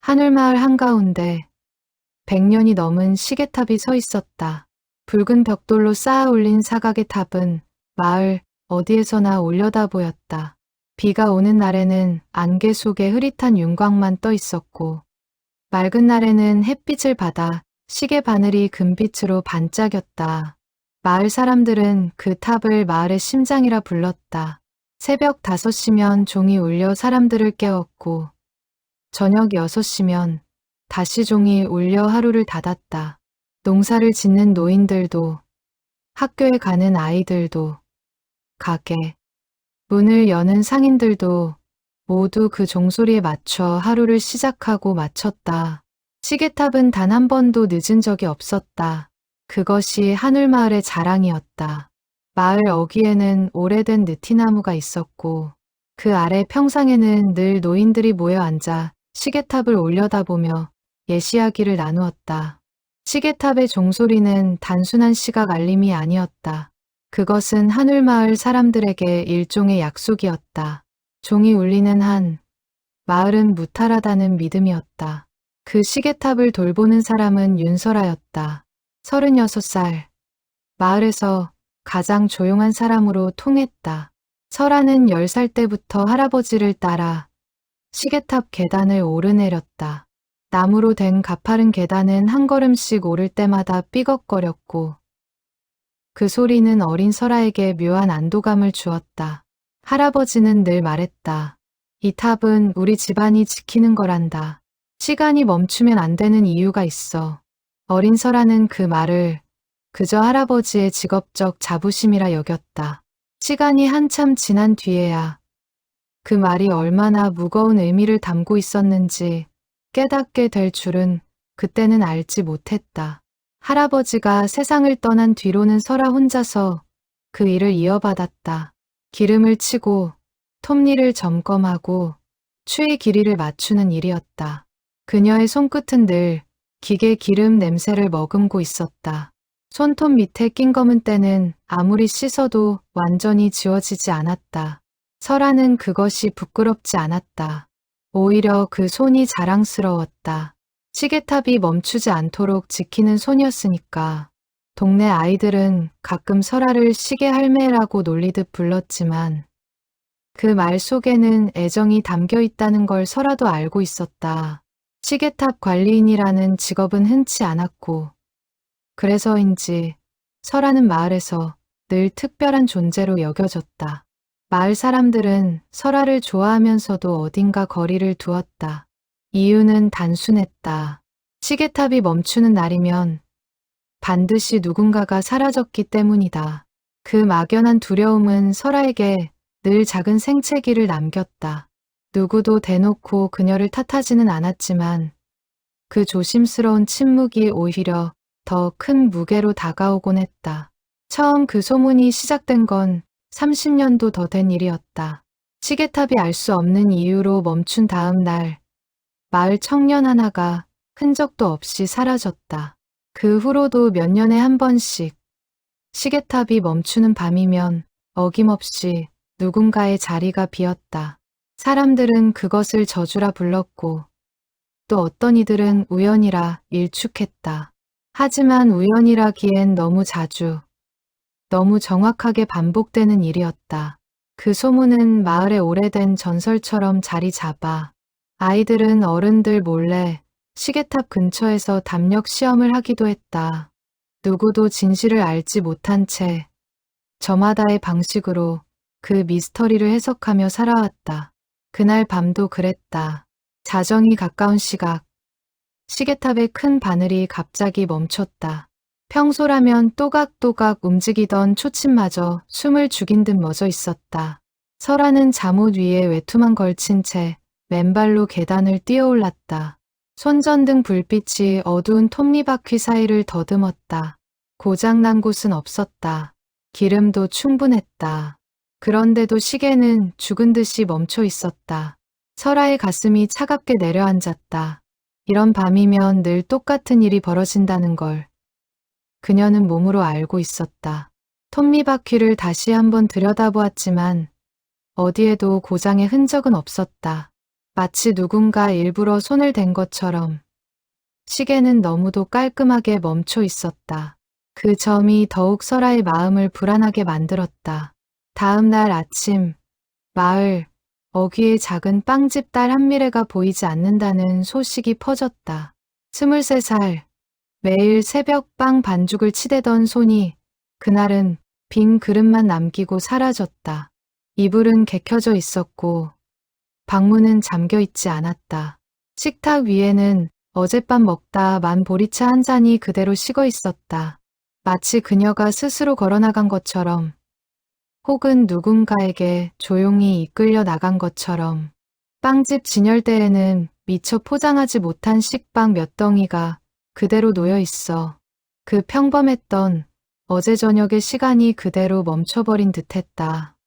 하늘마을 한가운데 100년이 넘은 시계탑이 서 있었다. 붉은 벽돌로 쌓아 올린 사각의 탑은 마을 어디에서나 올려다 보였다. 비가 오는 날에는 안개 속에 흐릿한 윤곽만 떠 있었고, 맑은 날에는 햇빛을 받아 시계 바늘이 금빛으로 반짝였다. 마을 사람들은 그 탑을 마을의 심장이라 불렀다. 새벽 5시면 종이 울려 사람들을 깨웠고, 저녁 6시면 다시 종이 울려 하루를 닫았다. 농사를 짓는 노인들도, 학교에 가는 아이들도, 가게, 문을 여는 상인들도 모두 그 종소리에 맞춰 하루를 시작하고 마쳤다. 시계탑은 단 한 번도 늦은 적이 없었다. 그것이 하늘마을의 자랑이었다. 마을 어귀에는 오래된 느티나무가 있었고, 그 아래 평상에는 늘 노인들이 모여 앉아 시계탑을 올려다보며 예시이야기를 나누었다. 시계탑의 종소리는 단순한 시각 알림이 아니었다. 그것은 하늘마을 사람들에게 일종의 약속이었다. 종이 울리는 한 마을은 무탈하다는 믿음이었다. 그 시계탑을 돌보는 사람은 윤설아였다. 36살. 마을에서 가장 조용한 사람으로 통했다. 설아는 10살 때부터 할아버지를 따라 시계탑 계단을 오르내렸다. 나무로 된 가파른 계단은 한 걸음씩 오를 때마다 삐걱거렸고, 그 소리는 어린 설아에게 묘한 안도감을 주었다. 할아버지는 늘 말했다. 이 탑은 우리 집안이 지키는 거란다. 시간이 멈추면 안 되는 이유가 있어. 어린 설아는 그 말을 그저 할아버지의 직업적 자부심이라 여겼다. 시간이 한참 지난 뒤에야 그 말이 얼마나 무거운 의미를 담고 있었는지 깨닫게 될 줄은 그때는 알지 못했다. 할아버지가 세상을 떠난 뒤로는 설아 혼자서 그 일을 이어받았다. 기름을 치고 톱니를 점검하고 추의 길이를 맞추는 일이었다. 그녀의 손끝은 늘 기계 기름 냄새를 머금고 있었다. 손톱 밑에 낀 검은 때는 아무리 씻어도 완전히 지워지지 않았다. 설아는 그것이 부끄럽지 않았다. 오히려 그 손이 자랑스러웠다. 시계탑이 멈추지 않도록 지키는 손이었으니까. 동네 아이들은 가끔 설아를 시계 할매라고 놀리듯 불렀지만 그 말 속에는 애정이 담겨 있다는 걸 설아도 알고 있었다. 시계탑 관리인이라는 직업은 흔치 않았고, 그래서인지 설아는 마을에서 늘 특별한 존재로 여겨졌다. 마을 사람들은 설아를 좋아하면서도 어딘가 거리를 두었다. 이유는 단순했다. 시계탑이 멈추는 날이면 반드시 누군가가 사라졌기 때문이다. 그 막연한 두려움은 설아에게 늘 작은 생채기를 남겼다. 누구도 대놓고 그녀를 탓하지는 않았지만 그 조심스러운 침묵이 오히려 더 큰 무게로 다가오곤 했다. 처음 그 소문이 시작된 건 30년도 더 된 일이었다. 시계탑이 알 수 없는 이유로 멈춘 다음 날, 마을 청년 하나가 흔적도 없이 사라졌다. 그 후로도 몇 년에 한 번씩 시계탑이 멈추는 밤이면 어김없이 누군가의 자리가 비었다. 사람들은 그것을 저주라 불렀고, 또 어떤 이들은 우연이라 일축했다. 하지만 우연이라기엔 너무 자주, 너무 정확하게 반복되는 일이었다. 그 소문은 마을의 오래된 전설처럼 자리 잡아 아이들은 어른들 몰래 시계탑 근처에서 담력 시험을 하기도 했다. 누구도 진실을 알지 못한 채 저마다의 방식으로 그 미스터리를 해석하며 살아왔다. 그날 밤도 그랬다. 자정이 가까운 시각, 시계탑의 큰 바늘이 갑자기 멈췄다. 평소라면 또각또각 움직이던 초침마저 숨을 죽인 듯 멎어 있었다. 설아는 잠옷 위에 외투만 걸친 채 맨발로 계단을 뛰어올랐다. 손전등 불빛이 어두운 톱니바퀴 사이를 더듬었다. 고장난 곳은 없었다. 기름도 충분했다. 그런데도 시계는 죽은 듯이 멈춰 있었다. 설아의 가슴이 차갑게 내려앉았다. 이런 밤이면 늘 똑같은 일이 벌어진다는 걸 그녀는 몸으로 알고 있었다. 톱니바퀴를 다시 한번 들여다보았지만 어디에도 고장의 흔적은 없었다. 마치 누군가 일부러 손을 댄 것처럼 시계는 너무도 깔끔하게 멈춰 있었다. 그 점이 더욱 설아의 마음을 불안하게 만들었다. 다음 날 아침, 마을 어귀의 작은 빵집 딸 한미래가 보이지 않는다는 소식이 퍼졌다. 23살, 매일 새벽 빵 반죽을 치대던 손이 그날은 빈 그릇만 남기고 사라졌다. 이불은 개켜져 있었고 방문은 잠겨 있지 않았다. 식탁 위에는 어젯밤 먹다 만 보리차 한 잔이 그대로 식어 있었다. 마치 그녀가 스스로 걸어나간 것처럼, 혹은 누군가에게 조용히 이끌려 나간 것처럼. 빵집 진열대에는 미처 포장하지 못한 식빵 몇 덩이가 그대로 놓여 있어 그 평범했던 어제 저녁의 시간이 그대로 멈춰버린 듯했다.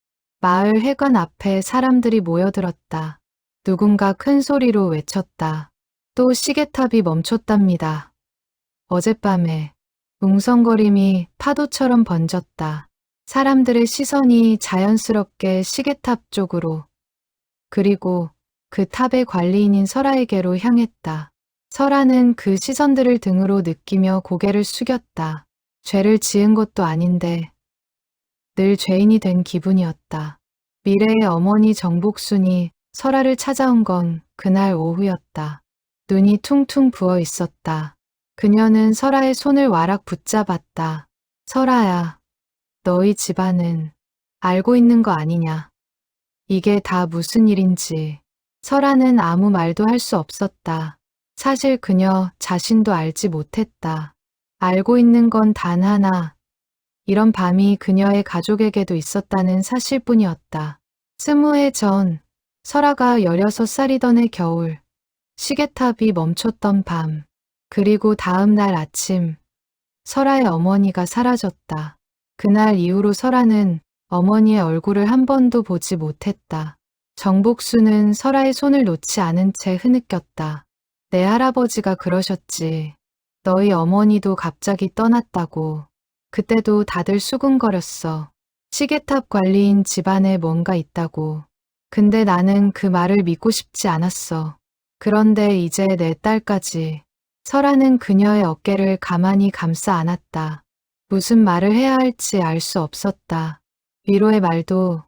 마을 회관 앞에 사람들이 모여들었다. 누군가 큰 소리로 외쳤다. 또 시계탑이 멈췄답니다. 어젯밤에 웅성거림이 파도처럼 번졌다. 사람들의 시선이 자연스럽게 시계탑 쪽으로, 그리고 그 탑의 관리인인 설아에게로 향했다. 설아는 그 시선들을 등으로 느끼며 고개를 숙였다. 죄를 지은 것도 아닌데 늘 죄인이 된 기분이었다. 미래의 어머니 정복순이 설아를 찾아온 건 그날 오후였다. 눈이 퉁퉁 부어 있었다. 그녀는 설아의 손을 와락 붙잡았다. 설아야, 너희 집안은 알고 있는 거 아니냐? 이게 다 무슨 일인지. 설아는 아무 말도 할 수 없었다. 사실 그녀 자신도 알지 못했다. 알고 있는 건 단 하나. 이런 밤이 그녀의 가족에게도 있었다는 사실뿐이었다. 20해 전, 설아가 16살이던 해 겨울, 시계탑이 멈췄던 밤, 그리고 다음 날 아침, 설아의 어머니가 사라졌다. 그날 이후로 설아는 어머니의 얼굴을 한 번도 보지 못했다. 정복수는 설아의 손을 놓지 않은 채 흐느꼈다. 내 할아버지가 그러셨지. 너희 어머니도 갑자기 떠났다고. 그때도 다들 수근거렸어. 시계탑 관리인 집안에 뭔가 있다고. 근데 나는 그 말을 믿고 싶지 않았어. 그런데 이제 내 딸까지. 설아는 그녀의 어깨를 가만히 감싸 안았다. 무슨 말을 해야 할지 알 수 없었다. 위로의 말도,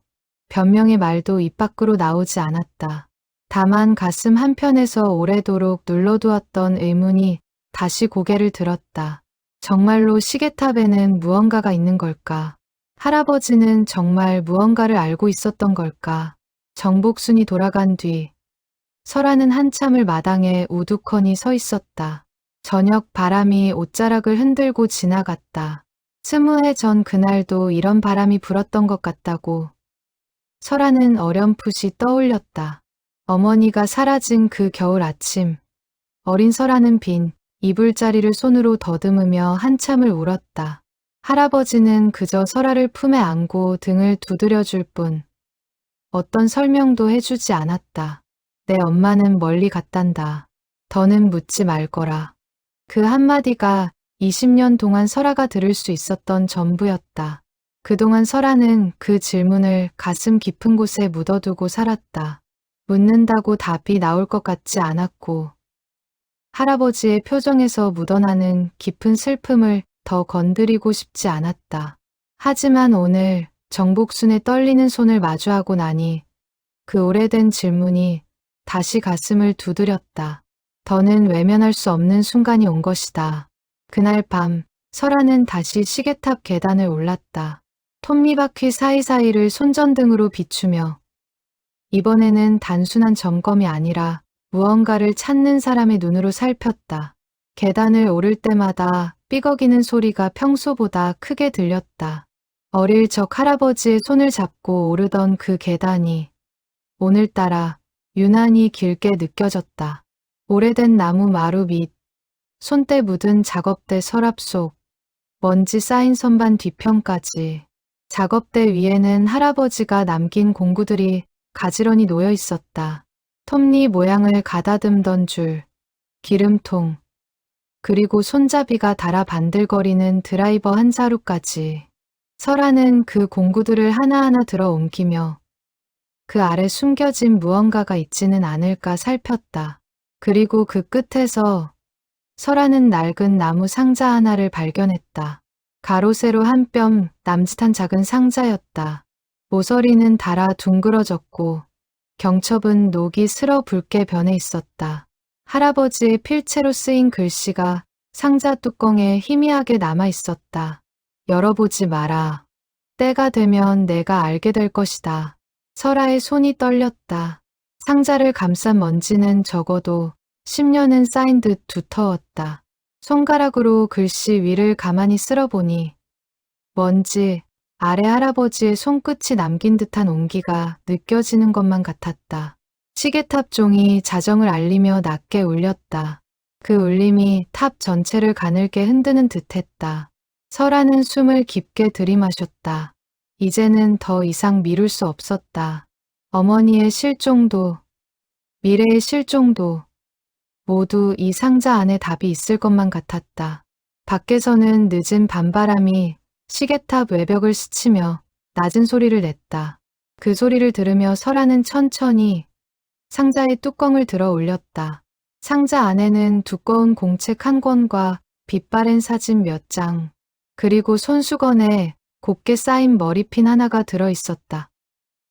변명의 말도 입 밖으로 나오지 않았다. 다만 가슴 한편에서 오래도록 눌러두었던 의문이 다시 고개를 들었다. 정말로 시계탑에는 무언가가 있는 걸까? 할아버지는 정말 무언가를 알고 있었던 걸까? 정복순이 돌아간 뒤 설아는 한참을 마당에 우두커니 서 있었다. 저녁 바람이 옷자락을 흔들고 지나갔다. 20해 전 그날도 이런 바람이 불었던 것 같다고 설아는 어렴풋이 떠올렸다. 어머니가 사라진 그 겨울 아침, 어린 설아는 빈 이불자리를 손으로 더듬으며 한참을 울었다. 할아버지는 그저 설아를 품에 안고 등을 두드려줄 뿐 어떤 설명도 해주지 않았다. 내 엄마는 멀리 갔단다. 더는 묻지 말거라. 그 한마디가 20년 동안 설아가 들을 수 있었던 전부였다. 그동안 설아는 그 질문을 가슴 깊은 곳에 묻어두고 살았다. 묻는다고 답이 나올 것 같지 않았고 할아버지의 표정에서 묻어나는 깊은 슬픔을 더 건드리고 싶지 않았다. 하지만 오늘 정복순의 떨리는 손을 마주하고 나니 그 오래된 질문이 다시 가슴을 두드렸다. 더는 외면할 수 없는 순간이 온 것이다. 그날 밤 설아는 다시 시계탑 계단을 올랐다. 톱니바퀴 사이사이를 손전등으로 비추며 이번에는 단순한 점검이 아니라 무언가를 찾는 사람의 눈으로 살폈다. 계단을 오를 때마다 삐걱이는 소리가 평소보다 크게 들렸다. 어릴 적 할아버지의 손을 잡고 오르던 그 계단이 오늘따라 유난히 길게 느껴졌다. 오래된 나무 마루 밑, 손때 묻은 작업대 서랍 속, 먼지 쌓인 선반 뒤편까지. 작업대 위에는 할아버지가 남긴 공구들이 가지런히 놓여 있었다. 톱니 모양을 가다듬던 줄, 기름통, 그리고 손잡이가 닳아 반들거리는 드라이버 한 자루까지. 설아는 그 공구들을 하나하나 들어 옮기며 그 아래 숨겨진 무언가가 있지는 않을까 살폈다. 그리고 그 끝에서 설아는 낡은 나무 상자 하나를 발견했다. 가로 세로 한 뼘 남짓한 작은 상자였다. 모서리는 닳아 둥그러졌고 경첩은 녹이 슬어 붉게 변해 있었다. 할아버지의 필체로 쓰인 글씨가 상자 뚜껑에 희미하게 남아 있었다. 열어보지 마라. 때가 되면 내가 알게 될 것이다. 설아의 손이 떨렸다. 상자를 감싼 먼지는 적어도 10년은 쌓인 듯 두터웠다. 손가락으로 글씨 위를 가만히 쓸어보니 먼지 아래 할아버지의 손끝이 남긴 듯한 온기가 느껴지는 것만 같았다. 시계탑 종이 자정을 알리며 낮게 울렸다. 그 울림이 탑 전체를 가늘게 흔드는 듯했다. 설아는 숨을 깊게 들이마셨다. 이제는 더 이상 미룰 수 없었다. 어머니의 실종도, 미래의 실종도 모두 이 상자 안에 답이 있을 것만 같았다. 밖에서는 늦은 밤바람이 시계탑 외벽을 스치며 낮은 소리를 냈다. 그 소리를 들으며 설아는 천천히 상자의 뚜껑을 들어 올렸다. 상자 안에는 두꺼운 공책 한 권과 빛바랜 사진 몇 장, 그리고 손수건에 곱게 쌓인 머리핀 하나가 들어 있었다.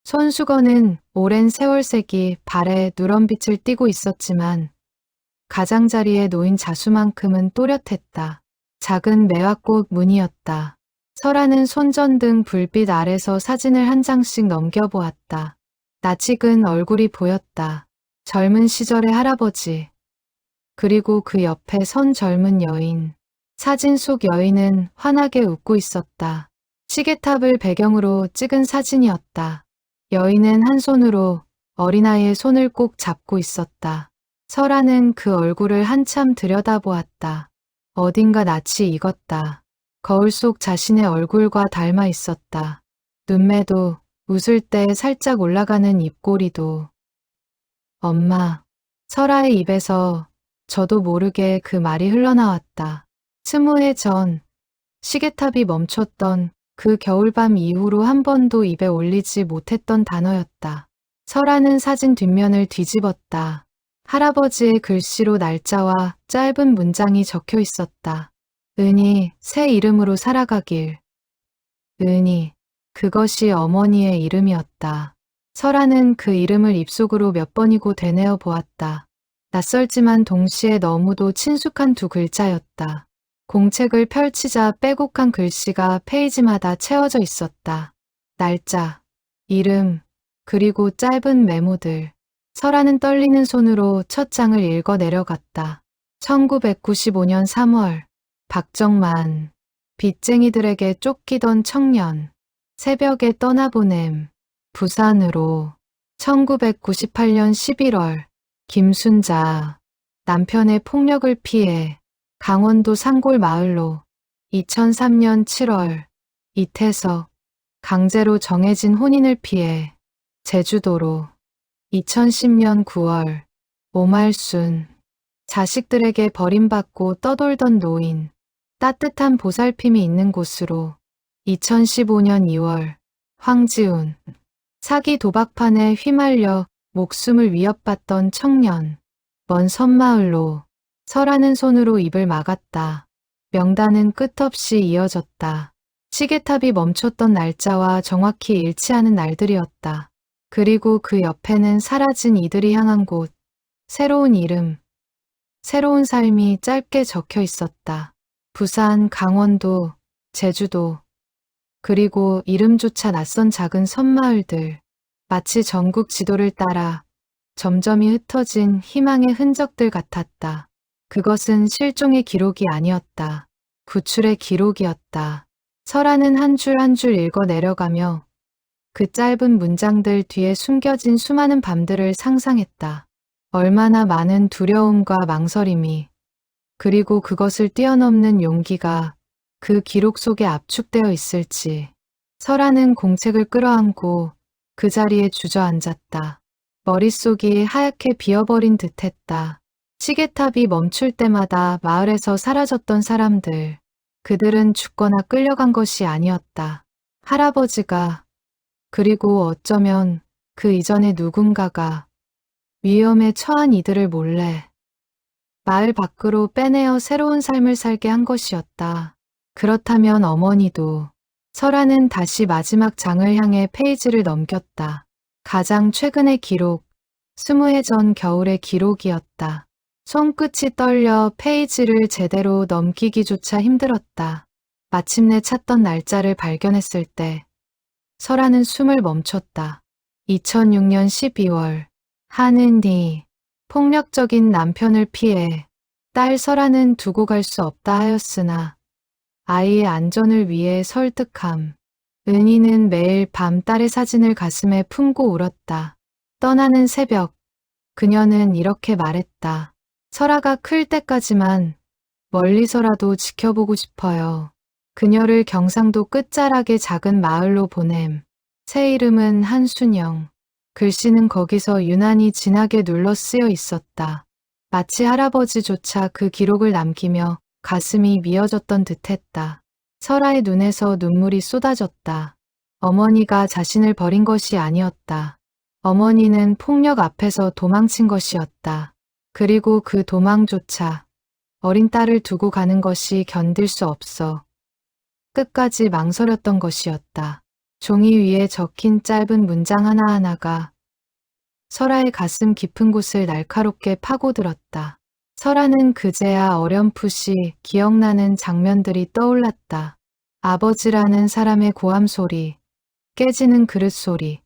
손수건은 오랜 세월색이 발에 누런빛을 띠고 있었지만 가장자리에 놓인 자수만큼은 또렷했다. 작은 매화꽃 무늬였다. 설아는 손전등 불빛 아래서 사진을 한 장씩 넘겨보았다. 낯익은 얼굴이 보였다. 젊은 시절의 할아버지. 그리고 그 옆에 선 젊은 여인. 사진 속 여인은 환하게 웃고 있었다. 시계탑을 배경으로 찍은 사진이었다. 여인은 한 손으로 어린아이의 손을 꼭 잡고 있었다. 설아는 그 얼굴을 한참 들여다보았다. 어딘가 낯이 익었다. 거울 속 자신의 얼굴과 닮아 있었다. 눈매도 웃을 때 살짝 올라가는 입꼬리도. 엄마. 설아의 입에서 저도 모르게 그 말이 흘러나왔다. 20해 전 시계탑이 멈췄던 그 겨울밤 이후로 한 번도 입에 올리지 못했던 단어였다. 설아는 사진 뒷면을 뒤집었다. 할아버지의 글씨로 날짜와 짧은 문장이 적혀 있었다. 은희, 새 이름으로 살아가길. 은희, 그것이 어머니의 이름이었다. 설아는 그 이름을 입속으로 몇 번이고 되뇌어 보았다. 낯설지만 동시에 너무도 친숙한 두 글자였다. 공책을 펼치자 빼곡한 글씨가 페이지마다 채워져 있었다. 날짜, 이름, 그리고 짧은 메모들. 설아는 떨리는 손으로 첫 장을 읽어 내려갔다. 1995년 3월, 박정만, 빚쟁이들에게 쫓기던 청년, 새벽에 떠나보냄, 부산으로. 1998년 11월, 김순자, 남편의 폭력을 피해 강원도 산골 마을로. 2003년 7월, 이태석, 강제로 정해진 혼인을 피해 제주도로. 2010년 9월, 오말순, 자식들에게 버림받고 떠돌던 노인, 따뜻한 보살핌이 있는 곳으로. 2015년 2월, 황지훈, 사기 도박판에 휘말려 목숨을 위협받던 청년, 먼 섬마을로. 설아는 손으로 입을 막았다. 명단은 끝없이 이어졌다. 시계탑이 멈췄던 날짜와 정확히 일치하는 날들이었다. 그리고 그 옆에는 사라진 이들이 향한 곳, 새로운 이름, 새로운 삶이 짧게 적혀 있었다. 부산, 강원도, 제주도, 그리고 이름조차 낯선 작은 섬마을들, 마치 전국 지도를 따라 점점이 흩어진 희망의 흔적들 같았다. 그것은 실종의 기록이 아니었다. 구출의 기록이었다. 설아는 한 줄 한 줄 읽어 내려가며 그 짧은 문장들 뒤에 숨겨진 수많은 밤들을 상상했다. 얼마나 많은 두려움과 망설임이, 그리고 그것을 뛰어넘는 용기가 그 기록 속에 압축되어 있을지. 설아는 공책을 끌어안고 그 자리에 주저앉았다. 머릿속이 하얗게 비어버린 듯했다. 시계탑이 멈출 때마다 마을에서 사라졌던 사람들, 그들은 죽거나 끌려간 것이 아니었다. 할아버지가, 그리고 어쩌면 그 이전에 누군가가 위험에 처한 이들을 몰래 마을 밖으로 빼내어 새로운 삶을 살게 한 것이었다. 그렇다면 어머니도 설아는 다시 마지막 장을 향해 페이지를 넘겼다. 가장 최근의 기록, 20해 전 겨울의 기록이었다. 손끝이 떨려 페이지를 제대로 넘기기조차 힘들었다. 마침내 찾던 날짜를 발견했을 때 설아는 숨을 멈췄다. 2006년 12월 하느니 폭력적인 남편을 피해 딸 설아는 두고 갈 수 없다 하였으나 아이의 안전을 위해 설득함. 은희는 매일 밤 딸의 사진을 가슴에 품고 울었다. 떠나는 새벽, 그녀는 이렇게 말했다. 설아가 클 때까지만 멀리서라도 지켜보고 싶어요. 그녀를 경상도 끝자락의 작은 마을로 보냄. 새 이름은 한순영. 글씨는 거기서 유난히 진하게 눌러 쓰여 있었다. 마치 할아버지조차 그 기록을 남기며 가슴이 미어졌던 듯했다. 설아의 눈에서 눈물이 쏟아졌다. 어머니가 자신을 버린 것이 아니었다. 어머니는 폭력 앞에서 도망친 것이었다. 그리고 그 도망조차 어린 딸을 두고 가는 것이 견딜 수 없어 끝까지 망설였던 것이었다. 종이 위에 적힌 짧은 문장 하나하나가 설아의 가슴 깊은 곳을 날카롭게 파고들었다. 설아는 그제야 어렴풋이 기억나는 장면들이 떠올랐다. 아버지라는 사람의 고함 소리, 깨지는 그릇 소리,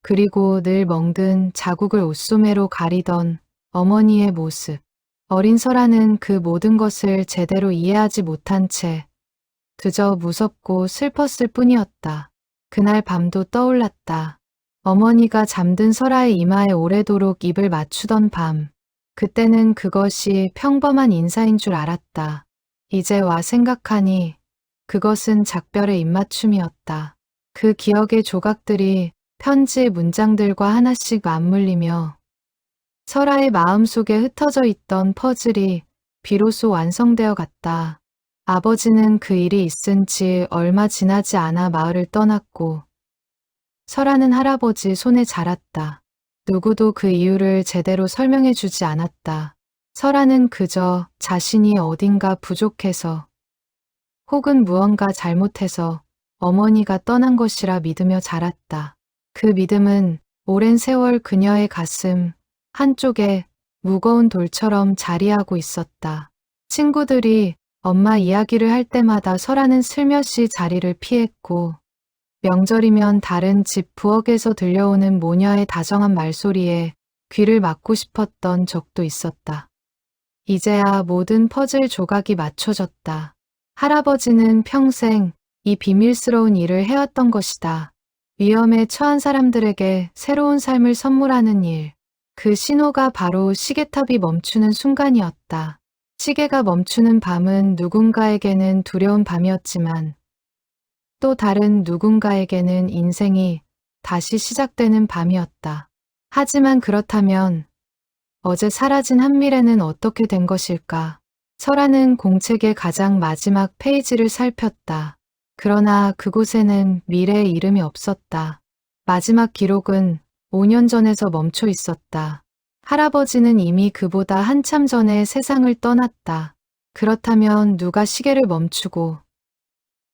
그리고 늘 멍든 자국을 옷소매로 가리던 어머니의 모습. 어린 설아는 그 모든 것을 제대로 이해하지 못한 채 그저 무섭고 슬펐을 뿐이었다. 그날 밤도 떠올랐다. 어머니가 잠든 설아의 이마에 오래도록 입을 맞추던 밤. 그때는 그것이 평범한 인사인 줄 알았다. 이제 와 생각하니 그것은 작별의 입맞춤이었다. 그 기억의 조각들이 편지의 문장들과 하나씩 맞물리며 설아의 마음속에 흩어져 있던 퍼즐이 비로소 완성되어 갔다. 아버지는 그 일이 있은 지 얼마 지나지 않아 마을을 떠났고 설아는 할아버지 손에 자랐다. 누구도 그 이유를 제대로 설명해 주지 않았다. 설아는 그저 자신이 어딘가 부족해서 혹은 무언가 잘못해서 어머니가 떠난 것이라 믿으며 자랐다. 그 믿음은 오랜 세월 그녀의 가슴 한쪽에 무거운 돌처럼 자리하고 있었다. 친구들이 엄마 이야기를 할 때마다 설아는 슬며시 자리를 피했고 명절이면 다른 집 부엌에서 들려오는 모녀의 다정한 말소리에 귀를 막고 싶었던 적도 있었다. 이제야 모든 퍼즐 조각이 맞춰졌다. 할아버지는 평생 이 비밀스러운 일을 해왔던 것이다. 위험에 처한 사람들에게 새로운 삶을 선물하는 일. 그 신호가 바로 시계탑이 멈추는 순간이었다. 시계가 멈추는 밤은 누군가에게는 두려운 밤이었지만 또 다른 누군가에게는 인생이 다시 시작되는 밤이었다. 하지만 그렇다면 어제 사라진 한미래는 어떻게 된 것일까? 설아는 공책의 가장 마지막 페이지를 살폈다. 그러나 그곳에는 미래의 이름이 없었다. 마지막 기록은 5년 전에서 멈춰 있었다. 할아버지는 이미 그보다 한참 전에 세상을 떠났다. 그렇다면 누가 시계를 멈추고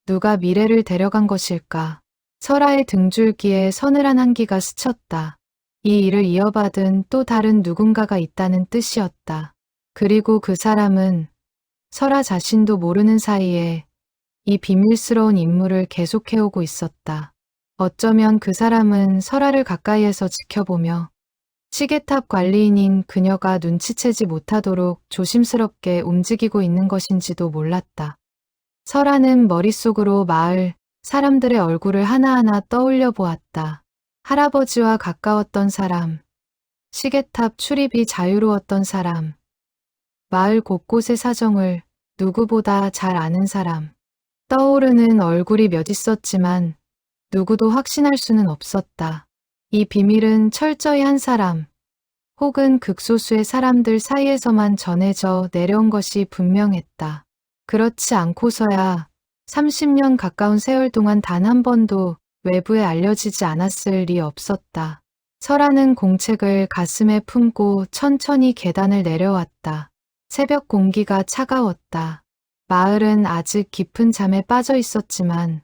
누가 미래를 데려간 것일까? 설아의 등줄기에 서늘한 한기가 스쳤다. 이 일을 이어받은 또 다른 누군가가 있다는 뜻이었다. 그리고 그 사람은 설아 자신도 모르는 사이에 이 비밀스러운 임무를 계속해오고 있었다. 어쩌면 그 사람은 설아를 가까이에서 지켜보며 시계탑 관리인인 그녀가 눈치채지 못하도록 조심스럽게 움직이고 있는 것인지도 몰랐다. 설아는 머릿속으로 마을 사람들의 얼굴을 하나하나 떠올려 보았다. 할아버지와 가까웠던 사람, 시계탑 출입이 자유로웠던 사람, 마을 곳곳의 사정을 누구보다 잘 아는 사람. 떠오르는 얼굴이 몇 있었지만 누구도 확신할 수는 없었다. 이 비밀은 철저히 한 사람, 혹은 극소수의 사람들 사이에서만 전해져 내려온 것이 분명했다. 그렇지 않고서야 30년 가까운 세월 동안 단 한 번도 외부에 알려지지 않았을 리 없었다. 설아는 공책을 가슴에 품고 천천히 계단을 내려왔다. 새벽 공기가 차가웠다. 마을은 아직 깊은 잠에 빠져 있었지만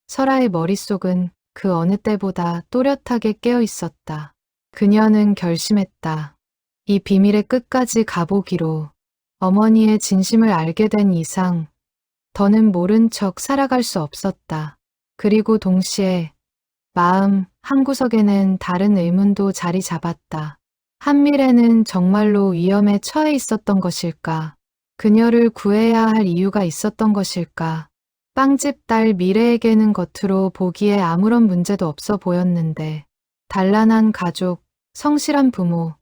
설아의 머릿속은 그 어느 때보다 또렷하게 깨어 있었다. 그녀는 결심했다. 이 비밀의 끝까지 가보기로. 어머니의 진심을 알게 된 이상 더는 모른 척 살아갈 수 없었다. 그리고 동시에 마음 한구석에는 다른 의문도 자리 잡았다. 한미래는 정말로 위험에 처해 있었던 것일까? 그녀를 구해야 할 이유가 있었던 것일까? 빵집 딸 미래에게는 겉으로 보기에 아무런 문제도 없어 보였는데 단란한 가족, 성실한 부모,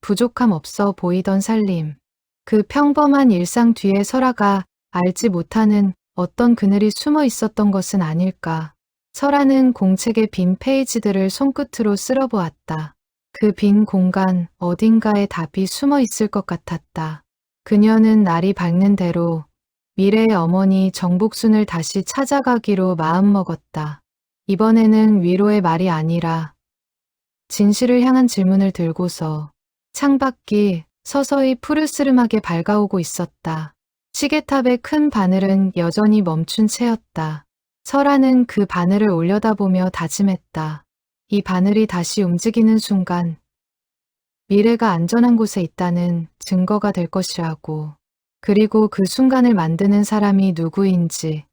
부족함 없어 보이던 살림. 그 평범한 일상 뒤에 설아가 알지 못하는 어떤 그늘이 숨어 있었던 것은 아닐까. 설아는 공책의 빈 페이지들을 손끝으로 쓸어보았다. 그 빈 공간 어딘가에 답이 숨어 있을 것 같았다. 그녀는 날이 밝는 대로 미래의 어머니 정복순을 다시 찾아가기로 마음먹었다. 이번에는 위로의 말이 아니라 진실을 향한 질문을 들고서 창밖이 서서히 푸르스름하게 밝아오고 있었다. 시계탑의 큰 바늘은 여전히 멈춘 채였다. 설아는 그 바늘을 올려다보며 다짐했다. 이 바늘이 다시 움직이는 순간 미래가 안전한 곳에 있다는 증거가 될 것이라고. 그리고 그 순간을 만드는 사람이 누구인지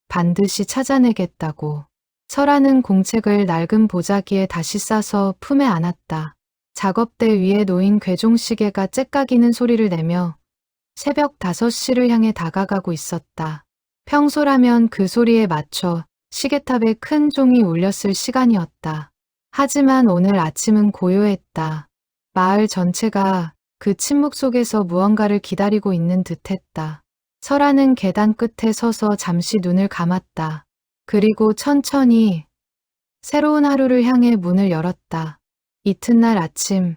반드시 찾아내겠다고. 설아는 공책을 낡은 보자기에 다시 싸서 품에 안았다. 작업대 위에 놓인 괴종시계가 째까기는 소리를 내며 새벽 5시를 향해 다가가고 있었다. 평소라면 그 소리에 맞춰 시계탑에 큰 종이 울렸을 시간이었다. 하지만 오늘 아침은 고요했다. 마을 전체가 그 침묵 속에서 무언가를 기다리고 있는 듯했다. 설아는 계단 끝에 서서 잠시 눈을 감았다. 그리고 천천히 새로운 하루를 향해 문을 열었다. 이튿날 아침,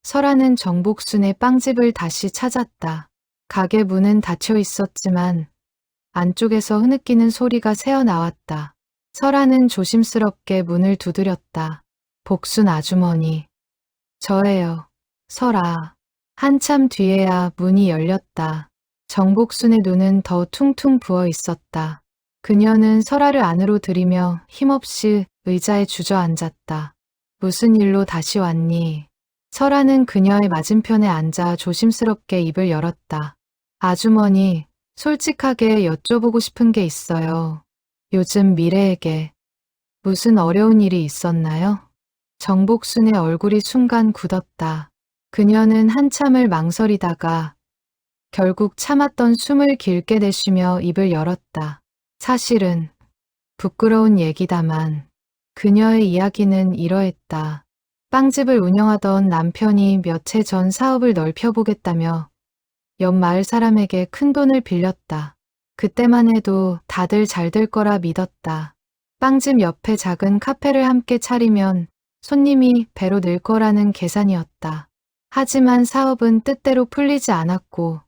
설아는 정복순의 빵집을 다시 찾았다. 가게 문은 닫혀 있었지만 안쪽에서 흐느끼는 소리가 새어나왔다. 설아는 조심스럽게 문을 두드렸다. 복순 아주머니. 저예요. 설아. 한참 뒤에야 문이 열렸다. 정복순의 눈은 더 퉁퉁 부어 있었다. 그녀는 설아를 안으로 들이며 힘없이 의자에 주저앉았다. 무슨 일로 다시 왔니? 설아는 그녀의 맞은편에 앉아 조심스럽게 입을 열었다. 아주머니, 솔직하게 여쭤보고 싶은 게 있어요. 요즘 미래에게 무슨 어려운 일이 있었나요? 정복순의 얼굴이 순간 굳었다. 그녀는 한참을 망설이다가 결국 참았던 숨을 길게 내쉬며 입을 열었다. 사실은 부끄러운 얘기다만 그녀의 이야기는 이러했다. 빵집을 운영하던 남편이 몇 해 전 사업을 넓혀보겠다며 옆 마을 사람에게 큰 돈을 빌렸다. 그때만 해도 다들 잘 될 거라 믿었다. 빵집 옆에 작은 카페를 함께 차리면 손님이 배로 늘 거라는 계산이었다. 하지만 사업은 뜻대로 풀리지 않았고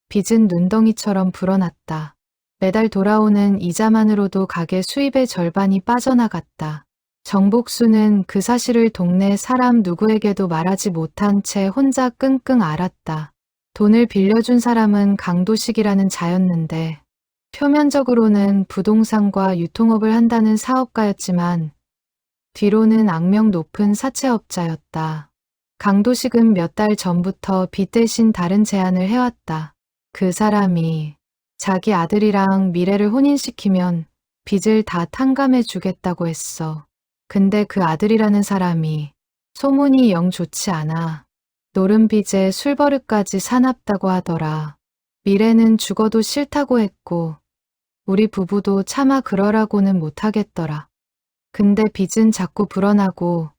빚은 눈덩이처럼 불어났다. 매달 돌아오는 이자만으로도 가게 수입의 절반이 빠져나갔다. 정복수는 그 사실을 동네 사람 누구에게도 말하지 못한 채 혼자 끙끙 앓았다. 돈을 빌려준 사람은 강도식이라는 자였는데 표면적으로는 부동산과 유통업을 한다는 사업가였지만 뒤로는 악명 높은 사채업자였다. 강도식은 몇 달 전부터 빚 대신 다른 제안을 해왔다. 그 사람이 자기 아들이랑 미래를 혼인시키면 빚을 다 탕감해 주겠다고 했어. 근데 그 아들이라는 사람이 소문이 영 좋지 않아. 노른 빚에 술버릇까지 사납다고 하더라. 미래는 죽어도 싫다고 했고 우리 부부도 차마 그러라고는 못하겠더라. 근데 빚은 자꾸 불어나고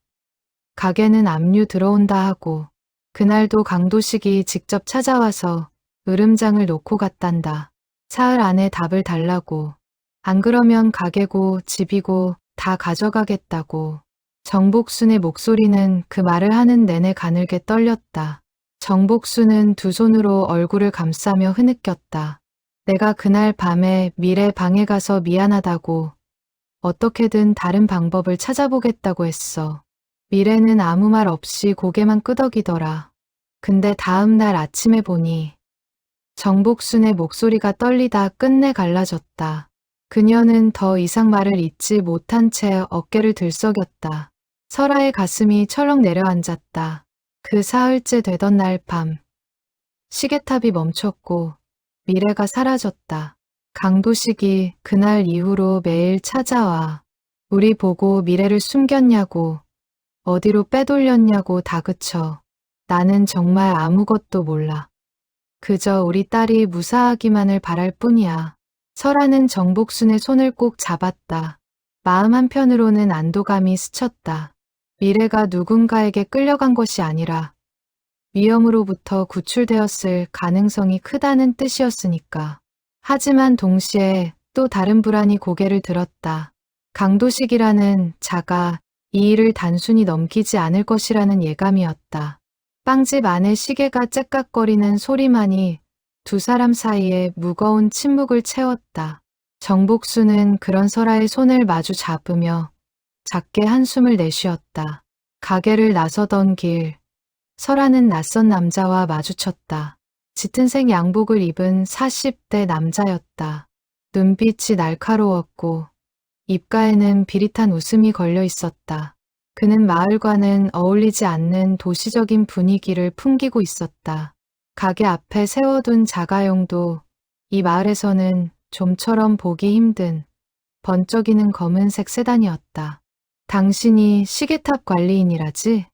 가게는 압류 들어온다 하고 그날도 강도식이 직접 찾아와서 으름장을 놓고 갔단다. 사흘 안에 답을 달라고. 안 그러면 가게고 집이고 다 가져가겠다고. 정복순의 목소리는 그 말을 하는 내내 가늘게 떨렸다. 정복순은 두 손으로 얼굴을 감싸며 흐느꼈다. 내가 그날 밤에 미래 방에 가서 미안하다고 어떻게든 다른 방법을 찾아보겠다고 했어. 미래는 아무 말 없이 고개만 끄덕이더라. 근데 다음 날 아침에 보니 정복순의 목소리가 떨리다 끝내 갈라졌다. 그녀는 더 이상 말을 잇지 못한 채 어깨를 들썩였다. 설아의 가슴이 철렁 내려앉았다. 그 사흘째 되던 날 밤. 시계탑이 멈췄고 미래가 사라졌다. 강도식이 그날 이후로 매일 찾아와 우리 보고 미래를 숨겼냐고 어디로 빼돌렸냐고 다그쳐. 나는 정말 아무것도 몰라. 그저 우리 딸이 무사하기만을 바랄 뿐이야. 설아는 정복순의 손을 꼭 잡았다. 마음 한편으로는 안도감이 스쳤다. 미래가 누군가에게 끌려간 것이 아니라 위험으로부터 구출되었을 가능성이 크다는 뜻이었으니까. 하지만 동시에 또 다른 불안이 고개를 들었다. 강도식이라는 자가 이 일을 단순히 넘기지 않을 것이라는 예감이었다. 빵집 안에 시계가 째깍거리는 소리만이 두 사람 사이에 무거운 침묵을 채웠다. 정복수는 그런 설아의 손을 마주 잡으며 작게 한숨을 내쉬었다. 가게를 나서던 길, 설아는 낯선 남자와 마주쳤다. 짙은 색 양복을 입은 40대 남자였다. 눈빛이 날카로웠고 입가에는 비릿한 웃음이 걸려 있었다. 그는 마을과는 어울리지 않는 도시적인 분위기를 풍기고 있었다. 가게 앞에 세워둔 자가용도 이 마을에서는 좀처럼 보기 힘든 번쩍이는 검은색 세단이었다. 당신이 시계탑 관리인이라지?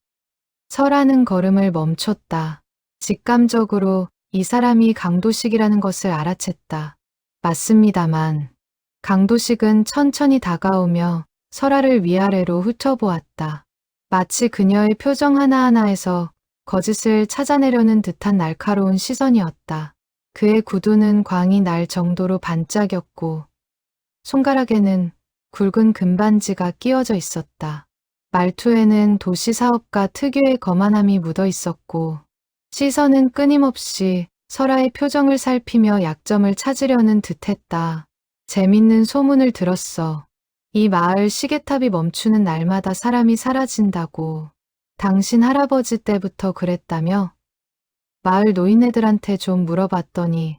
설아는 걸음을 멈췄다. 직감적으로 이 사람이 강도식이라는 것을 알아챘다. 맞습니다만. 강도식은 천천히 다가오며 설아를 위아래로 훑어보았다. 마치 그녀의 표정 하나하나에서 거짓을 찾아내려는 듯한 날카로운 시선이었다. 그의 구두는 광이 날 정도로 반짝였고 손가락에는 굵은 금반지가 끼워져 있었다. 말투에는 도시사업가 특유의 거만함이 묻어 있었고 시선은 끊임없이 설아의 표정을 살피며 약점을 찾으려는 듯했다. 재밌는 소문을 들었어. 이 마을 시계탑이 멈추는 날마다 사람이 사라진다고. 당신 할아버지 때부터 그랬다며? 마을 노인네들한테 좀 물어봤더니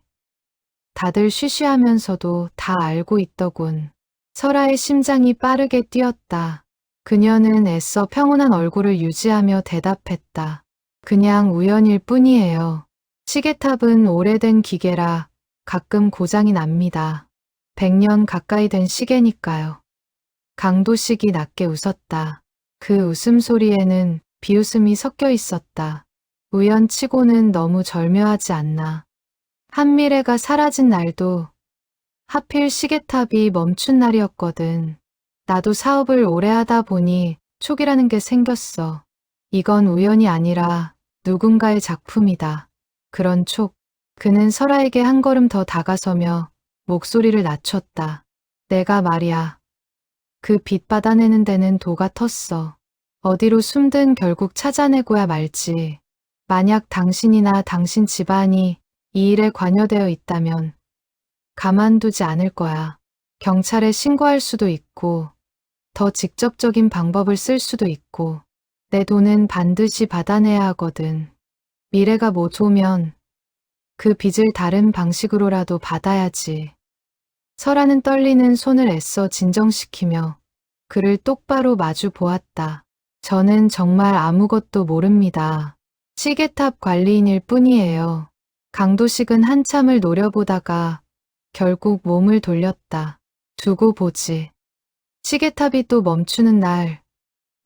다들 쉬쉬하면서도 다 알고 있더군. 설아의 심장이 빠르게 뛰었다. 그녀는 애써 평온한 얼굴을 유지하며 대답했다. 그냥 우연일 뿐이에요. 시계탑은 오래된 기계라 가끔 고장이 납니다. 100년 가까이 된 시계니까요. 강도식이 낮게 웃었다. 그 웃음소리에는 비웃음이 섞여 있었다. 우연치고는 너무 절묘하지 않나. 한미래가 사라진 날도 하필 시계탑이 멈춘 날이었거든. 나도 사업을 오래 하다 보니 촉이라는 게 생겼어. 이건 우연이 아니라 누군가의 작품이다. 그런 촉. 그는 설아에게 한 걸음 더 다가서며 목소리를 낮췄다. 내가 말이야. 그 빛 받아내는 데는 도가 텄어. 어디로 숨든 결국 찾아내고야 말지. 만약 당신이나 당신 집안이 이 일에 관여되어 있다면 가만두지 않을 거야. 경찰에 신고할 수도 있고 더 직접적인 방법을 쓸 수도 있고 내 돈은 반드시 받아내야 하거든. 미래가 못 오면 그 빚을 다른 방식으로라도 받아야지. 설아는 떨리는 손을 애써 진정시키며 그를 똑바로 마주 보았다. 저는 정말 아무것도 모릅니다. 시계탑 관리인일 뿐이에요. 강도식은 한참을 노려보다가 결국 몸을 돌렸다. 두고 보지. 시계탑이 또 멈추는 날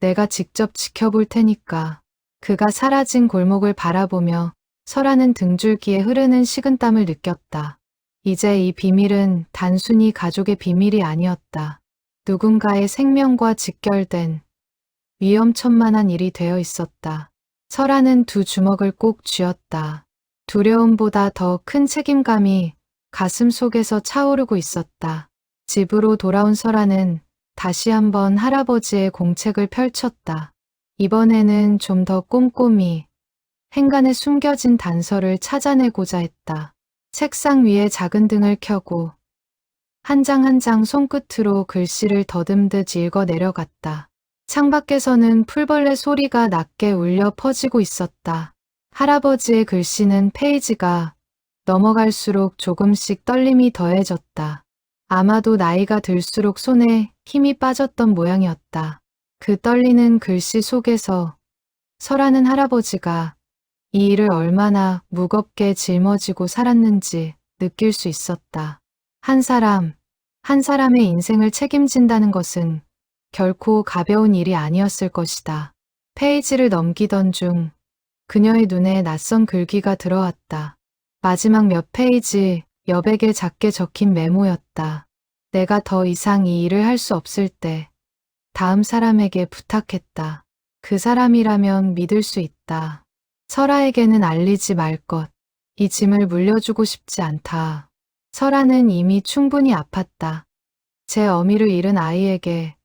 내가 직접 지켜볼 테니까. 그가 사라진 골목을 바라보며 설아는 등줄기에 흐르는 식은땀을 느꼈다. 이제 이 비밀은 단순히 가족의 비밀이 아니었다. 누군가의 생명과 직결된 위험천만한 일이 되어 있었다. 설아는 두 주먹을 꼭 쥐었다. 두려움보다 더 큰 책임감이 가슴 속에서 차오르고 있었다. 집으로 돌아온 설아는 다시 한번 할아버지의 공책을 펼쳤다. 이번에는 좀 더 꼼꼼히 행간에 숨겨진 단서를 찾아내고자 했다. 책상 위에 작은 등을 켜고 한 장 한 장 손끝으로 글씨를 더듬듯 읽어 내려갔다. 창밖에서는 풀벌레 소리가 낮게 울려 퍼지고 있었다. 할아버지의 글씨는 페이지가 넘어갈수록 조금씩 떨림이 더해졌다. 아마도 나이가 들수록 손에 힘이 빠졌던 모양이었다. 그 떨리는 글씨 속에서 설하는 할아버지가 이 일을 얼마나 무겁게 짊어지고 살았는지 느낄 수 있었다. 한 사람의 인생을 책임진다는 것은 결코 가벼운 일이 아니었을 것이다. 페이지를 넘기던 중 그녀의 눈에 낯선 글귀가 들어왔다. 마지막 몇 페이지 여백에 작게 적힌 메모였다. 내가 더 이상 이 일을 할 수 없을 때 다음 사람에게 부탁했다. 그 사람이라면 믿을 수 있다. 설아에게는 알리지 말 것. 이 짐을 물려주고 싶지 않다. 설아는 이미 충분히 아팠다. 제 어미를 잃은 아이에게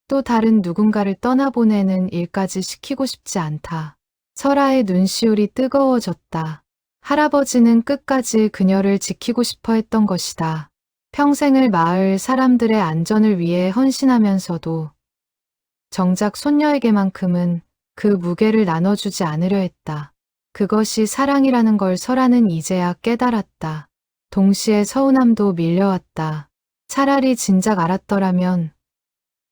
또 다른 누군가를 떠나보내는 일까지 시키고 싶지 않다. 설아의 눈시울이 뜨거워졌다. 할아버지는 끝까지 그녀를 지키고 싶어 했던 것이다. 평생을 마을 사람들의 안전을 위해 헌신하면서도 정작 손녀에게만큼은 그 무게를 나눠주지 않으려 했다. 그것이 사랑이라는 걸 설아는 이제야 깨달았다. 동시에 서운함도 밀려왔다. 차라리 진작 알았더라면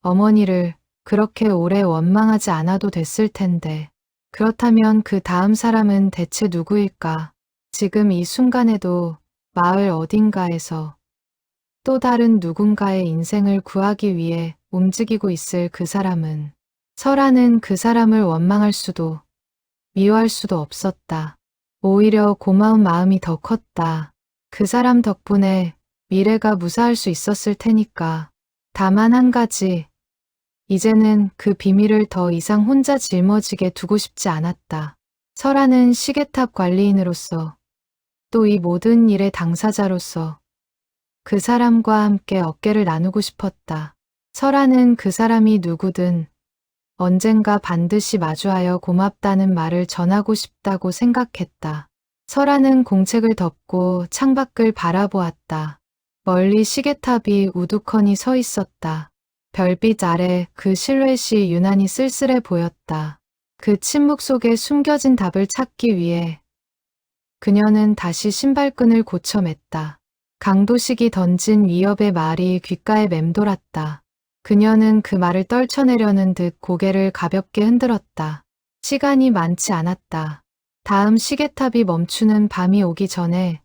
어머니를 그렇게 오래 원망하지 않아도 됐을 텐데. 그렇다면 그 다음 사람은 대체 누구일까? 지금 이 순간에도 마을 어딘가에서 또 다른 누군가의 인생을 구하기 위해 움직이고 있을 그 사람은 설아는 그 사람을 원망할 수도 미워할 수도 없었다. 오히려 고마운 마음이 더 컸다. 그 사람 덕분에 미래가 무사할 수 있었을 테니까. 다만 한 가지, 이제는 그 비밀을 더 이상 혼자 짊어지게 두고 싶지 않았다. 설아는 시계탑 관리인으로서 또 이 모든 일의 당사자로서 그 사람과 함께 어깨를 나누고 싶었다. 설아는 그 사람이 누구든 언젠가 반드시 마주하여 고맙다는 말을 전하고 싶다고 생각했다. 설아는 공책을 덮고 창밖을 바라보았다. 멀리 시계탑이 우두커니 서 있었다. 별빛 아래 그 실루엣이 유난히 쓸쓸해 보였다. 그 침묵 속에 숨겨진 답을 찾기 위해 그녀는 다시 신발끈을 고쳐 맸다. 강도식이 던진 위협의 말이 귓가에 맴돌았다. 그녀는 그 말을 떨쳐내려는 듯 고개를 가볍게 흔들었다. 시간이 많지 않았다. 다음 시계탑이 멈추는 밤이 오기 전에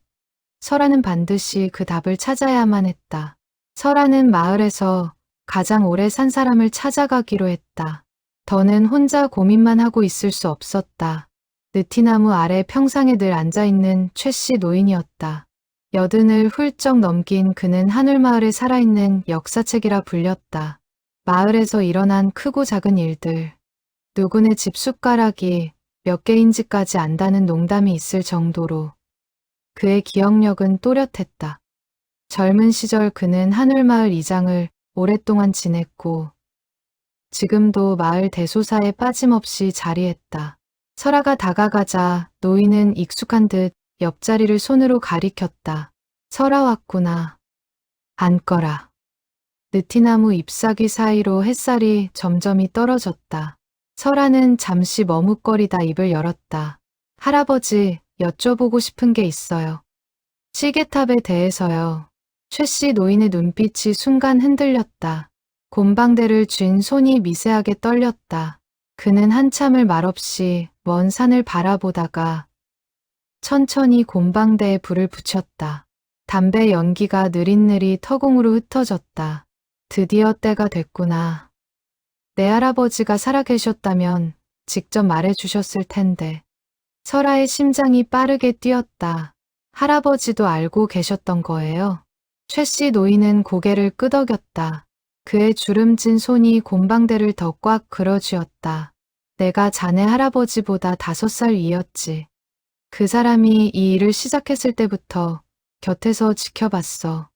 설아는 반드시 그 답을 찾아야만 했다. 설아는 마을에서 가장 오래 산 사람을 찾아가기로 했다. 더는 혼자 고민만 하고 있을 수 없었다. 느티나무 아래 평상에 늘 앉아있는 최씨 노인이었다. 여든을 훌쩍 넘긴 그는 한울마을에 살아있는 역사책이라 불렸다. 마을에서 일어난 크고 작은 일들, 누구네 집 숟가락이 몇 개인지까지 안다는 농담이 있을 정도로 그의 기억력은 또렷했다. 젊은 시절 그는 한울마을 이장을 오랫동안 지냈고 지금도 마을 대소사에 빠짐없이 자리했다. 설아가 다가가자 노인은 익숙한 듯 옆자리를 손으로 가리켰다. 설아 왔구나. 앉거라. 느티나무 잎사귀 사이로 햇살이 점점이 떨어졌다. 설아는 잠시 머뭇거리다 입을 열었다. 할아버지, 여쭤보고 싶은 게 있어요. 시계탑에 대해서요. 최씨 노인의 눈빛이 순간 흔들렸다. 곰방대를 쥔 손이 미세하게 떨렸다. 그는 한참을 말없이 먼 산을 바라보다가 천천히 곰방대에 불을 붙였다. 담배 연기가 느릿느릿 터공으로 흩어졌다. 드디어 때가 됐구나. 내 할아버지가 살아계셨다면 직접 말해주셨을 텐데. 설아의 심장이 빠르게 뛰었다. 할아버지도 알고 계셨던 거예요? 최씨 노인은 고개를 끄덕였다. 그의 주름진 손이 곰방대를 더 꽉 끌어쥐었다. 내가 자네 할아버지보다 5살 위였지. 그 사람이 이 일을 시작했을 때부터 곁에서 지켜봤어.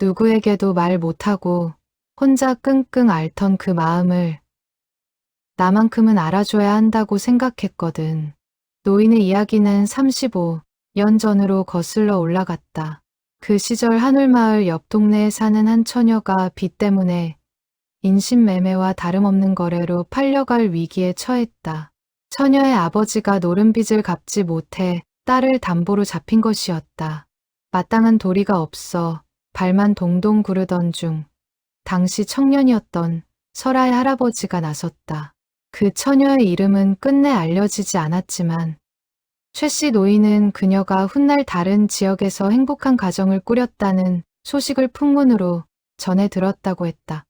누구에게도 말 못하고 혼자 끙끙 앓던 그 마음을 나만큼은 알아줘야 한다고 생각했거든. 노인의 이야기는 35년 전으로 거슬러 올라갔다. 그 시절 한울마을 옆 동네에 사는 한 처녀가 빚 때문에 인신매매와 다름없는 거래로 팔려갈 위기에 처했다. 처녀의 아버지가 노른 빚을 갚지 못해 딸을 담보로 잡힌 것이었다. 마땅한 도리가 없어 발만 동동 구르던 중 당시 청년이었던 설아의 할아버지가 나섰다. 그 처녀의 이름은 끝내 알려지지 않았지만 최 씨 노인은 그녀가 훗날 다른 지역에서 행복한 가정을 꾸렸다는 소식을 풍문으로 전해 들었다고 했다.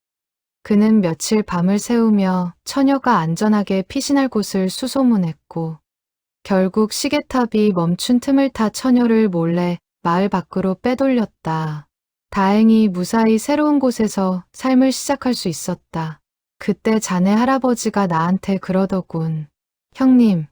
그는 며칠 밤을 새우며 처녀가 안전하게 피신할 곳을 수소문했고 결국 시계탑이 멈춘 틈을 타 처녀를 몰래 마을 밖으로 빼돌렸다. 다행히 무사히 새로운 곳에서 삶을 시작할 수 있었다. 그때 자네 할아버지가 나한테 그러더군. 형님,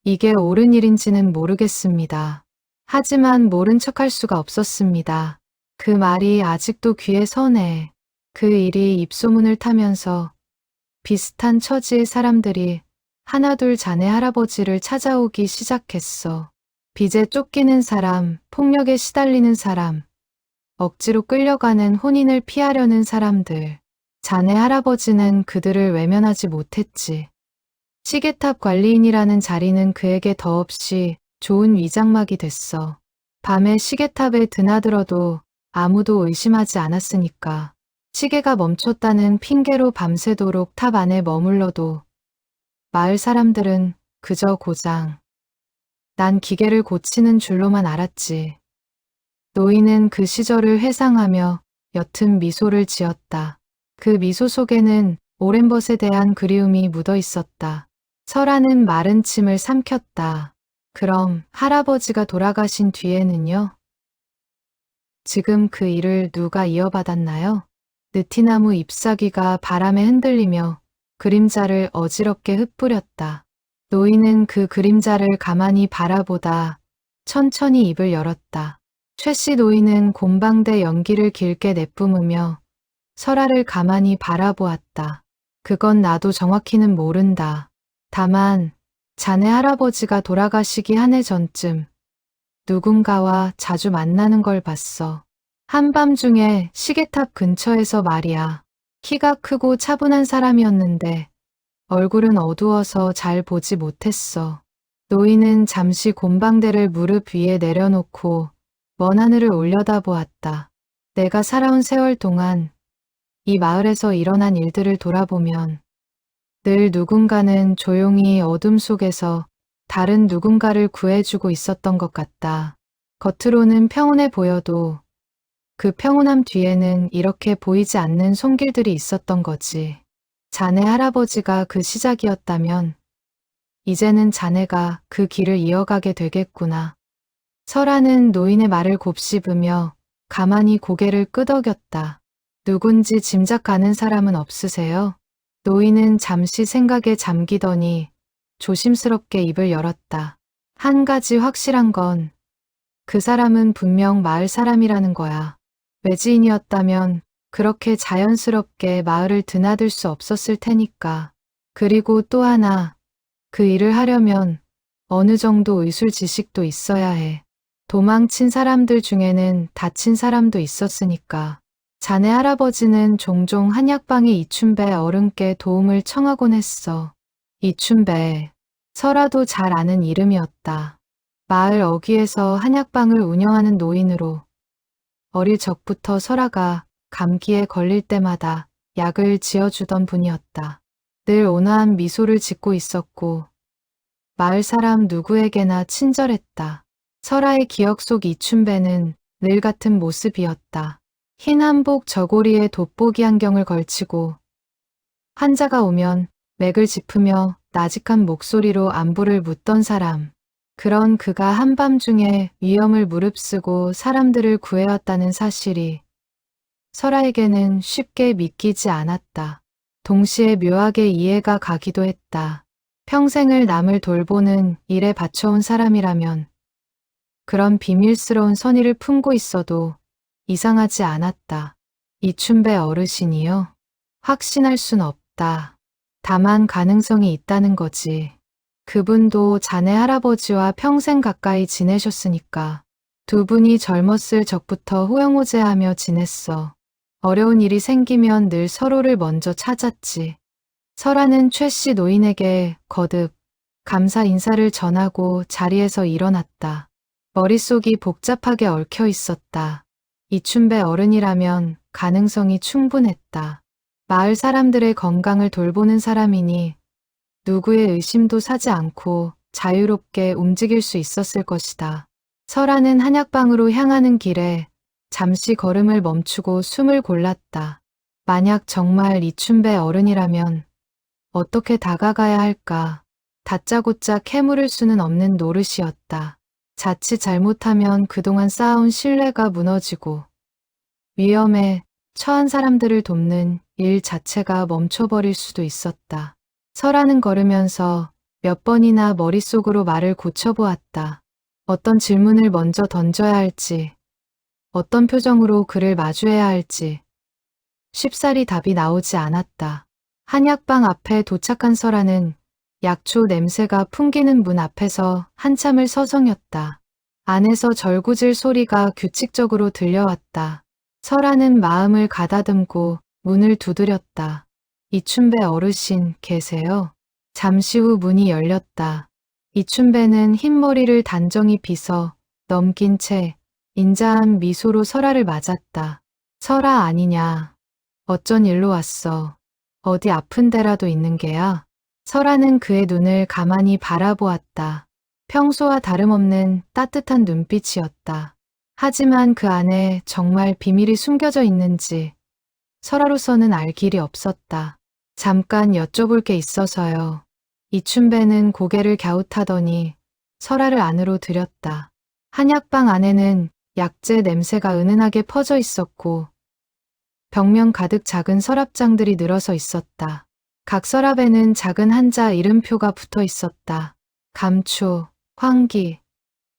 이게 옳은 일인지는 모르겠습니다. 하지만 모른 척할 수가 없었습니다. 그 말이 아직도 귀에 서네. 그 일이 입소문을 타면서 비슷한 처지의 사람들이 하나둘 자네 할아버지를 찾아오기 시작했어. 빚에 쫓기는 사람, 폭력에 시달리는 사람, 억지로 끌려가는 혼인을 피하려는 사람들. 자네 할아버지는 그들을 외면하지 못했지. 시계탑 관리인이라는 자리는 그에게 더없이 좋은 위장막이 됐어. 밤에 시계탑에 드나들어도 아무도 의심하지 않았으니까. 시계가 멈췄다는 핑계로 밤새도록 탑 안에 머물러도 마을 사람들은 그저 고장 난 기계를 고치는 줄로만 알았지. 노인은 그 시절을 회상하며 옅은 미소를 지었다. 그 미소 속에는 오랜 것에 대한 그리움이 묻어 있었다. 설아는 마른 침을 삼켰다. 그럼 할아버지가 돌아가신 뒤에는요? 지금 그 일을 누가 이어받았나요? 느티나무 잎사귀가 바람에 흔들리며 그림자를 어지럽게 흩뿌렸다. 노인은 그 그림자를 가만히 바라보다 천천히 입을 열었다. 최 씨 노인은 곰방대 연기를 길게 내뿜으며 설아를 가만히 바라보았다. 그건 나도 정확히는 모른다. 다만 자네 할아버지가 돌아가시기 한 해 전쯤 누군가와 자주 만나는 걸 봤어. 한밤중에 시계탑 근처에서 말이야. 키가 크고 차분한 사람이었는데 얼굴은 어두워서 잘 보지 못했어. 노인은 잠시 곰방대를 무릎 위에 내려놓고 먼 하늘을 올려다보았다. 내가 살아온 세월 동안 이 마을에서 일어난 일들을 돌아보면 늘 누군가는 조용히 어둠 속에서 다른 누군가를 구해주고 있었던 것 같다. 겉으로는 평온해 보여도 그 평온함 뒤에는 이렇게 보이지 않는 손길들이 있었던 거지. 자네 할아버지가 그 시작이었다면 이제는 자네가 그 길을 이어가게 되겠구나. 설아는 노인의 말을 곱씹으며 가만히 고개를 끄덕였다. 누군지 짐작 가는 사람은 없으세요? 노인은 잠시 생각에 잠기더니 조심스럽게 입을 열었다. 한 가지 확실한 건 그 사람은 분명 마을 사람이라는 거야. 외지인이었다면 그렇게 자연스럽게 마을을 드나들 수 없었을 테니까. 그리고 또 하나, 그 일을 하려면 어느 정도 의술 지식도 있어야 해. 도망친 사람들 중에는 다친 사람도 있었으니까. 자네 할아버지는 종종 한약방의 이춘배 어른께 도움을 청하곤 했어. 이춘배, 설아도 잘 아는 이름이었다. 마을 어귀에서 한약방을 운영하는 노인으로 어릴 적부터 설아가 감기에 걸릴 때마다 약을 지어주던 분이었다. 늘 온화한 미소를 짓고 있었고 마을 사람 누구에게나 친절했다. 설아의 기억 속 이춘배는 늘 같은 모습이었다. 흰 한복 저고리에 돋보기 안경을 걸치고 환자가 오면 맥을 짚으며 나직한 목소리로 안부를 묻던 사람. 그런 그가 한밤중에 위험을 무릅쓰고 사람들을 구해왔다는 사실이 설아에게는 쉽게 믿기지 않았다. 동시에 묘하게 이해가 가기도 했다. 평생을 남을 돌보는 일에 바쳐온 사람이라면 그런 비밀스러운 선의를 품고 있어도 이상하지 않았다. 이춘배 어르신이요? 확신할 순 없다. 다만 가능성이 있다는 거지. 그분도 자네 할아버지와 평생 가까이 지내셨으니까 두 분이 젊었을 적부터 호영호재하며 지냈어. 어려운 일이 생기면 늘 서로를 먼저 찾았지. 설아는 최 씨 노인에게 거듭 감사 인사를 전하고 자리에서 일어났다. 머릿속이 복잡하게 얽혀 있었다. 이춘배 어른이라면 가능성이 충분했다. 마을 사람들의 건강을 돌보는 사람이니 누구의 의심도 사지 않고 자유롭게 움직일 수 있었을 것이다. 설아는 한약방으로 향하는 길에 잠시 걸음을 멈추고 숨을 골랐다. 만약 정말 이춘배 어른이라면 어떻게 다가가야 할까? 다짜고짜 캐물을 수는 없는 노릇이었다. 자칫 잘못하면 그동안 쌓아온 신뢰가 무너지고 위험에 처한 사람들을 돕는 일 자체가 멈춰버릴 수도 있었다. 설아는 걸으면서 몇 번이나 머릿속으로 말을 고쳐보았다. 어떤 질문을 먼저 던져야 할지, 어떤 표정으로 그를 마주해야 할지 쉽사리 답이 나오지 않았다. 한약방 앞에 도착한 설아는 약초 냄새가 풍기는 문 앞에서 한참을 서성였다. 안에서 절구질 소리가 규칙적으로 들려왔다. 설아는 마음을 가다듬고 문을 두드렸다. 이춘배 어르신 계세요? 잠시 후 문이 열렸다. 이춘배는 흰머리를 단정히 빗어 넘긴 채 인자한 미소로 설아를 맞았다. 설아 아니냐. 어쩐 일로 왔어. 어디 아픈 데라도 있는 게야? 설아는 그의 눈을 가만히 바라보았다. 평소와 다름없는 따뜻한 눈빛이었다. 하지만 그 안에 정말 비밀이 숨겨져 있는지 설아로서는 알 길이 없었다. 잠깐 여쭤볼 게 있어서요. 이춘배는 고개를 갸웃하더니 설아를 안으로 들였다. 한약방 안에는 약재 냄새가 은은하게 퍼져 있었고 벽면 가득 작은 서랍장들이 늘어서 있었다. 각 서랍에는 작은 한자 이름표가 붙어 있었다. 감초, 황기,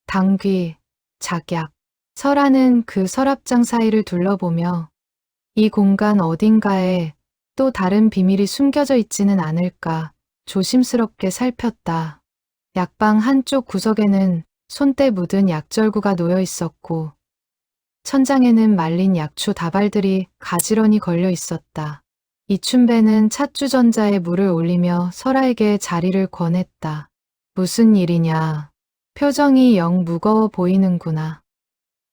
당귀, 작약. 설아는 그 서랍장 사이를 둘러보며 이 공간 어딘가에 또 다른 비밀이 숨겨져 있지는 않을까 조심스럽게 살폈다. 약방 한쪽 구석에는 손때 묻은 약절구가 놓여 있었고 천장에는 말린 약초 다발들이 가지런히 걸려 있었다. 이춘배는 찻주전자에 물을 올리며 설아에게 자리를 권했다. 무슨 일이냐. 표정이 영 무거워 보이는구나.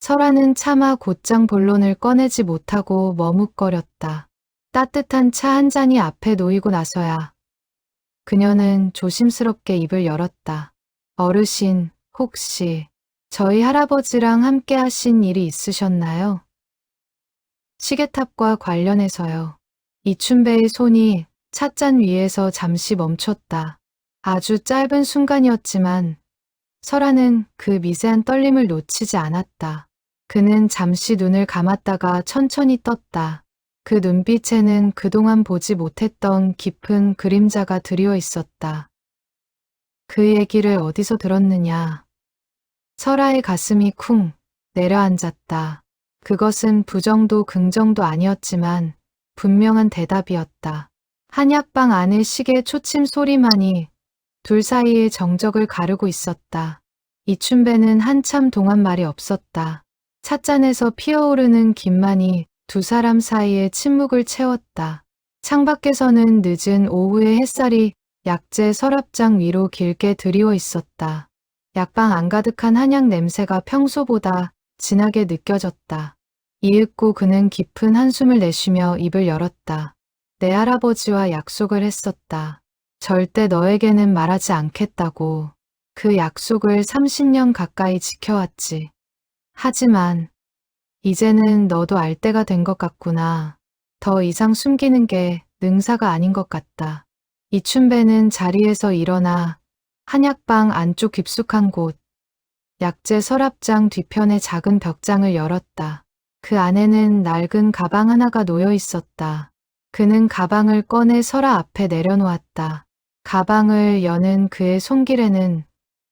설아는 차마 곧장 본론을 꺼내지 못하고 머뭇거렸다. 따뜻한 차 한 잔이 앞에 놓이고 나서야 그녀는 조심스럽게 입을 열었다. 어르신, 혹시 저희 할아버지랑 함께 하신 일이 있으셨나요? 시계탑과 관련해서요. 이춘배의 손이 찻잔 위에서 잠시 멈췄다. 아주 짧은 순간이었지만 설아는 그 미세한 떨림을 놓치지 않았다. 그는 잠시 눈을 감았다가 천천히 떴다. 그 눈빛에는 그동안 보지 못했던 깊은 그림자가 드리워 있었다. 그 얘기를 어디서 들었느냐. 설아의 가슴이 쿵 내려앉았다. 그것은 부정도 긍정도 아니었지만 분명한 대답이었다. 한약방 안의 시계 초침 소리만이 둘 사이의 정적을 가르고 있었다. 이춘배는 한참 동안 말이 없었다. 찻잔에서 피어오르는 김만이 두 사람 사이의 침묵을 채웠다. 창밖에서는 늦은 오후의 햇살이 약재 서랍장 위로 길게 드리워 있었다. 약방 안 가득한 한약 냄새가 평소보다 진하게 느껴졌다. 이윽고 그는 깊은 한숨을 내쉬며 입을 열었다. 내 할아버지와 약속을 했었다. 절대 너에게는 말하지 않겠다고. 그 약속을 30년 가까이 지켜왔지. 하지만 이제는 너도 알 때가 된 것 같구나. 더 이상 숨기는 게 능사가 아닌 것 같다. 이춘배는 자리에서 일어나 한약방 안쪽 깊숙한 곳, 약재 서랍장 뒤편의 작은 벽장을 열었다. 그 안에는 낡은 가방 하나가 놓여 있었다. 그는 가방을 꺼내 설아 앞에 내려놓았다. 가방을 여는 그의 손길에는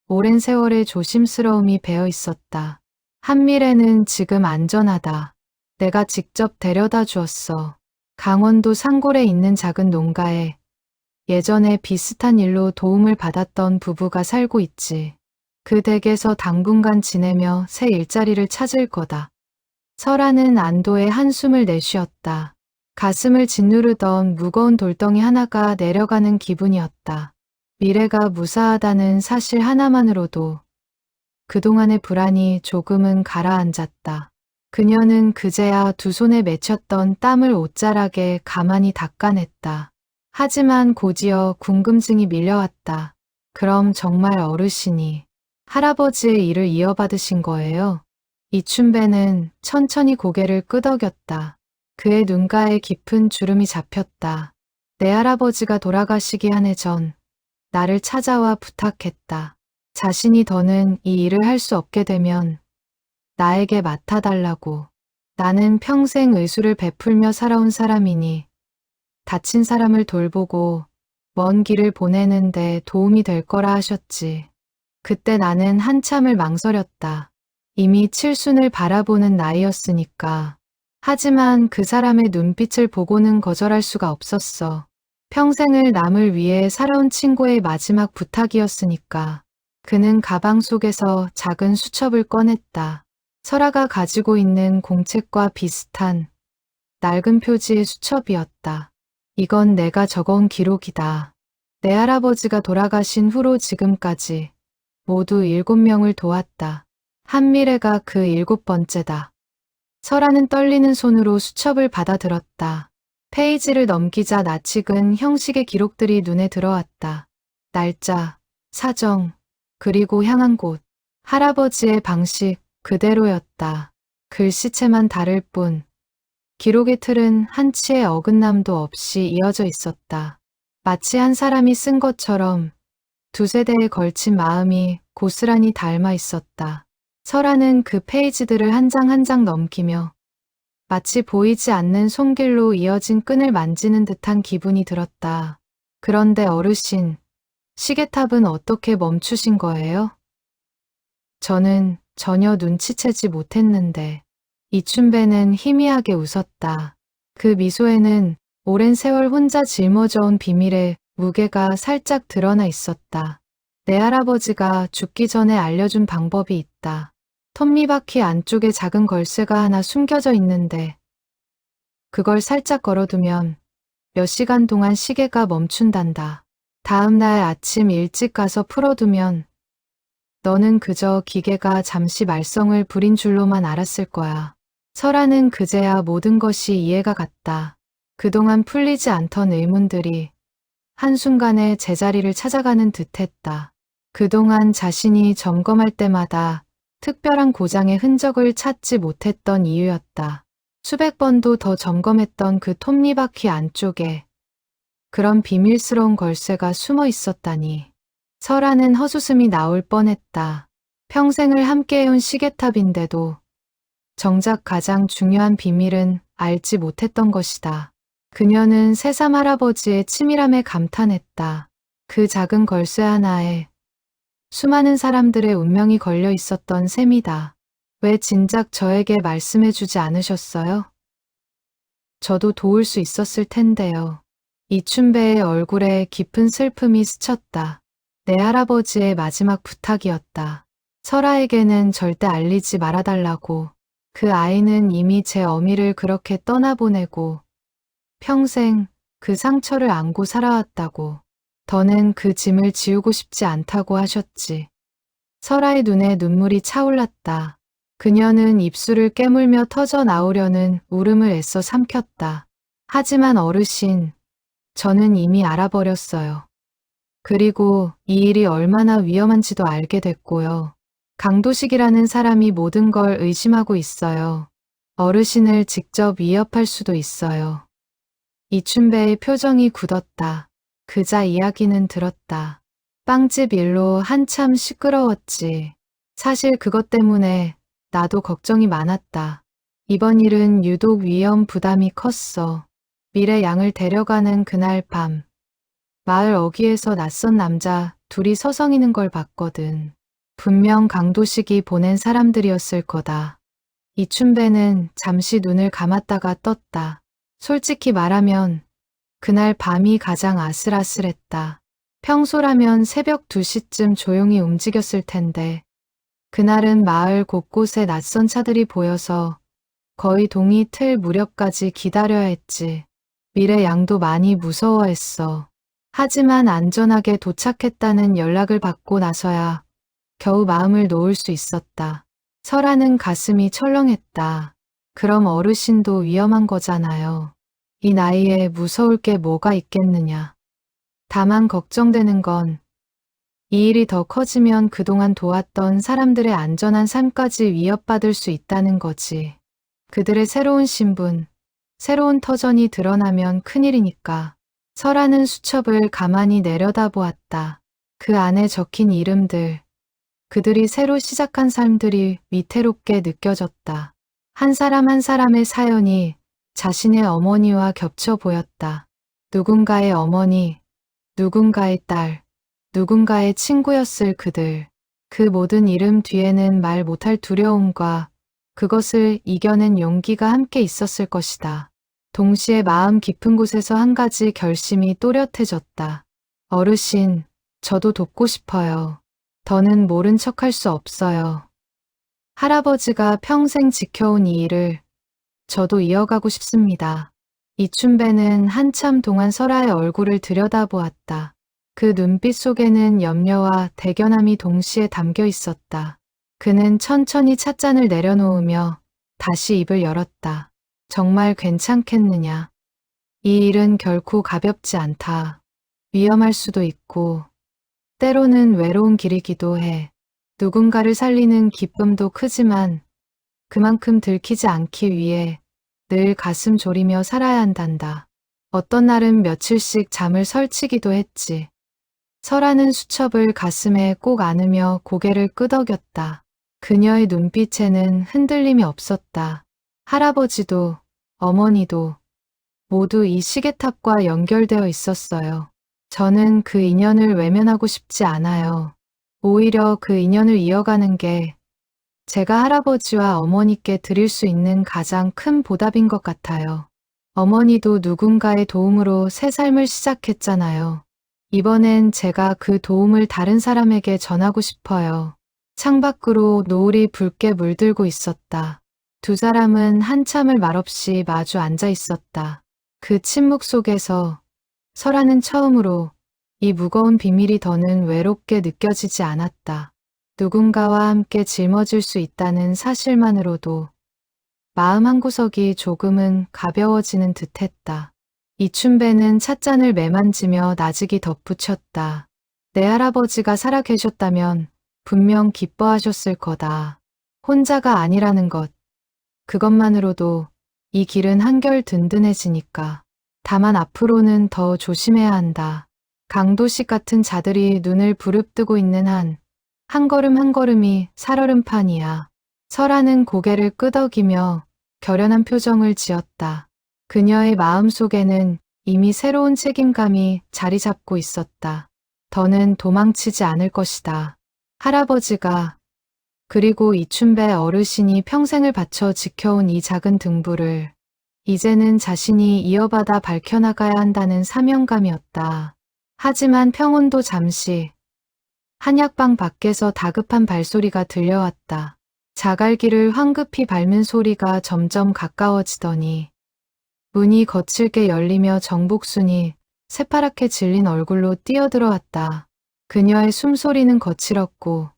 오랜 세월의 조심스러움이 배어 있었다. 한밀에는 지금 안전하다. 내가 직접 데려다 주었어. 강원도 산골에 있는 작은 농가에 예전에 비슷한 일로 도움을 받았던 부부가 살고 있지. 그 댁에서 당분간 지내며 새 일자리를 찾을 거다. 설아는 안도의 한숨을 내쉬었다. 가슴을 짓누르던 무거운 돌덩이 하나가 내려가는 기분이었다. 미래가 무사하다는 사실 하나만으로도 그동안의 불안이 조금은 가라앉았다. 그녀는 그제야 두 손에 맺혔던 땀을 옷자락에 가만히 닦아냈다. 하지만 곧이어 궁금증이 밀려왔다. 그럼 정말 어르신이 할아버지의 일을 이어받으신 거예요? 이춘배는 천천히 고개를 끄덕였다. 그의 눈가에 깊은 주름이 잡혔다. 내 할아버지가 돌아가시기 한 해 전 나를 찾아와 부탁했다. 자신이 더는 이 일을 할 수 없게 되면 나에게 맡아달라고. 나는 평생 의술을 베풀며 살아온 사람이니 다친 사람을 돌보고 먼 길을 보내는데 도움이 될 거라 하셨지. 그때 나는 한참을 망설였다. 이미 칠순을 바라보는 나이였으니까. 하지만 그 사람의 눈빛을 보고는 거절할 수가 없었어. 평생을 남을 위해 살아온 친구의 마지막 부탁이었으니까. 그는 가방 속에서 작은 수첩을 꺼냈다. 설아가 가지고 있는 공책과 비슷한 낡은 표지의 수첩이었다. 이건 내가 적어온 기록이다. 내 할아버지가 돌아가신 후로 지금까지 모두 7명을 도왔다. 한미래가 그 7번째다. 설아는 떨리는 손으로 수첩을 받아들었다. 페이지를 넘기자 낯익은 형식의 기록들이 눈에 들어왔다. 날짜, 사정, 그리고 향한 곳. 할아버지의 방식 그대로였다. 글씨체만 다를 뿐 기록의 틀은 한치의 어긋남도 없이 이어져 있었다. 마치 한 사람이 쓴 것처럼 두 세대에 걸친 마음이 고스란히 닮아 있었다. 설아는 그 페이지들을 한 장 한 장 넘기며 마치 보이지 않는 손길로 이어진 끈을 만지는 듯한 기분이 들었다. 그런데 어르신, 시계탑은 어떻게 멈추신 거예요? 저는 전혀 눈치채지 못했는데. 이춘배는 희미하게 웃었다. 그 미소에는 오랜 세월 혼자 짊어져온 비밀의 무게가 살짝 드러나 있었다. 내 할아버지가 죽기 전에 알려준 방법이 있다. 톱니바퀴 안쪽에 작은 걸쇠가 하나 숨겨져 있는데 그걸 살짝 걸어두면 몇 시간 동안 시계가 멈춘단다. 다음 날 아침 일찍 가서 풀어두면 너는 그저 기계가 잠시 말썽을 부린 줄로만 알았을 거야. 설아는 그제야 모든 것이 이해가 갔다. 그동안 풀리지 않던 의문들이 한순간에 제자리를 찾아가는 듯했다. 그동안 자신이 점검할 때마다 특별한 고장의 흔적을 찾지 못했던 이유였다. 수백 번도 더 점검했던 그 톱니바퀴 안쪽에 그런 비밀스러운 걸쇠가 숨어 있었다니. 설아는 헛웃음이 나올 뻔했다. 평생을 함께해온 시계탑인데도 정작 가장 중요한 비밀은 알지 못했던 것이다. 그녀는 새삼 할아버지의 치밀함에 감탄했다. 그 작은 걸쇠 하나에 수많은 사람들의 운명이 걸려 있었던 셈이다. 왜 진작 저에게 말씀해주지 않으셨어요? 저도 도울 수 있었을 텐데요. 이춘배의 얼굴에 깊은 슬픔이 스쳤다. 내 할아버지의 마지막 부탁이었다. 설아에게는 절대 알리지 말아달라고. 그 아이는 이미 제 어미를 그렇게 떠나보내고 평생 그 상처를 안고 살아왔다고. 더는 그 짐을 지우고 싶지 않다고 하셨지. 설아의 눈에 눈물이 차올랐다. 그녀는 입술을 깨물며 터져 나오려는 울음을 애써 삼켰다. 하지만 어르신, 저는 이미 알아버렸어요. 그리고 이 일이 얼마나 위험한지도 알게 됐고요. 강도식이라는 사람이 모든 걸 의심하고 있어요. 어르신을 직접 위협할 수도 있어요. 이춘배의 표정이 굳었다. 그자 이야기는 들었다. 빵집 일로 한참 시끄러웠지. 사실 그것 때문에 나도 걱정이 많았다. 이번 일은 유독 위험 부담이 컸어. 미래 양을 데려가는 그날 밤. 마을 어귀에서 낯선 남자 둘이 서성이는 걸 봤거든. 분명 강도식이 보낸 사람들이었을 거다. 이춘배는 잠시 눈을 감았다가 떴다. 솔직히 말하면 그날 밤이 가장 아슬아슬했다. 평소라면 새벽 2시쯤 조용히 움직였을 텐데 그날은 마을 곳곳에 낯선 차들이 보여서 거의 동이 틀 무렵까지 기다려야 했지. 미래 양도 많이 무서워했어. 하지만 안전하게 도착했다는 연락을 받고 나서야 겨우 마음을 놓을 수 있었다. 설아는 가슴이 철렁했다. 그럼 어르신도 위험한 거잖아요. 이 나이에 무서울 게 뭐가 있겠느냐. 다만 걱정되는 건 이 일이 더 커지면 그동안 도왔던 사람들의 안전한 삶까지 위협받을 수 있다는 거지. 그들의 새로운 신분, 새로운 터전이 드러나면 큰일이니까. 설아는 수첩을 가만히 내려다보았다. 그 안에 적힌 이름들, 그들이 새로 시작한 삶들이 위태롭게 느껴졌다. 한 사람 한 사람의 사연이 자신의 어머니와 겹쳐 보였다. 누군가의 어머니, 누군가의 딸, 누군가의 친구였을 그들. 그 모든 이름 뒤에는 말 못할 두려움과 그것을 이겨낸 용기가 함께 있었을 것이다. 동시에 마음 깊은 곳에서 한 가지 결심이 또렷해졌다. 어르신, 저도 돕고 싶어요. 더는 모른 척할 수 없어요. 할아버지가 평생 지켜온 이 일을 저도 이어가고 싶습니다. 이춘배는 한참 동안 설아의 얼굴을 들여다보았다. 그 눈빛 속에는 염려와 대견함이 동시에 담겨 있었다. 그는 천천히 찻잔을 내려놓으며 다시 입을 열었다. 정말 괜찮겠느냐. 이 일은 결코 가볍지 않다. 위험할 수도 있고 때로는 외로운 길이기도 해. 누군가를 살리는 기쁨도 크지만 그만큼 들키지 않기 위해 늘 가슴 졸이며 살아야 한단다. 어떤 날은 며칠씩 잠을 설치기도 했지. 설아는 수첩을 가슴에 꼭 안으며 고개를 끄덕였다. 그녀의 눈빛에는 흔들림이 없었다. 할아버지도 어머니도 모두 이 시계탑과 연결되어 있었어요. 저는 그 인연을 외면하고 싶지 않아요. 오히려 그 인연을 이어가는 게 제가 할아버지와 어머니께 드릴 수 있는 가장 큰 보답인 것 같아요. 어머니도 누군가의 도움으로 새 삶을 시작했잖아요. 이번엔 제가 그 도움을 다른 사람에게 전하고 싶어요. 창밖으로 노을이 붉게 물들고 있었다. 두 사람은 한참을 말없이 마주 앉아 있었다. 그 침묵 속에서 설아는 처음으로 이 무거운 비밀이 더는 외롭게 느껴지지 않았다. 누군가와 함께 짊어질 수 있다는 사실만으로도 마음 한구석이 조금은 가벼워지는 듯했다. 이춘배는 찻잔을 매만지며 나직이 덧붙였다. 내 할아버지가 살아 계셨다면 분명 기뻐하셨을 거다. 혼자가 아니라는 것. 그것만으로도 이 길은 한결 든든해지니까. 다만 앞으로는 더 조심해야 한다. 강도식 같은 자들이 눈을 부릅뜨고 있는 한 걸음 한 걸음이 살얼음판이야. 설아는 고개를 끄덕이며 결연한 표정을 지었다. 그녀의 마음속에는 이미 새로운 책임감이 자리 잡고 있었다. 더는 도망치지 않을 것이다. 할아버지가 그리고 이춘배 어르신이 평생을 바쳐 지켜온 이 작은 등불을 이제는 자신이 이어받아 밝혀나가야 한다는 사명감이었다. 하지만 평온도 잠시 한약방 밖에서 다급한 발소리가 들려왔다. 자갈기를 황급히 밟는 소리가 점점 가까워지더니 문이 거칠게 열리며 정복순이 새파랗게 질린 얼굴로 뛰어들어왔다. 그녀의 숨소리는 거칠었고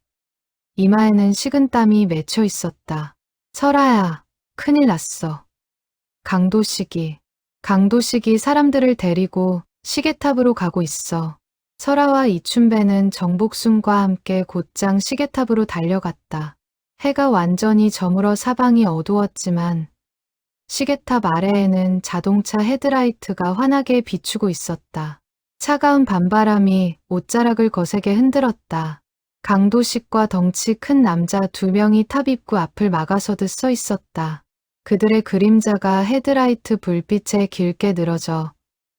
이마에는 식은땀이 맺혀 있었다. 설아야, 큰일 났어. 강도식이 사람들을 데리고 시계탑으로 가고 있어. 설아와 이춘배는 정복순과 함께 곧장 시계탑으로 달려갔다. 해가 완전히 저물어 사방이 어두웠지만 시계탑 아래에는 자동차 헤드라이트가 환하게 비추고 있었다. 차가운 밤바람이 옷자락을 거세게 흔들었다. 강도식과 덩치 큰 남자 두 명이 탑 입구 앞을 막아서듯 서 있었다. 그들의 그림자가 헤드라이트 불빛에 길게 늘어져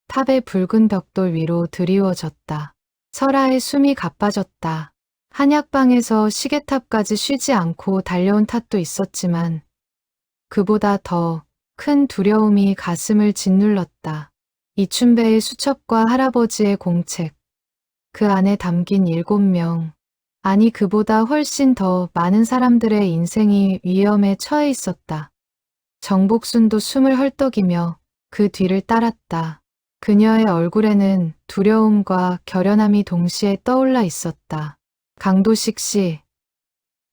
탑의 붉은 벽돌 위로 드리워졌다. 설아의 숨이 가빠졌다. 한약방에서 시계탑까지 쉬지 않고 달려온 탓도 있었지만 그보다 더 큰 두려움이 가슴을 짓눌렀다. 이춘배의 수첩과 할아버지의 공책, 그 안에 담긴 7명, 아니 그보다 훨씬 더 많은 사람들의 인생이 위험에 처해 있었다. 정복순도 숨을 헐떡이며 그 뒤를 따랐다. 그녀의 얼굴에는 두려움과 결연함이 동시에 떠올라 있었다. 강도식 씨,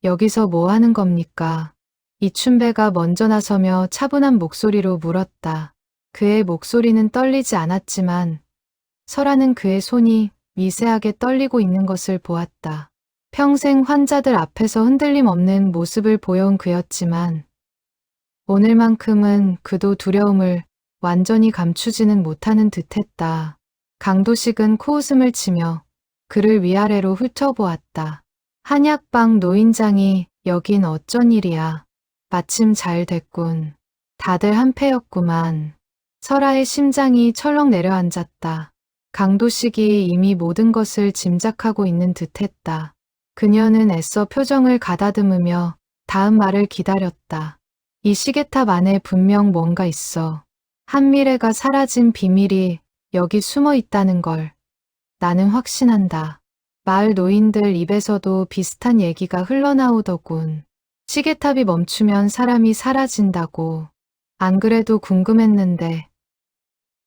여기서 뭐 하는 겁니까? 이춘배가 먼저 나서며 차분한 목소리로 물었다. 그의 목소리는 떨리지 않았지만 설아는 그의 손이 미세하게 떨리고 있는 것을 보았다. 평생 환자들 앞에서 흔들림 없는 모습을 보여온 그였지만 오늘만큼은 그도 두려움을 완전히 감추지는 못하는 듯했다. 강도식은 코웃음을 치며 그를 위아래로 훑어보았다. 한약방 노인장이 여긴 어쩐 일이야. 마침 잘 됐군. 다들 한패였구만. 설아의 심장이 철렁 내려앉았다. 강도식이 이미 모든 것을 짐작하고 있는 듯했다. 그녀는 애써 표정을 가다듬으며 다음 말을 기다렸다. 이 시계탑 안에 분명 뭔가 있어. 한미래가 사라진 비밀이 여기 숨어 있다는 걸 나는 확신한다. 마을 노인들 입에서도 비슷한 얘기가 흘러나오더군. 시계탑이 멈추면 사람이 사라진다고. 안 그래도 궁금했는데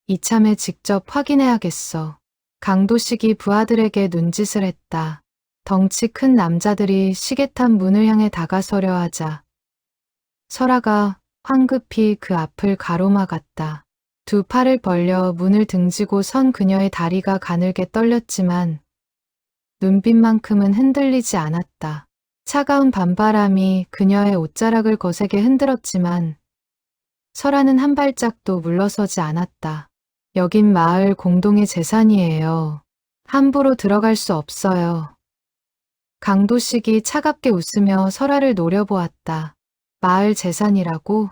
이참에 직접 확인해야겠어. 강도식이 부하들에게 눈짓을 했다. 덩치 큰 남자들이 시계탑 문을 향해 다가서려 하자 설아가 황급히 그 앞을 가로막았다. 두 팔을 벌려 문을 등지고 선 그녀의 다리가 가늘게 떨렸지만 눈빛만큼은 흔들리지 않았다. 차가운 밤바람이 그녀의 옷자락을 거세게 흔들었지만 설아는 한 발짝도 물러서지 않았다. 여긴 마을 공동의 재산이에요. 함부로 들어갈 수 없어요. 강도식이 차갑게 웃으며 설아를 노려보았다. 마을 재산이라고?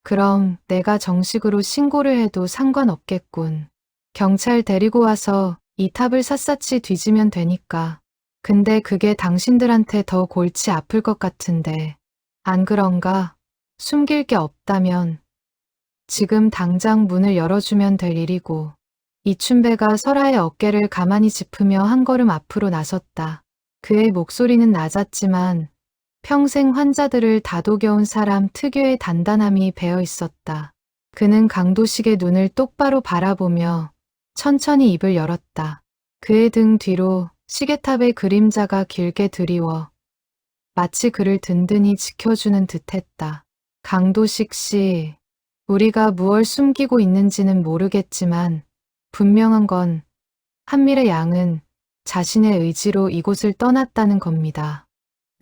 그럼 내가 정식으로 신고를 해도 상관없겠군. 경찰 데리고 와서 이 탑을 샅샅이 뒤지면 되니까. 근데 그게 당신들한테 더 골치 아플 것 같은데. 안 그런가? 숨길 게 없다면 지금 당장 문을 열어주면 될 일이고. 이춘배가 설아의 어깨를 가만히 짚으며 한 걸음 앞으로 나섰다. 그의 목소리는 낮았지만 평생 환자들을 다독여온 사람 특유의 단단함이 배어 있었다. 그는 강도식의 눈을 똑바로 바라보며 천천히 입을 열었다. 그의 등 뒤로 시계탑의 그림자가 길게 드리워 마치 그를 든든히 지켜주는 듯했다. 강도식 씨, 우리가 무얼 숨기고 있는지는 모르겠지만 분명한 건 한밀의 양은 자신의 의지로 이곳을 떠났다는 겁니다.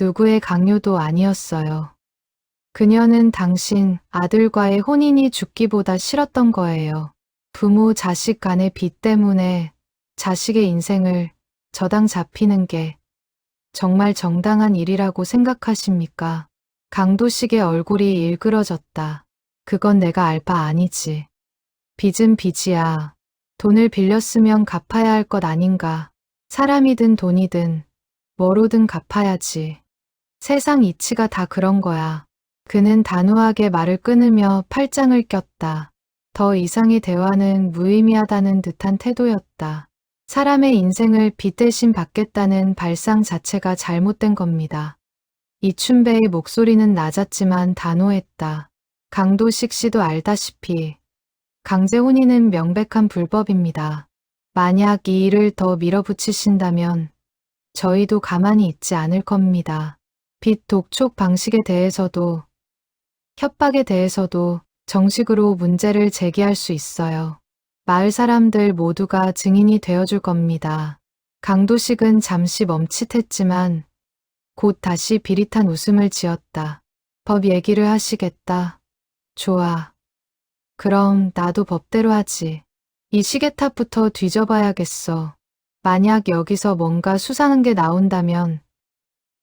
누구의 강요도 아니었어요. 그녀는 당신 아들과의 혼인이 죽기보다 싫었던 거예요. 부모 자식 간의 빚 때문에 자식의 인생을 저당 잡히는 게 정말 정당한 일이라고 생각하십니까? 강도식의 얼굴이 일그러졌다. 그건 내가 알 바 아니지. 빚은 빚이야. 돈을 빌렸으면 갚아야 할 것 아닌가. 사람이든 돈이든 뭐로든 갚아야지. 세상 이치가 다 그런 거야. 그는 단호하게 말을 끊으며 팔짱을 꼈다. 더 이상의 대화는 무의미하다는 듯한 태도였다. 사람의 인생을 빚 대신 받겠다는 발상 자체가 잘못된 겁니다. 이춘배의 목소리는 낮았지만 단호했다. 강도식 씨도 알다시피 강제 혼인은 명백한 불법입니다. 만약 이 일을 더 밀어붙이신다면 저희도 가만히 있지 않을 겁니다. 빚 독촉 방식에 대해서도 협박에 대해서도 정식으로 문제를 제기할 수 있어요. 마을 사람들 모두가 증인이 되어줄 겁니다. 강도식은 잠시 멈칫했지만 곧 다시 비릿한 웃음을 지었다. 법 얘기를 하시겠다. 좋아. 그럼 나도 법대로 하지. 이 시계탑부터 뒤져봐야겠어. 만약 여기서 뭔가 수상한 게 나온다면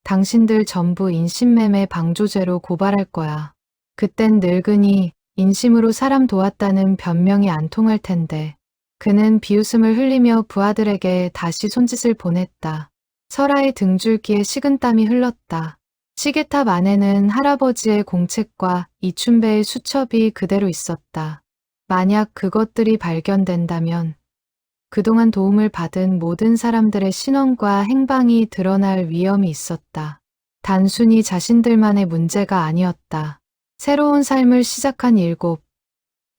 당신들 전부 인신매매 방조죄로 고발할 거야. 그땐 늙은이 인심으로 사람 도왔다는 변명이 안 통할 텐데. 그는 비웃음을 흘리며 부하들에게 다시 손짓을 보냈다. 설아의 등줄기에 식은땀이 흘렀다. 시계탑 안에는 할아버지의 공책과 이춘배의 수첩이 그대로 있었다. 만약 그것들이 발견된다면 그동안 도움을 받은 모든 사람들의 신원과 행방이 드러날 위험이 있었다. 단순히 자신들만의 문제가 아니었다. 새로운 삶을 시작한 7,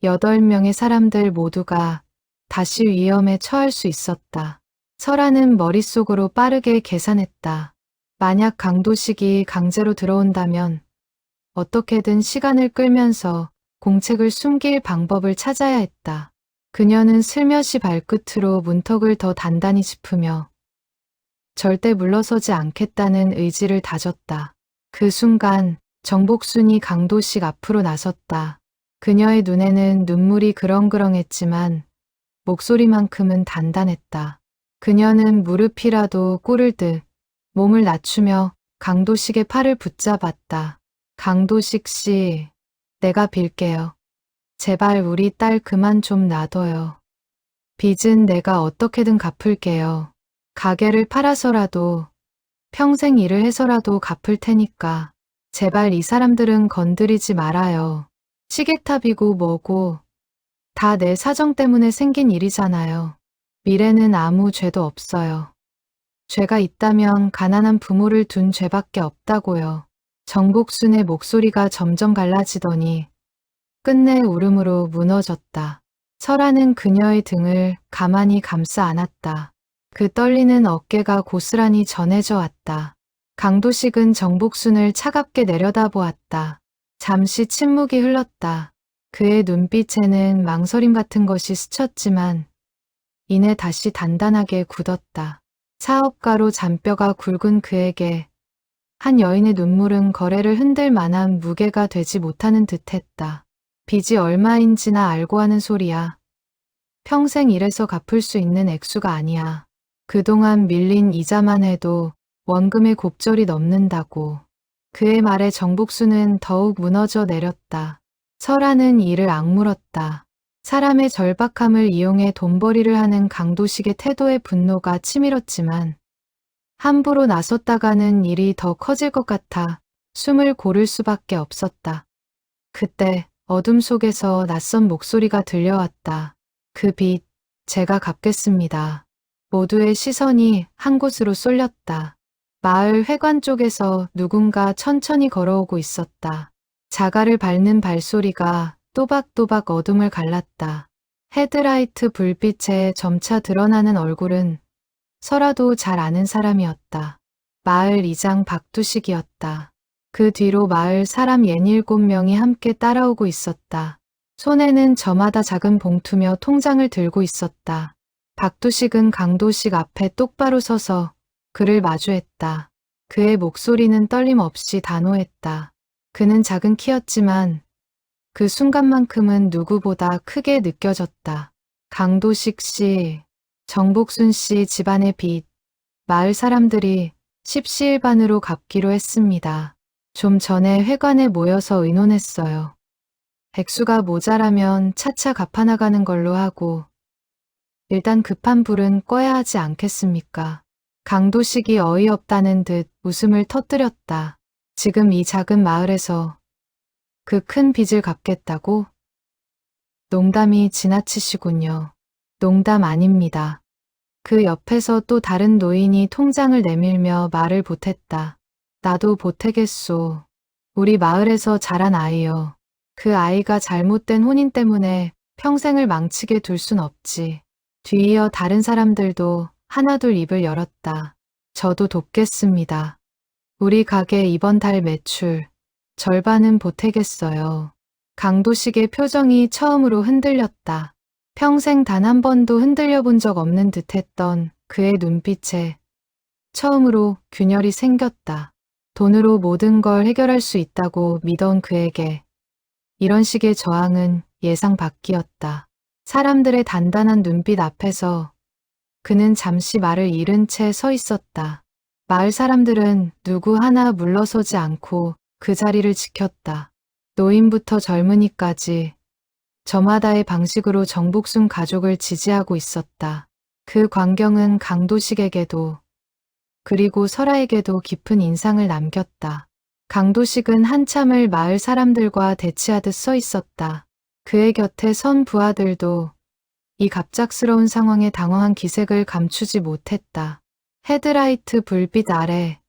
8명의 사람들 모두가 다시 위험에 처할 수 있었다. 설아는 머릿속으로 빠르게 계산했다. 만약 강도식이 강제로 들어온다면 어떻게든 시간을 끌면서 공책을 숨길 방법을 찾아야 했다. 그녀는 슬며시 발끝으로 문턱을 더 단단히 짚으며 절대 물러서지 않겠다는 의지를 다졌다. 그 순간 정복순이 강도식 앞으로 나섰다. 그녀의 눈에는 눈물이 그렁그렁했지만 목소리만큼은 단단했다. 그녀는 무릎이라도 꿇을 듯 몸을 낮추며 강도식의 팔을 붙잡았다. 강도식 씨, 내가 빌게요. 제발 우리 딸 그만 좀 놔둬요. 빚은 내가 어떻게든 갚을게요. 가게를 팔아서라도 평생 일을 해서라도 갚을 테니까 제발 이 사람들은 건드리지 말아요. 시계탑이고 뭐고 다 내 사정 때문에 생긴 일이잖아요. 미래는 아무 죄도 없어요. 죄가 있다면 가난한 부모를 둔 죄밖에 없다고요. 정복순의 목소리가 점점 갈라지더니 끝내 울음으로 무너졌다. 설아는 그녀의 등을 가만히 감싸 안았다. 그 떨리는 어깨가 고스란히 전해져 왔다. 강도식은 정복순을 차갑게 내려다보았다. 잠시 침묵이 흘렀다. 그의 눈빛에는 망설임 같은 것이 스쳤지만 이내 다시 단단하게 굳었다. 사업가로 잔뼈가 굵은 그에게 한 여인의 눈물은 거래를 흔들 만한 무게가 되지 못하는 듯했다. 빚이 얼마인지나 알고 하는 소리야. 평생 일해서 갚을 수 있는 액수가 아니야. 그동안 밀린 이자만 해도 원금의 곱절이 넘는다고. 그의 말에 정복순은 더욱 무너져 내렸다. 설아는 이를 악물었다. 사람의 절박함을 이용해 돈벌이를 하는 강도식의 태도에 분노가 치밀었지만 함부로 나섰다가는 일이 더 커질 것 같아 숨을 고를 수밖에 없었다. 그때 어둠 속에서 낯선 목소리가 들려왔다. 그 빚, 제가 갚겠습니다. 모두의 시선이 한 곳으로 쏠렸다. 마을 회관 쪽에서 누군가 천천히 걸어오고 있었다. 자갈을 밟는 발소리가 또박또박 어둠을 갈랐다. 헤드라이트 불빛에 점차 드러나는 얼굴은 설아도 잘 아는 사람이었다. 마을 이장 박두식이었다. 그 뒤로 마을 사람 67명이 함께 따라오고 있었다. 손에는 저마다 작은 봉투며 통장을 들고 있었다. 박두식은 강도식 앞에 똑바로 서서 그를 마주했다. 그의 목소리는 떨림 없이 단호했다. 그는 작은 키였지만 그 순간만큼은 누구보다 크게 느껴졌다. 강도식 씨, 정복순 씨 집안의 빚, 마을 사람들이 십시일반으로 갚기로 했습니다. 좀 전에 회관에 모여서 의논했어요. 액수가 모자라면 차차 갚아나가는 걸로 하고 일단 급한 불은 꺼야 하지 않겠습니까? 강도식이 어이없다는 듯 웃음을 터뜨렸다. 지금 이 작은 마을에서 그 큰 빚을 갚겠다고? 농담이 지나치시군요. 농담 아닙니다. 그 옆에서 또 다른 노인이 통장을 내밀며 말을 보탰다. 나도 보태겠소. 우리 마을에서 자란 아이요. 그 아이가 잘못된 혼인 때문에 평생을 망치게 둘 순 없지. 뒤이어 다른 사람들도 하나둘 입을 열었다. 저도 돕겠습니다. 우리 가게 이번 달 매출 절반은 보태겠어요. 강도식의 표정이 처음으로 흔들렸다. 평생 단 한 번도 흔들려 본 적 없는 듯했던 그의 눈빛에 처음으로 균열이 생겼다. 돈으로 모든 걸 해결할 수 있다고 믿어온 그에게 이런 식의 저항은 예상 밖이었다. 사람들의 단단한 눈빛 앞에서 그는 잠시 말을 잃은 채 서 있었다. 마을 사람들은 누구 하나 물러서지 않고 그 자리를 지켰다. 노인부터 젊은이까지 저마다의 방식으로 정복순 가족을 지지하고 있었다. 그 광경은 강도식에게도 그리고 설아에게도 깊은 인상을 남겼다. 강도식은 한참을 마을 사람들과 대치하듯 서 있었다. 그의 곁에 선 부하들도 이 갑작스러운 상황에 당황한 기색을 감추지 못했다. 헤드라이트 불빛 아래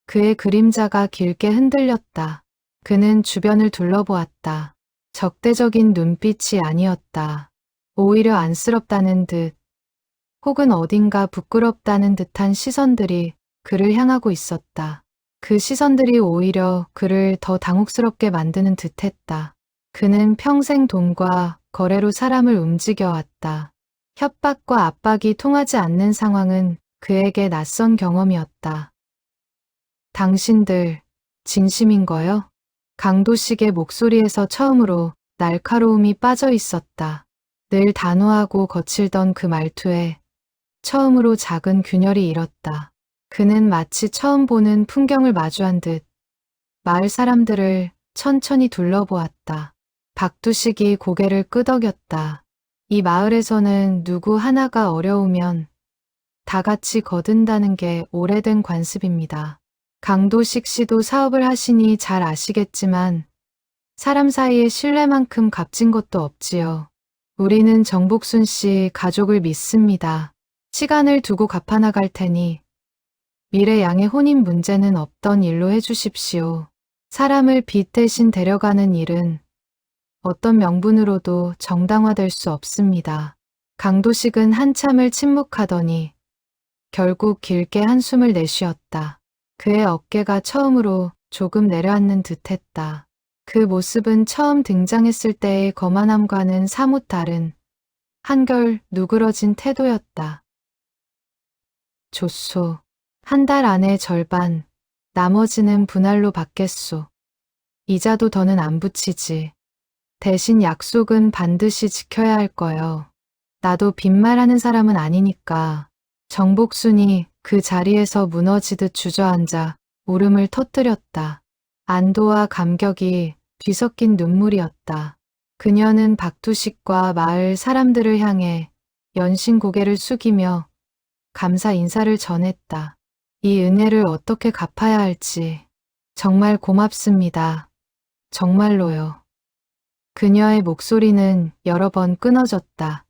그의 그림자가 길게 흔들렸다. 그는 주변을 둘러보았다. 적대적인 눈빛이 아니었다. 오히려 안쓰럽다는 듯, 혹은 어딘가 부끄럽다는 듯한 시선들이 그를 향하고 있었다. 그 시선들이 오히려 그를 더 당혹스럽게 만드는 듯했다. 그는 평생 돈과 거래로 사람을 움직여왔다. 협박과 압박이 통하지 않는 상황은 그에게 낯선 경험이었다. 당신들 진심인 거요? 강도식의 목소리에서 처음으로 날카로움이 빠져 있었다. 늘 단호하고 거칠던 그 말투에 처음으로 작은 균열이 일었다. 그는 마치 처음 보는 풍경을 마주한 듯 마을 사람들을 천천히 둘러보았다. 박두식이 고개를 끄덕였다. 이 마을에서는 누구 하나가 어려우면 다 같이 거둔다는 게 오래된 관습입니다. 강도식 씨도 사업을 하시니 잘 아시겠지만 사람 사이의 신뢰만큼 값진 것도 없지요. 우리는 정복순 씨 가족을 믿습니다. 시간을 두고 갚아나갈 테니 미래 양의 혼인 문제는 없던 일로 해주십시오. 사람을 빚 대신 데려가는 일은 어떤 명분으로도 정당화될 수 없습니다. 강도식은 한참을 침묵하더니 결국 길게 한숨을 내쉬었다. 그의 어깨가 처음으로 조금 내려앉는 듯했다. 그 모습은 처음 등장했을 때의 거만함과는 사뭇 다른 한결 누그러진 태도였다. 좋소. 한 달 안에 절반, 나머지는 분할로 받겠소. 이자도 더는 안 붙이지. 대신 약속은 반드시 지켜야 할 거요. 나도 빈말하는 사람은 아니니까. 정복순이 그 자리에서 무너지듯 주저앉아 울음을 터뜨렸다. 안도와 감격이 뒤섞인 눈물이었다. 그녀는 박두식과 마을 사람들을 향해 연신 고개를 숙이며 감사 인사를 전했다. 이 은혜를 어떻게 갚아야 할지 정말 고맙습니다. 정말로요. 그녀의 목소리는 여러 번 끊어졌다.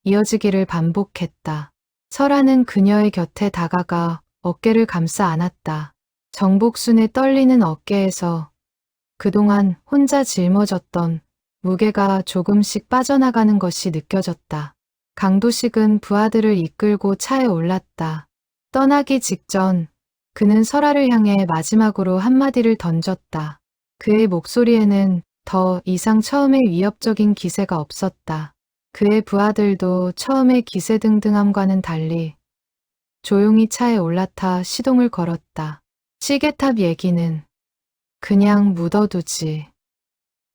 이어지기를 반복했다. 설아는 그녀의 곁에 다가가 어깨를 감싸 안았다. 정복순의 떨리는 어깨에서 그동안 혼자 짊어졌던 무게가 조금씩 빠져나가는 것이 느껴졌다. 강도식은 부하들을 이끌고 차에 올랐다. 떠나기 직전 그는 설아를 향해 마지막으로 한마디를 던졌다. 그의 목소리에는 더 이상 처음의 위협적인 기세가 없었다. 그의 부하들도 처음의 기세등등함과는 달리 조용히 차에 올라타 시동을 걸었다. 시계탑 얘기는 그냥 묻어두지.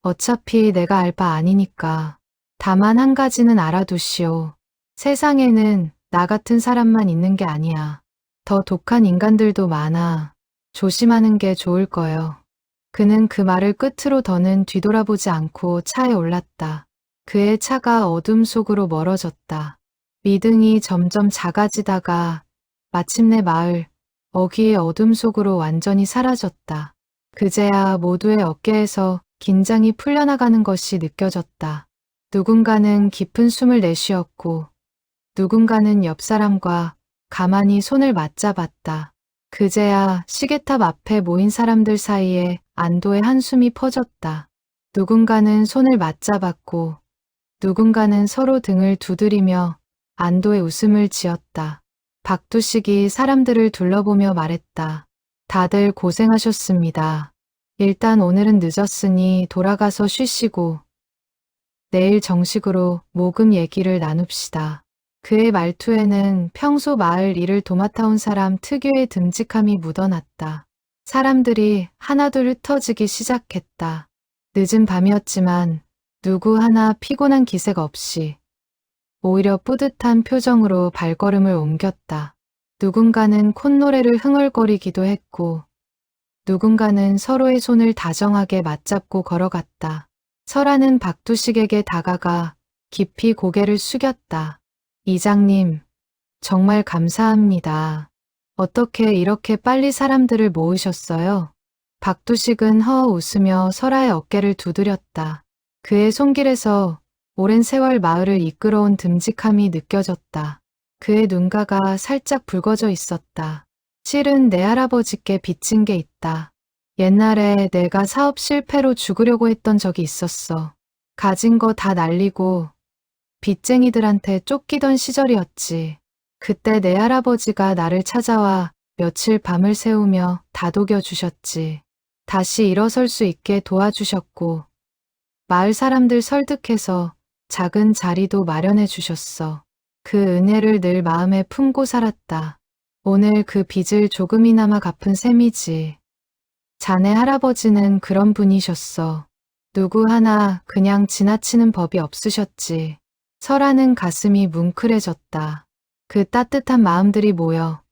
어차피 내가 알 바 아니니까. 다만 한 가지는 알아두시오. 세상에는 나 같은 사람만 있는 게 아니야. 더 독한 인간들도 많아. 조심하는 게 좋을 거요. 그는 그 말을 끝으로 더는 뒤돌아보지 않고 차에 올랐다. 그의 차가 어둠 속으로 멀어졌다. 미등이 점점 작아지다가 마침내 마을 어귀의 어둠 속으로 완전히 사라졌다. 그제야 모두의 어깨에서 긴장이 풀려나가는 것이 느껴졌다. 누군가는 깊은 숨을 내쉬었고 누군가는 옆 사람과 가만히 손을 맞잡았다. 그제야 시계탑 앞에 모인 사람들 사이에 안도의 한숨이 퍼졌다. 누군가는 손을 맞잡았고 누군가는 서로 등을 두드리며 안도의 웃음을 지었다. 박두식이 사람들을 둘러보며 말했다. 다들 고생하셨습니다. 일단 오늘은 늦었으니 돌아가서 쉬시고 내일 정식으로 모금 얘기를 나눕시다. 그의 말투에는 평소 마을 일을 도맡아온 사람 특유의 듬직함이 묻어났다. 사람들이 하나둘 흩어지기 시작했다. 늦은 밤이었지만 누구 하나 피곤한 기색 없이 오히려 뿌듯한 표정으로 발걸음을 옮겼다. 누군가는 콧노래를 흥얼거리기도 했고 누군가는 서로의 손을 다정하게 맞잡고 걸어갔다. 설아는 박두식에게 다가가 깊이 고개를 숙였다. 이장님, 정말 감사합니다. 어떻게 이렇게 빨리 사람들을 모으셨어요? 박두식은 허 웃으며 설아의 어깨를 두드렸다. 그의 손길에서 오랜 세월 마을을 이끌어온 듬직함이 느껴졌다. 그의 눈가가 살짝 붉어져 있었다. 실은 내 할아버지께 빚진 게 있다. 옛날에 내가 사업 실패로 죽으려고 했던 적이 있었어. 가진 거 다 날리고 빚쟁이들한테 쫓기던 시절이었지. 그때 내 할아버지가 나를 찾아와 며칠 밤을 새우며 다독여 주셨지. 다시 일어설 수 있게 도와주셨고, 마을 사람들 설득해서 작은 자리도 마련해 주셨어. 그 은혜를 늘 마음에 품고 살았다. 오늘 그 빚을 조금이나마 갚은 셈이지. 자네 할아버지는 그런 분이셨어. 누구 하나 그냥 지나치는 법이 없으셨지. 설아는 가슴이 뭉클해졌다. 그 따뜻한 마음들이 모여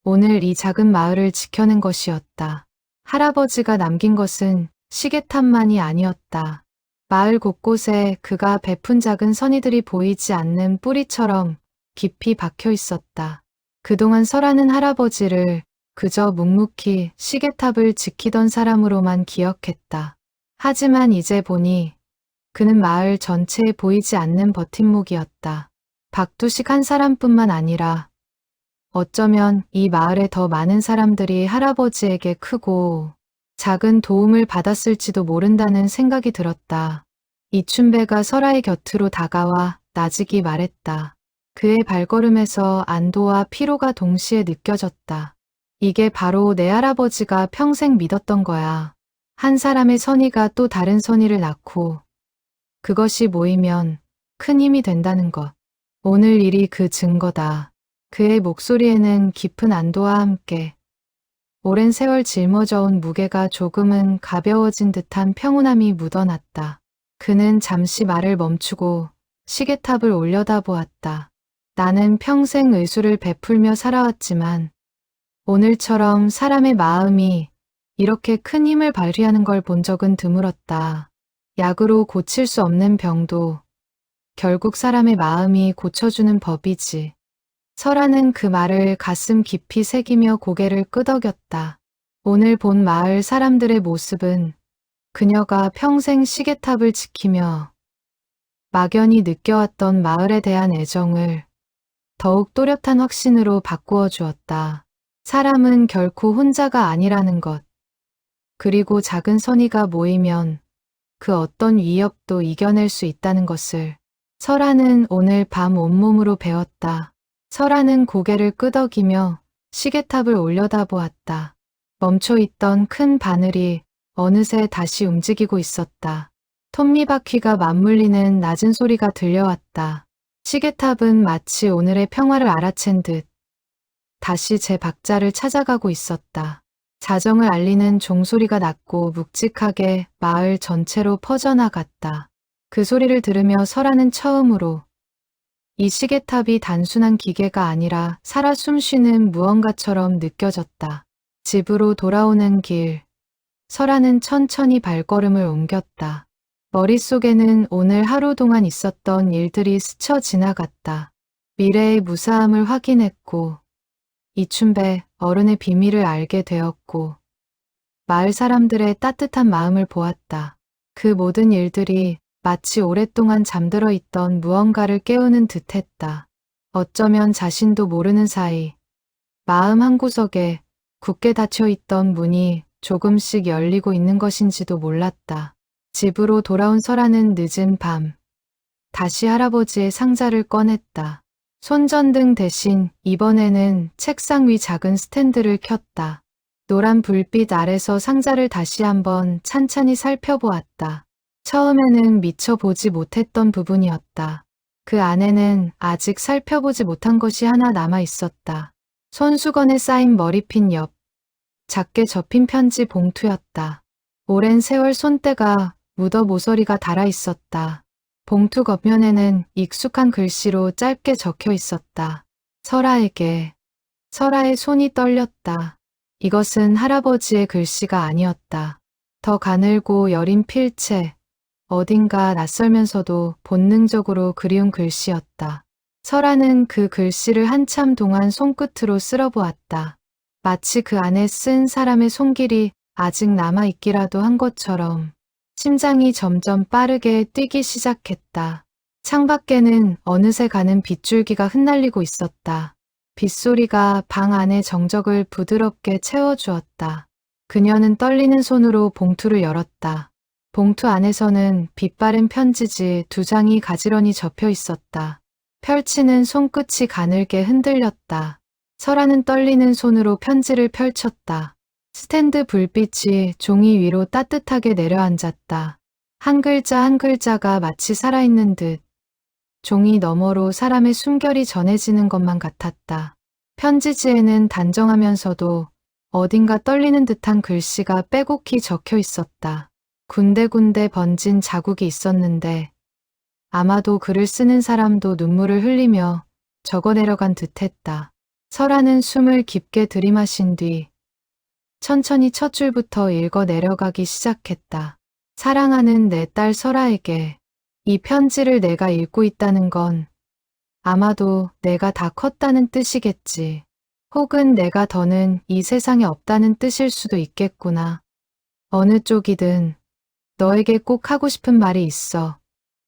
오늘 이 작은 마을을 지켜낸 것이었다. 할아버지가 남긴 것은 시계탑만이 아니었다. 마을 곳곳에 그가 베푼 작은 선의들이 보이지 않는 뿌리처럼 깊이 박혀 있었다. 그동안 설아는 할아버지를 그저 묵묵히 시계탑을 지키던 사람으로만 기억했다. 하지만 이제 보니 그는 마을 전체에 보이지 않는 버팀목이었다. 박두식 한 사람뿐만 아니라 어쩌면 이 마을의 더 많은 사람들이 할아버지에게 크고 작은 도움을 받았을지도 모른다는 생각이 들었다. 이춘배가 설아의 곁으로 다가와 나직이 말했다. 그의 발걸음에서 안도와 피로가 동시에 느껴졌다. 이게 바로 내 할아버지가 평생 믿었던 거야. 한 사람의 선의가 또 다른 선의를 낳고 그것이 모이면 큰 힘이 된다는 것. 오늘 일이 그 증거다. 그의 목소리에는 깊은 안도와 함께 오랜 세월 짊어져온 무게가 조금은 가벼워진 듯한 평온함이 묻어났다. 그는 잠시 말을 멈추고 시계탑을 올려다보았다. 나는 평생 의술을 베풀며 살아왔지만 오늘처럼 사람의 마음이 이렇게 큰 힘을 발휘하는 걸 본 적은 드물었다. 약으로 고칠 수 없는 병도 결국 사람의 마음이 고쳐주는 법이지. 설아는 그 말을 가슴 깊이 새기며 고개를 끄덕였다. 오늘 본 마을 사람들의 모습은 그녀가 평생 시계탑을 지키며 막연히 느껴왔던 마을에 대한 애정을 더욱 또렷한 확신으로 바꾸어 주었다. 사람은 결코 혼자가 아니라는 것. 그리고 작은 선의가 모이면 그 어떤 위협도 이겨낼 수 있다는 것을 설아는 오늘 밤 온몸으로 배웠다. 설아는 고개를 끄덕이며 시계탑을 올려다보았다. 멈춰있던 큰 바늘이 어느새 다시 움직이고 있었다. 톱니바퀴가 맞물리는 낮은 소리가 들려왔다. 시계탑은 마치 오늘의 평화를 알아챈 듯 다시 제 박자를 찾아가고 있었다. 자정을 알리는 종소리가 낮고 묵직하게 마을 전체로 퍼져나갔다. 그 소리를 들으며 설아는 처음으로 이 시계탑이 단순한 기계가 아니라 살아 숨쉬는 무언가처럼 느껴졌다. 집으로 돌아오는 길, 설아는 천천히 발걸음을 옮겼다. 머릿속에는 오늘 하루 동안 있었던 일들이 스쳐 지나갔다. 미래의 무사함을 확인했고, 이춘배 어른의 비밀을 알게 되었고, 마을 사람들의 따뜻한 마음을 보았다. 그 모든 일들이 마치 오랫동안 잠들어 있던 무언가를 깨우는 듯했다. 어쩌면 자신도 모르는 사이 마음 한구석에 굳게 닫혀 있던 문이 조금씩 열리고 있는 것인지도 몰랐다. 집으로 돌아온 설아는 늦은 밤 다시 할아버지의 상자를 꺼냈다. 손전등 대신 이번에는 책상 위 작은 스탠드를 켰다. 노란 불빛 아래서 상자를 다시 한번 찬찬히 살펴보았다. 처음에는 미처 보지 못했던 부분이었다. 그 안에는 아직 살펴보지 못한 것이 하나 남아 있었다. 손수건에 쌓인 머리핀 옆 작게 접힌 편지 봉투였다. 오랜 세월 손때가 묻어 모서리가 달아 있었다. 봉투 겉면에는 익숙한 글씨로 짧게 적혀 있었다. 설아에게. 설아의 손이 떨렸다. 이것은 할아버지의 글씨가 아니었다. 더 가늘고 여린 필체, 어딘가 낯설면서도 본능적으로 그리운 글씨였다. 설아는 그 글씨를 한참 동안 손끝으로 쓸어보았다. 마치 그 안에 쓴 사람의 손길이 아직 남아있기라도 한 것처럼 심장이 점점 빠르게 뛰기 시작했다. 창밖에는 어느새 가는 빗줄기가 흩날리고 있었다. 빗소리가 방 안의 정적을 부드럽게 채워주었다. 그녀는 떨리는 손으로 봉투를 열었다. 봉투 안에서는 빛바랜 편지지 2장이 가지런히 접혀 있었다. 펼치는 손끝이 가늘게 흔들렸다. 설아는 떨리는 손으로 편지를 펼쳤다. 스탠드 불빛이 종이 위로 따뜻하게 내려앉았다. 한 글자 한 글자가 마치 살아있는 듯 종이 너머로 사람의 숨결이 전해지는 것만 같았다. 편지지에는 단정하면서도 어딘가 떨리는 듯한 글씨가 빼곡히 적혀 있었다. 군데군데 번진 자국이 있었는데 아마도 글을 쓰는 사람도 눈물을 흘리며 적어내려간 듯했다. 설아는 숨을 깊게 들이마신 뒤 천천히 첫 줄부터 읽어 내려가기 시작했다. 사랑하는 내 딸 설아에게 이 편지를 내가 읽고 있다는 건 아마도 내가 다 컸다는 뜻이겠지. 혹은 내가 더는 이 세상에 없다는 뜻일 수도 있겠구나. 어느 쪽이든 너에게 꼭 하고 싶은 말이 있어.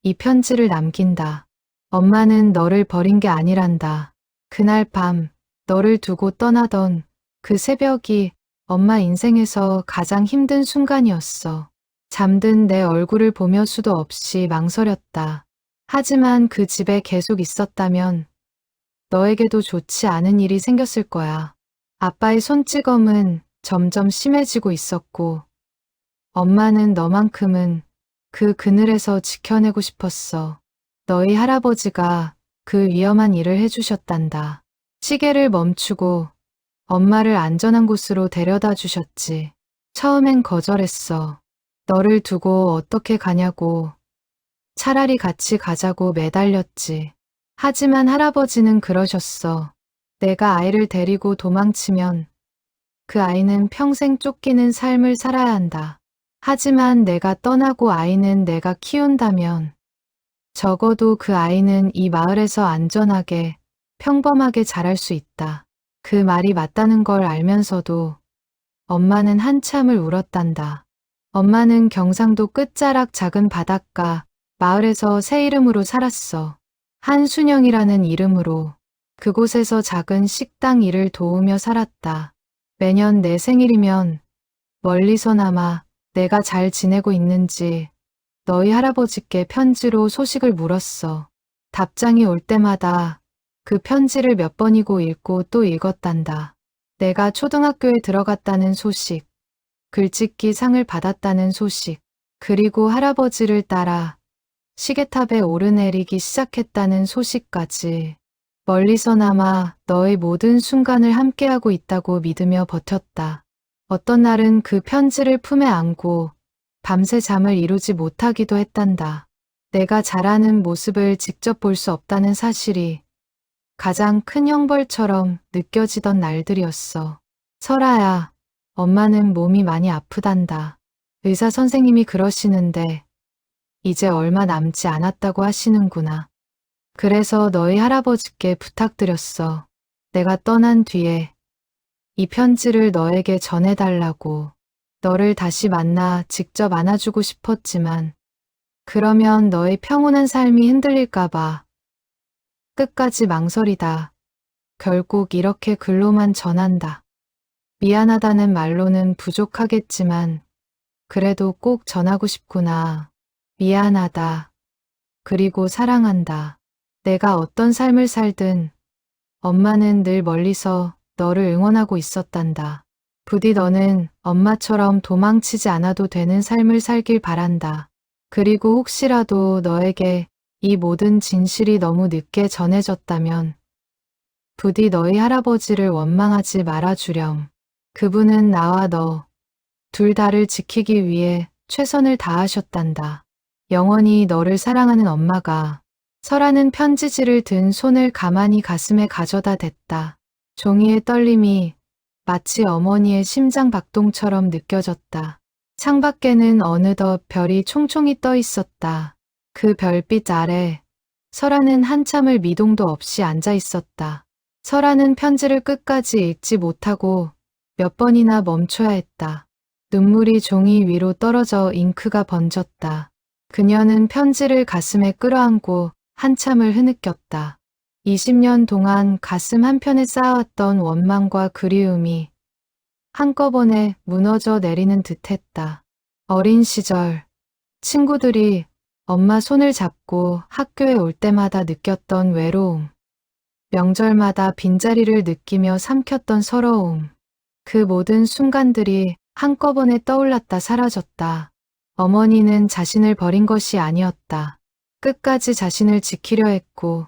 이 편지를 남긴다. 엄마는 너를 버린 게 아니란다. 그날 밤 너를 두고 떠나던 그 새벽이 엄마 인생에서 가장 힘든 순간이었어. 잠든 내 얼굴을 보며 수도 없이 망설였다. 하지만 그 집에 계속 있었다면 너에게도 좋지 않은 일이 생겼을 거야. 아빠의 손찌검은 점점 심해지고 있었고 엄마는 너만큼은 그 그늘에서 지켜내고 싶었어. 너희 할아버지가 그 위험한 일을 해주셨단다. 시계를 멈추고 엄마를 안전한 곳으로 데려다 주셨지. 처음엔 거절했어. 너를 두고 어떻게 가냐고. 차라리 같이 가자고 매달렸지. 하지만 할아버지는 그러셨어. 내가 아이를 데리고 도망치면 그 아이는 평생 쫓기는 삶을 살아야 한다. 하지만 내가 떠나고 아이는 내가 키운다면 적어도 그 아이는 이 마을에서 안전하게 평범하게 자랄 수 있다. 그 말이 맞다는 걸 알면서도 엄마는 한참을 울었단다. 엄마는 경상도 끝자락 작은 바닷가 마을에서 새 이름으로 살았어. 한순영이라는 이름으로 그곳에서 작은 식당 일을 도우며 살았다. 매년 내 생일이면 멀리서나마 내가 잘 지내고 있는지 너희 할아버지께 편지로 소식을 물었어. 답장이 올 때마다 그 편지를 몇 번이고 읽고 또 읽었단다. 내가 초등학교에 들어갔다는 소식, 글짓기 상을 받았다는 소식, 그리고 할아버지를 따라 시계탑에 오르내리기 시작했다는 소식까지 멀리서나마 너의 모든 순간을 함께하고 있다고 믿으며 버텼다. 어떤 날은 그 편지를 품에 안고 밤새 잠을 이루지 못하기도 했단다. 내가 자라는 모습을 직접 볼 수 없다는 사실이 가장 큰 형벌처럼 느껴지던 날들이었어. 설아야, 엄마는 몸이 많이 아프단다. 의사 선생님이 그러시는데 이제 얼마 남지 않았다고 하시는구나. 그래서 너희 할아버지께 부탁드렸어. 내가 떠난 뒤에 이 편지를 너에게 전해달라고. 너를 다시 만나 직접 안아주고 싶었지만 그러면 너의 평온한 삶이 흔들릴까봐 끝까지 망설이다. 결국 이렇게 글로만 전한다. 미안하다는 말로는 부족하겠지만 그래도 꼭 전하고 싶구나. 미안하다. 그리고 사랑한다. 내가 어떤 삶을 살든 엄마는 늘 멀리서 너를 응원하고 있었단다. 부디 너는 엄마처럼 도망치지 않아도 되는 삶을 살길 바란다. 그리고 혹시라도 너에게 이 모든 진실이 너무 늦게 전해졌다면 부디 너희 할아버지를 원망하지 말아주렴. 그분은 나와 너 둘 다를 지키기 위해 최선을 다하셨단다. 영원히 너를 사랑하는 엄마가. 설아는 편지지를 든 손을 가만히 가슴에 가져다 댔다. 종이의 떨림이 마치 어머니의 심장 박동처럼 느껴졌다. 창밖에는 어느덧 별이 총총히 떠 있었다. 그 별빛 아래 설아는 한참을 미동도 없이 앉아 있었다. 설아는 편지를 끝까지 읽지 못하고 몇 번이나 멈춰야 했다. 눈물이 종이 위로 떨어져 잉크가 번졌다. 그녀는 편지를 가슴에 끌어안고 한참을 흐느꼈다. 20년 동안 가슴 한편에 쌓아왔던 원망과 그리움이 한꺼번에 무너져 내리는 듯했다. 어린 시절 친구들이 엄마 손을 잡고 학교에 올 때마다 느꼈던 외로움, 명절마다 빈자리를 느끼며 삼켰던 서러움, 그 모든 순간들이 한꺼번에 떠올랐다 사라졌다. 어머니는 자신을 버린 것이 아니었다. 끝까지 자신을 지키려 했고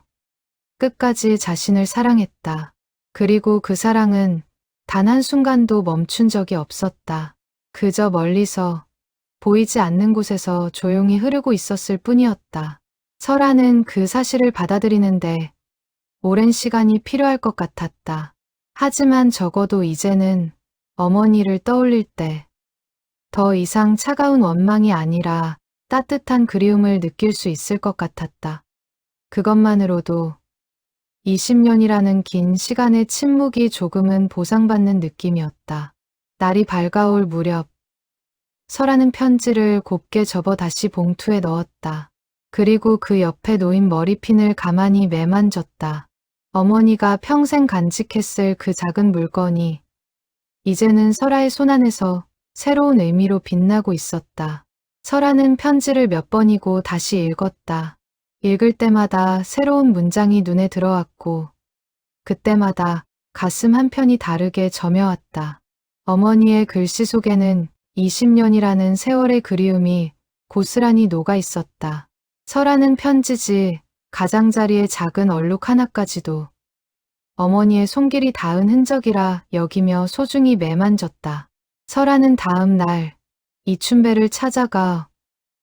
끝까지 자신을 사랑했다. 그리고 그 사랑은 단 한순간도 멈춘 적이 없었다. 그저 멀리서 보이지 않는 곳에서 조용히 흐르고 있었을 뿐이었다. 설아는 그 사실을 받아들이는데 오랜 시간이 필요할 것 같았다. 하지만 적어도 이제는 어머니를 떠올릴 때 더 이상 차가운 원망이 아니라 따뜻한 그리움을 느낄 수 있을 것 같았다. 그것만으로도 20년이라는 긴 시간의 침묵이 조금은 보상받는 느낌이었다. 날이 밝아올 무렵 설아는 편지를 곱게 접어 다시 봉투에 넣었다. 그리고 그 옆에 놓인 머리핀을 가만히 매만졌다. 어머니가 평생 간직했을 그 작은 물건이 이제는 설아의 손안에서 새로운 의미로 빛나고 있었다. 설아는 편지를 몇 번이고 다시 읽었다. 읽을 때마다 새로운 문장이 눈에 들어왔고 그때마다 가슴 한편이 다르게 저며왔다. 어머니의 글씨 속에는 20년이라는 세월의 그리움이 고스란히 녹아 있었다. 설아는 편지지 가장자리의 작은 얼룩 하나까지도 어머니의 손길이 닿은 흔적이라 여기며 소중히 매만졌다. 설아는 다음 날 이춘배를 찾아가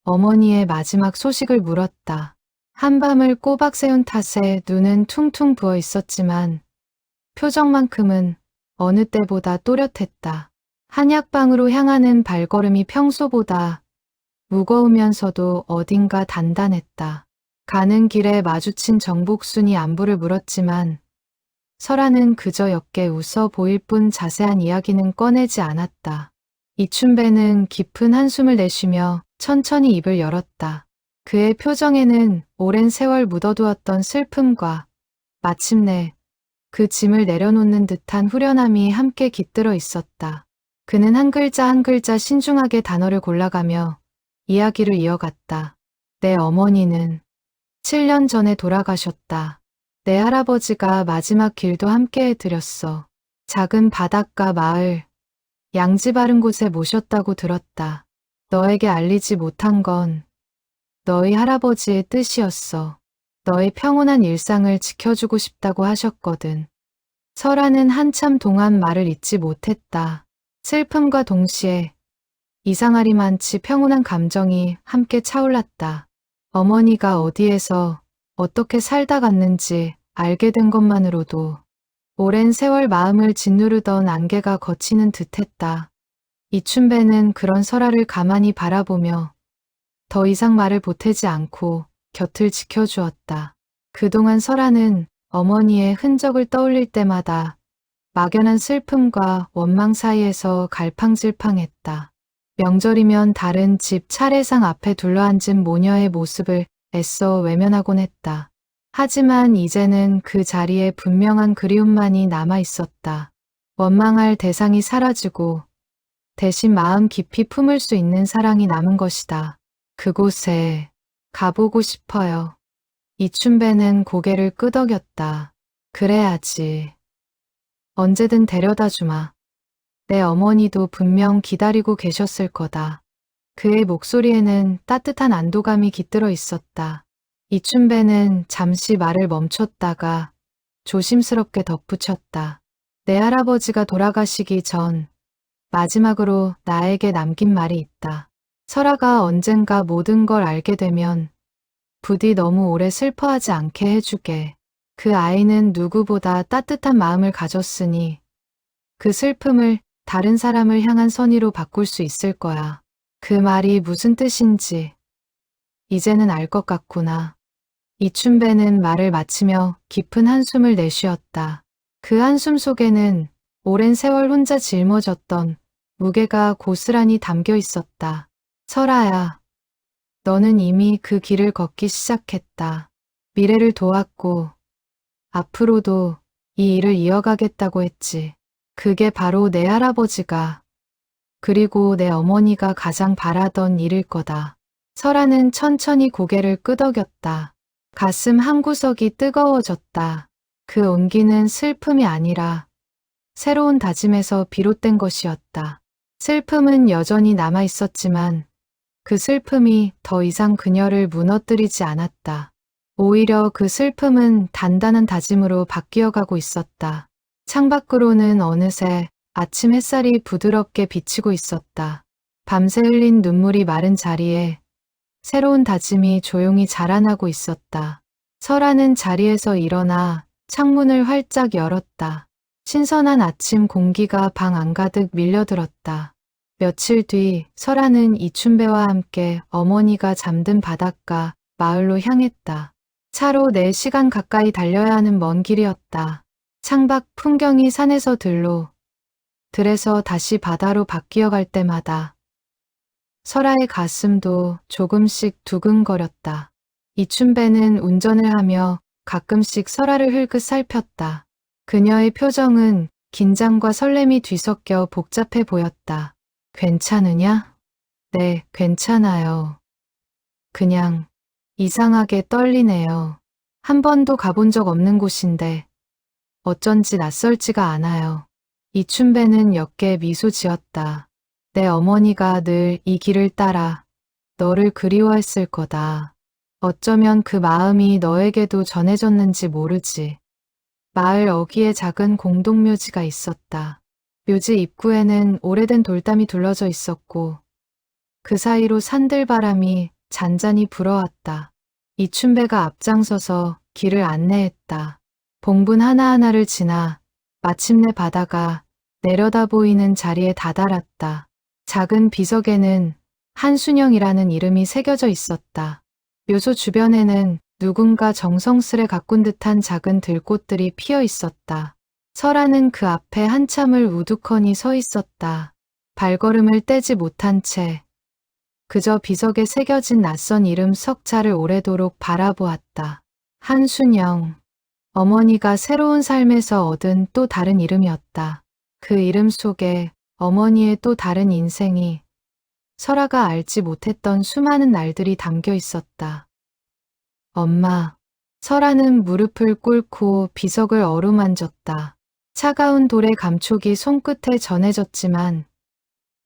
어머니의 마지막 소식을 물었다. 한밤을 꼬박 새운 탓에 눈은 퉁퉁 부어 있었지만 표정만큼은 어느 때보다 또렷했다. 한약방으로 향하는 발걸음이 평소보다 무거우면서도 어딘가 단단했다. 가는 길에 마주친 정복순이 안부를 물었지만 설아는 그저 옅게 웃어 보일 뿐 자세한 이야기는 꺼내지 않았다. 이춘배는 깊은 한숨을 내쉬며 천천히 입을 열었다. 그의 표정에는 오랜 세월 묻어두었던 슬픔과 마침내 그 짐을 내려놓는 듯한 후련함이 함께 깃들어 있었다. 그는 한 글자 한 글자 신중하게 단어를 골라가며 이야기를 이어갔다. 내 어머니는 7년 전에 돌아가셨다. 내 할아버지가 마지막 길도 함께 해드렸어. 작은 바닷가 마을, 양지 바른 곳에 모셨다고 들었다. 너에게 알리지 못한 건 너희 할아버지의 뜻이었어. 너의 평온한 일상을 지켜주고 싶다고 하셨거든. 설아는 한참 동안 말을 잇지 못했다. 슬픔과 동시에 이상하리만치 평온한 감정이 함께 차올랐다. 어머니가 어디에서 어떻게 살다 갔는지 알게 된 것만으로도 오랜 세월 마음을 짓누르던 안개가 걷히는 듯했다. 이춘배는 그런 설아를 가만히 바라보며 더 이상 말을 보태지 않고 곁을 지켜주었다. 그동안 설아는 어머니의 흔적을 떠올릴 때마다 막연한 슬픔과 원망 사이에서 갈팡질팡했다. 명절이면 다른 집 차례상 앞에 둘러앉은 모녀의 모습을 애써 외면하곤 했다. 하지만 이제는 그 자리에 분명한 그리움만이 남아 있었다. 원망할 대상이 사라지고 대신 마음 깊이 품을 수 있는 사랑이 남은 것이다. 그곳에 가보고 싶어요. 이춘배는 고개를 끄덕였다. 그래야지. 언제든 데려다 주마. 내 어머니도 분명 기다리고 계셨을 거다. 그의 목소리에는 따뜻한 안도감이 깃들어 있었다. 이춘배는 잠시 말을 멈췄다가 조심스럽게 덧붙였다. 내 할아버지가 돌아가시기 전 마지막으로 나에게 남긴 말이 있다. 설아가 언젠가 모든 걸 알게 되면 부디 너무 오래 슬퍼하지 않게 해주게. 그 아이는 누구보다 따뜻한 마음을 가졌으니 그 슬픔을 다른 사람을 향한 선의로 바꿀 수 있을 거야. 그 말이 무슨 뜻인지 이제는 알 것 같구나. 이춘배는 말을 마치며 깊은 한숨을 내쉬었다. 그 한숨 속에는 오랜 세월 혼자 짊어졌던 무게가 고스란히 담겨 있었다. 설아야, 너는 이미 그 길을 걷기 시작했다. 미래를 도왔고 앞으로도 이 일을 이어가겠다고 했지. 그게 바로 내 할아버지가 그리고 내 어머니가 가장 바라던 일일 거다. 설아는 천천히 고개를 끄덕였다. 가슴 한구석이 뜨거워졌다. 그 온기는 슬픔이 아니라 새로운 다짐에서 비롯된 것이었다. 슬픔은 여전히 남아 있었지만 그 슬픔이 더 이상 그녀를 무너뜨리지 않았다. 오히려 그 슬픔은 단단한 다짐으로 바뀌어가고 있었다. 창밖으로는 어느새 아침 햇살이 부드럽게 비치고 있었다. 밤새 흘린 눈물이 마른 자리에 새로운 다짐이 조용히 자라나고 있었다. 설아는 자리에서 일어나 창문을 활짝 열었다. 신선한 아침 공기가 방 안가득 밀려들었다. 며칠 뒤 설아는 이춘배와 함께 어머니가 잠든 바닷가 마을로 향했다. 차로 4시간 가까이 달려야 하는 먼 길이었다. 창밖 풍경이 산에서 들에서 다시 바다로 바뀌어 갈 때마다 설아의 가슴도 조금씩 두근거렸다. 이춘배는 운전을 하며 가끔씩 설아를 흘끗 살폈다. 그녀의 표정은 긴장과 설렘이 뒤섞여 복잡해 보였다. 괜찮으냐? 네, 괜찮아요. 그냥 이상하게 떨리네요. 한 번도 가본 적 없는 곳인데 어쩐지 낯설지가 않아요. 이춘배는 옅게 미소 지었다. 내 어머니가 늘 이 길을 따라 너를 그리워했을 거다. 어쩌면 그 마음이 너에게도 전해졌는지 모르지. 마을 어귀에 작은 공동묘지가 있었다. 묘지 입구에는 오래된 돌담이 둘러져 있었고 그 사이로 산들바람이 잔잔히 불어왔다. 이춘배가 앞장서서 길을 안내했다. 봉분 하나하나를 지나 마침내 바다가 내려다 보이는 자리에 다다랐다. 작은 비석에는 한순영이라는 이름이 새겨져 있었다. 묘소 주변에는 누군가 정성스레 가꾼 듯한 작은 들꽃들이 피어 있었다. 설아는 그 앞에 한참을 우두커니 서 있었다. 발걸음을 떼지 못한 채 그저 비석에 새겨진 낯선 이름 석자를 오래도록 바라보았다. 한순영. 어머니가 새로운 삶에서 얻은 또 다른 이름이었다. 그 이름 속에 어머니의 또 다른 인생이 설아가 알지 못했던 수많은 날들이 담겨 있었다. 엄마. 설아는 무릎을 꿇고 비석을 어루만졌다. 차가운 돌의 감촉이 손끝에 전해졌지만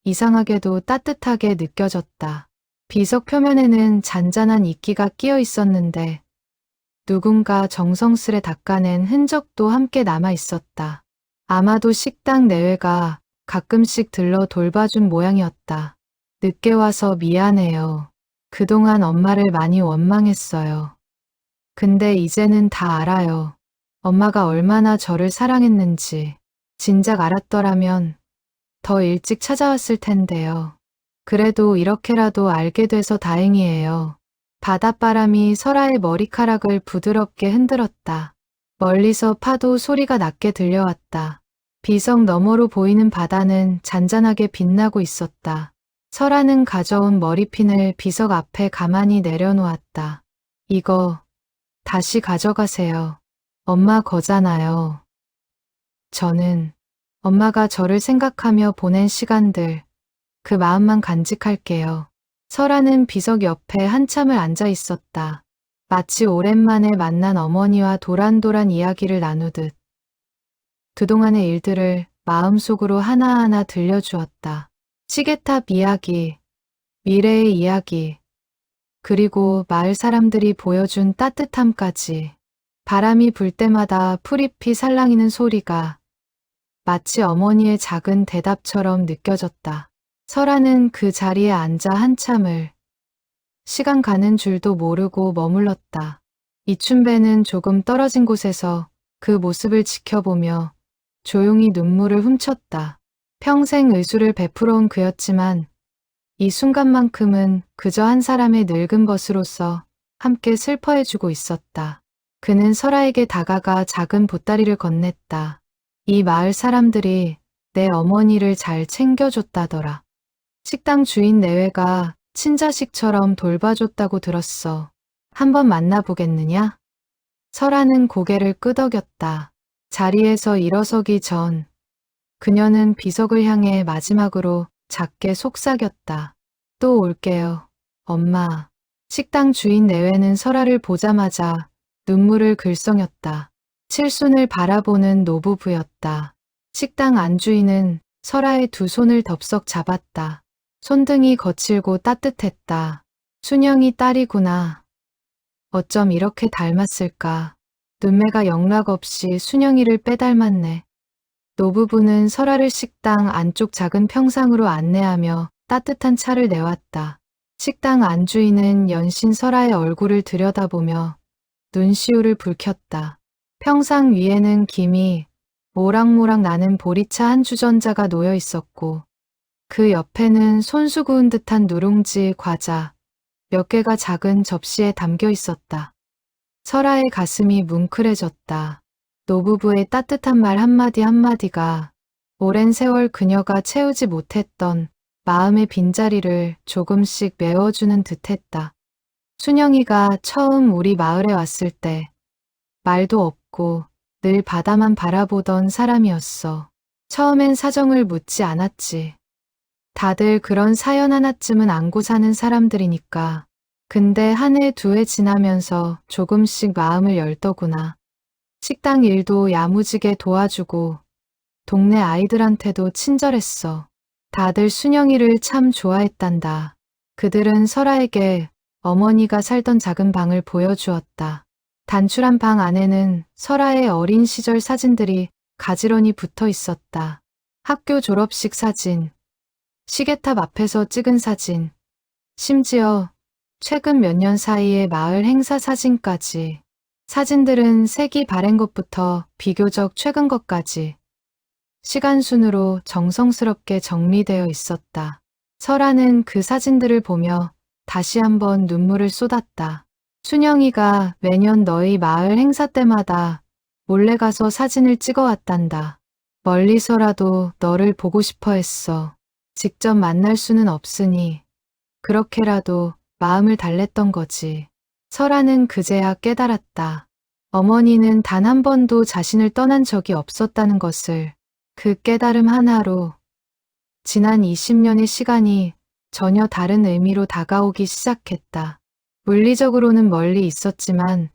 이상하게도 따뜻하게 느껴졌다. 비석 표면에는 잔잔한 이끼가 끼어 있었는데 누군가 정성스레 닦아낸 흔적도 함께 남아 있었다. 아마도 식당 내외가 가끔씩 들러 돌봐준 모양이었다. 늦게 와서 미안해요. 그동안 엄마를 많이 원망했어요. 근데 이제는 다 알아요. 엄마가 얼마나 저를 사랑했는지. 진작 알았더라면 더 일찍 찾아왔을 텐데요. 그래도 이렇게라도 알게 돼서 다행이에요. 바닷바람이 설아의 머리카락을 부드럽게 흔들었다. 멀리서 파도 소리가 낮게 들려왔다. 비석 너머로 보이는 바다는 잔잔하게 빛나고 있었다. 설아는 가져온 머리핀을 비석 앞에 가만히 내려놓았다. 이거 다시 가져가세요. 엄마 거잖아요. 저는 엄마가 저를 생각하며 보낸 시간들, 그 마음만 간직할게요. 설아는 비석 옆에 한참을 앉아 있었다. 마치 오랜만에 만난 어머니와 도란도란 이야기를 나누듯 그동안의 일들을 마음속으로 하나하나 들려주었다. 시계탑 이야기, 미래의 이야기, 그리고 마을 사람들이 보여준 따뜻함까지. 바람이 불 때마다 풀잎이 살랑이는 소리가 마치 어머니의 작은 대답처럼 느껴졌다. 설아는 그 자리에 앉아 한참을 시간 가는 줄도 모르고 머물렀다. 이춘배는 조금 떨어진 곳에서 그 모습을 지켜보며 조용히 눈물을 훔쳤다. 평생 의술을 베풀어온 그였지만 이 순간만큼은 그저 한 사람의 늙은 벗으로서 함께 슬퍼해주고 있었다. 그는 설아에게 다가가 작은 보따리를 건넸다. 이 마을 사람들이 내 어머니를 잘 챙겨줬다더라. 식당 주인 내외가 친자식처럼 돌봐줬다고 들었어. 한번 만나보겠느냐? 설아는 고개를 끄덕였다. 자리에서 일어서기 전 그녀는 비석을 향해 마지막으로 작게 속삭였다. 또 올게요, 엄마. 식당 주인 내외는 설아를 보자마자 눈물을 글썽였다. 칠순을 바라보는 노부부였다. 식당 안주인은 설아의 두 손을 덥석 잡았다. 손등이 거칠고 따뜻했다. 순영이 딸이구나. 어쩜 이렇게 닮았을까. 눈매가 영락없이 순영이를 빼닮았네. 노부부는 설아를 식당 안쪽 작은 평상으로 안내하며 따뜻한 차를 내왔다. 식당 안주인은 연신 설아의 얼굴을 들여다보며 눈시울을 붉혔다. 평상 위에는 김이 모락모락 나는 보리차 한 주전자가 놓여 있었고 그 옆에는 손수 구운 듯한 누룽지 과자 몇 개가 작은 접시에 담겨 있었다. 설아의 가슴이 뭉클해졌다. 노부부의 따뜻한 말 한마디 한마디가 오랜 세월 그녀가 채우지 못했던 마음의 빈자리를 조금씩 메워주는 듯했다. 순영이가 처음 우리 마을에 왔을 때 말도 없고 늘 바다만 바라보던 사람이었어. 처음엔 사정을 묻지 않았지. 다들 그런 사연 하나쯤은 안고 사는 사람들이니까. 근데 한 해, 두 해 지나면서 조금씩 마음을 열더구나. 식당 일도 야무지게 도와주고 동네 아이들한테도 친절했어. 다들 순영이를 참 좋아했단다. 그들은 설아에게 어머니가 살던 작은 방을 보여주었다. 단출한 방 안에는 설아의 어린 시절 사진들이 가지런히 붙어 있었다. 학교 졸업식 사진, 시계탑 앞에서 찍은 사진, 심지어 최근 몇 년 사이의 마을 행사 사진까지. 사진들은 색이 바랜 것부터 비교적 최근 것까지 시간 순으로 정성스럽게 정리되어 있었다. 설아는 그 사진들을 보며 다시 한번 눈물을 쏟았다. 순영이가 매년 너희 마을 행사 때마다 몰래 가서 사진을 찍어왔단다. 멀리서라도 너를 보고 싶어 했어. 직접 만날 수는 없으니 그렇게라도 마음을 달랬던 거지. 설아는 그제야 깨달았다. 어머니는 단 한 번도 자신을 떠난 적이 없었다는 것을. 그 깨달음 하나로 지난 20년의 시간이 전혀 다른 의미로 다가오기 시작했다. 물리적으로는 멀리 있었지만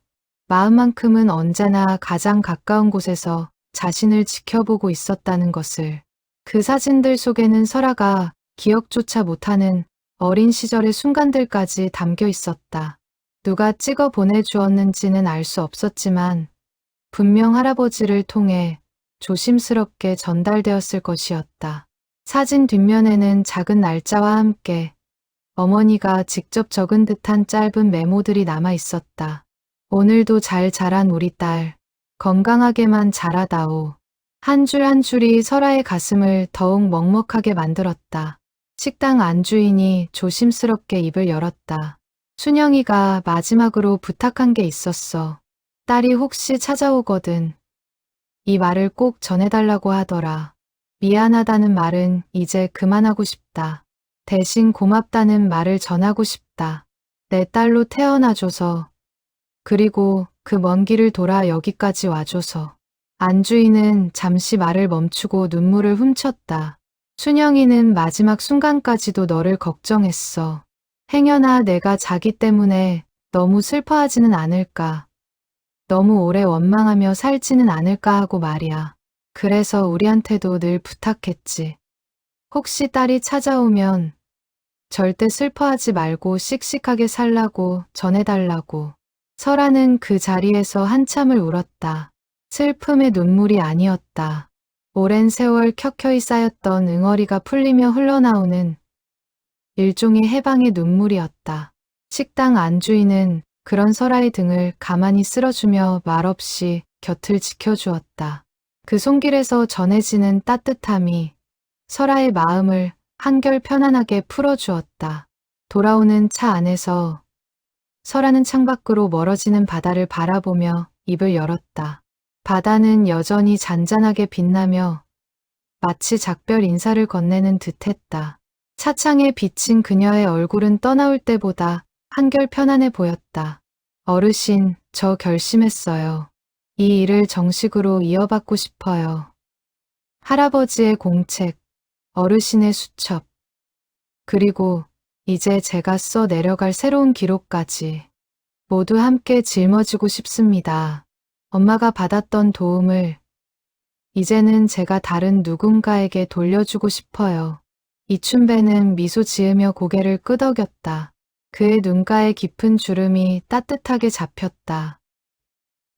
마음만큼은 언제나 가장 가까운 곳에서 자신을 지켜보고 있었다는 것을. 그 사진들 속에는 설아가 기억조차 못하는 어린 시절의 순간들까지 담겨 있었다. 누가 찍어 보내주었는지는 알 수 없었지만 분명 할아버지를 통해 조심스럽게 전달되었을 것이었다. 사진 뒷면에는 작은 날짜와 함께 어머니가 직접 적은 듯한 짧은 메모들이 남아 있었다. 오늘도 잘 자란 우리 딸, 건강하게만 자라다오. 한 줄 한 줄이 설아의 가슴을 더욱 먹먹하게 만들었다. 식당 안주인이 조심스럽게 입을 열었다. 순영이가 마지막으로 부탁한 게 있었어. 딸이 혹시 찾아오거든. 이 말을 꼭 전해달라고 하더라. 미안하다는 말은 이제 그만하고 싶다. 대신 고맙다는 말을 전하고 싶다. 내 딸로 태어나줘서. 그리고 그 먼 길을 돌아 여기까지 와줘서. 안주인은 잠시 말을 멈추고 눈물을 훔쳤다. 순영이는 마지막 순간까지도 너를 걱정했어. 행여나 내가 자기 때문에 너무 슬퍼하지는 않을까. 너무 오래 원망하며 살지는 않을까 하고 말이야. 그래서 우리한테도 늘 부탁했지. 혹시 딸이 찾아오면 절대 슬퍼하지 말고 씩씩하게 살라고 전해달라고. 설아는 그 자리에서 한참을 울었다. 슬픔의 눈물이 아니었다. 오랜 세월 켜켜이 쌓였던 응어리가 풀리며 흘러나오는 일종의 해방의 눈물이었다. 식당 안주인은 그런 설아의 등을 가만히 쓸어주며 말없이 곁을 지켜주었다. 그 손길에서 전해지는 따뜻함이 설아의 마음을 한결 편안하게 풀어주었다. 돌아오는 차 안에서 설아는 창밖으로 멀어지는 바다를 바라보며 입을 열었다. 바다는 여전히 잔잔하게 빛나며 마치 작별 인사를 건네는 듯했다. 차창에 비친 그녀의 얼굴은 떠나올 때보다 한결 편안해 보였다. 어르신, 저 결심했어요. 이 일을 정식으로 이어받고 싶어요. 할아버지의 공책, 어르신의 수첩, 그리고 이제 제가 써 내려갈 새로운 기록까지 모두 함께 짊어지고 싶습니다. 엄마가 받았던 도움을 이제는 제가 다른 누군가에게 돌려주고 싶어요. 이춘배는 미소 지으며 고개를 끄덕였다. 그의 눈가에 깊은 주름이 따뜻하게 잡혔다.